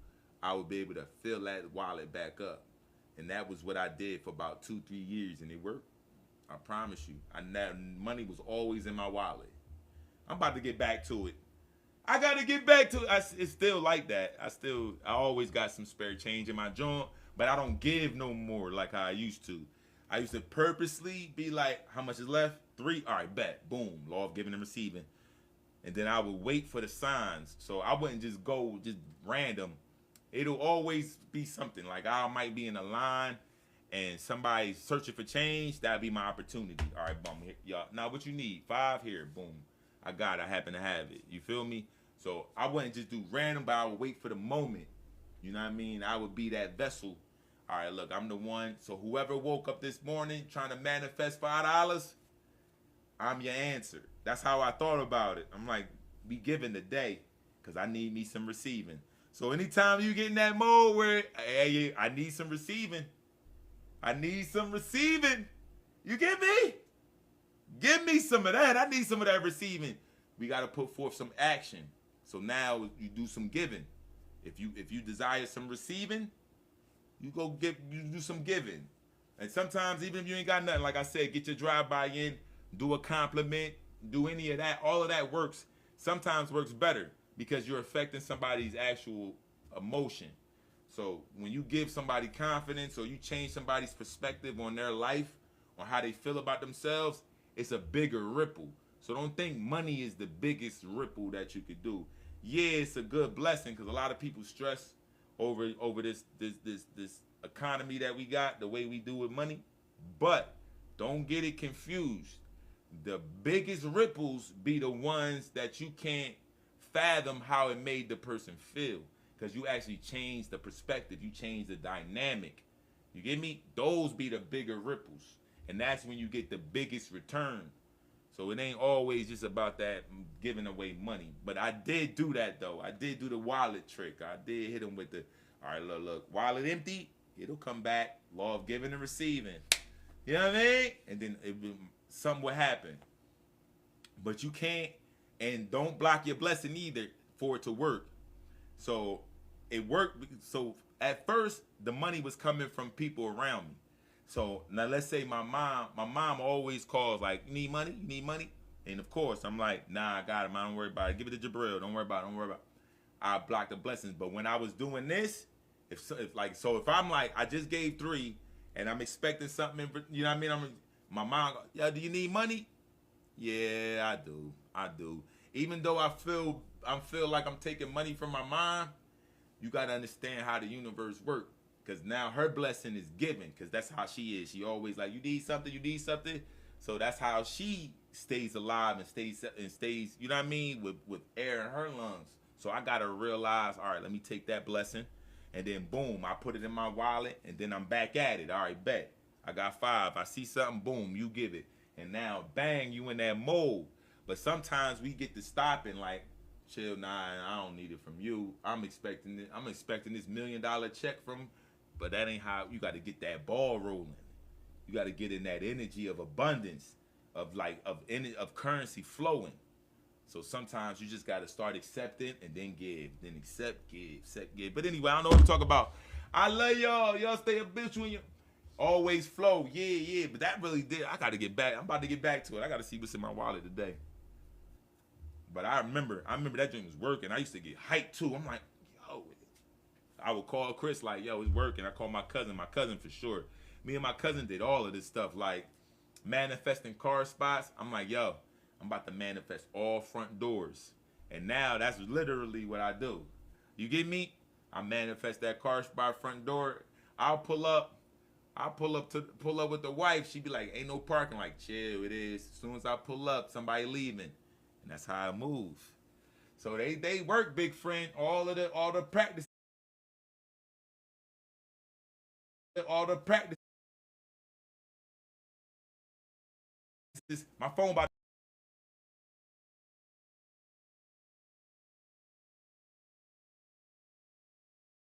I would be able to fill that wallet back up. And that was what I did for about 2-3 years, and it worked. I promise you. That money was always in my wallet. I'm about to get back to it. I gotta get back to it. It's still like that. I always got some spare change in my joint, but I don't give no more like how I used to. I used to purposely be like, how much is left? 3? All right, bet. Boom. Law of giving and receiving. And then I would wait for the signs. So I wouldn't just go just random. It'll always be something. Like I might be in a line and somebody's searching for change. That'd be my opportunity. All right, boom. Y'all. Now what you need? 5 here. Boom. I got it. I happen to have it. You feel me? So I wouldn't just do random, but I would wait for the moment. You know what I mean? I would be that vessel. All right, look, I'm the one. So whoever woke up this morning trying to manifest $5, I'm your answer. That's how I thought about it. I'm like, be giving today because I need me some receiving. So anytime you get in that mode where, hey, I need some receiving. I need some receiving. You get me? Give me some of that. I need some of that receiving. We got to put forth some action. So now you do some giving. If you desire some receiving, you do some giving. And sometimes even if you ain't got nothing, like I said, get your drive-by in, do a compliment, do any of that. All of that works. Sometimes works better because you're affecting somebody's actual emotion. So when you give somebody confidence or you change somebody's perspective on their life, on how they feel about themselves, it's a bigger ripple. So don't think money is the biggest ripple that you could do. Yeah, it's a good blessing because a lot of people stress over this economy that we got, the way we do with money. But don't get it confused. The biggest ripples be the ones that you can't fathom how it made the person feel because you actually change the perspective. You change the dynamic. You get me? Those be the bigger ripples. And that's when you get the biggest return. So it ain't always just about that giving away money. But I did do that, though. I did do the wallet trick. I did hit them with the, all right, look, wallet empty, it'll come back. Law of giving and receiving. You know what I mean? And then something will happen. But you can't, and don't block your blessing either for it to work. So it worked. So at first, the money was coming from people around me. So now let's say my mom always calls like, you need money? You need money? And of course, I'm like, nah, I got him. I don't worry about it. Give it to Jabril. Don't worry about it. I block the blessings. But when I was doing this, if I'm like, I just gave 3 and I'm expecting something, you know what I mean? My mom, yeah, do you need money? Yeah, I do. Even though I feel like I'm taking money from my mom, you got to understand how the universe works. Because now her blessing is given, because that's how she is. She always like, you need something. So that's how she stays alive and stays, you know what I mean, with air in her lungs. So I gotta realize, all right, let me take that blessing, and then boom, I put it in my wallet, and then I'm back at it. All right, bet. I got 5. I see something, boom, you give it. And now, bang, you in that mode. But sometimes we get to stopping like, chill, nah, I don't need it from you. I'm expecting this $1 million check from, but that ain't how. You got to get that ball rolling. You got to get in that energy of abundance, of currency flowing. So sometimes you just got to start accepting and then give, then accept, give. But anyway, I don't know what to talk about. I love y'all. Y'all stay habitual. Always flow. Yeah. But that really did. I got to get back. I'm about to get back to it. I got to see what's in my wallet today. But I remember that joint was working. I used to get hyped too. I'm like, yo. I would call Chris like, yo, it's working. I call my cousin for sure. Me and my cousin did all of this stuff, like manifesting car spots. I'm like, yo, I'm about to manifest all front doors. And now that's literally what I do. You get me? I manifest that car spot front door. I'll pull up with the wife. She be like, ain't no parking. Like, chill, it is. As soon as I pull up, somebody leaving. And that's how I move. So they work, big friend. All the practice. My phone about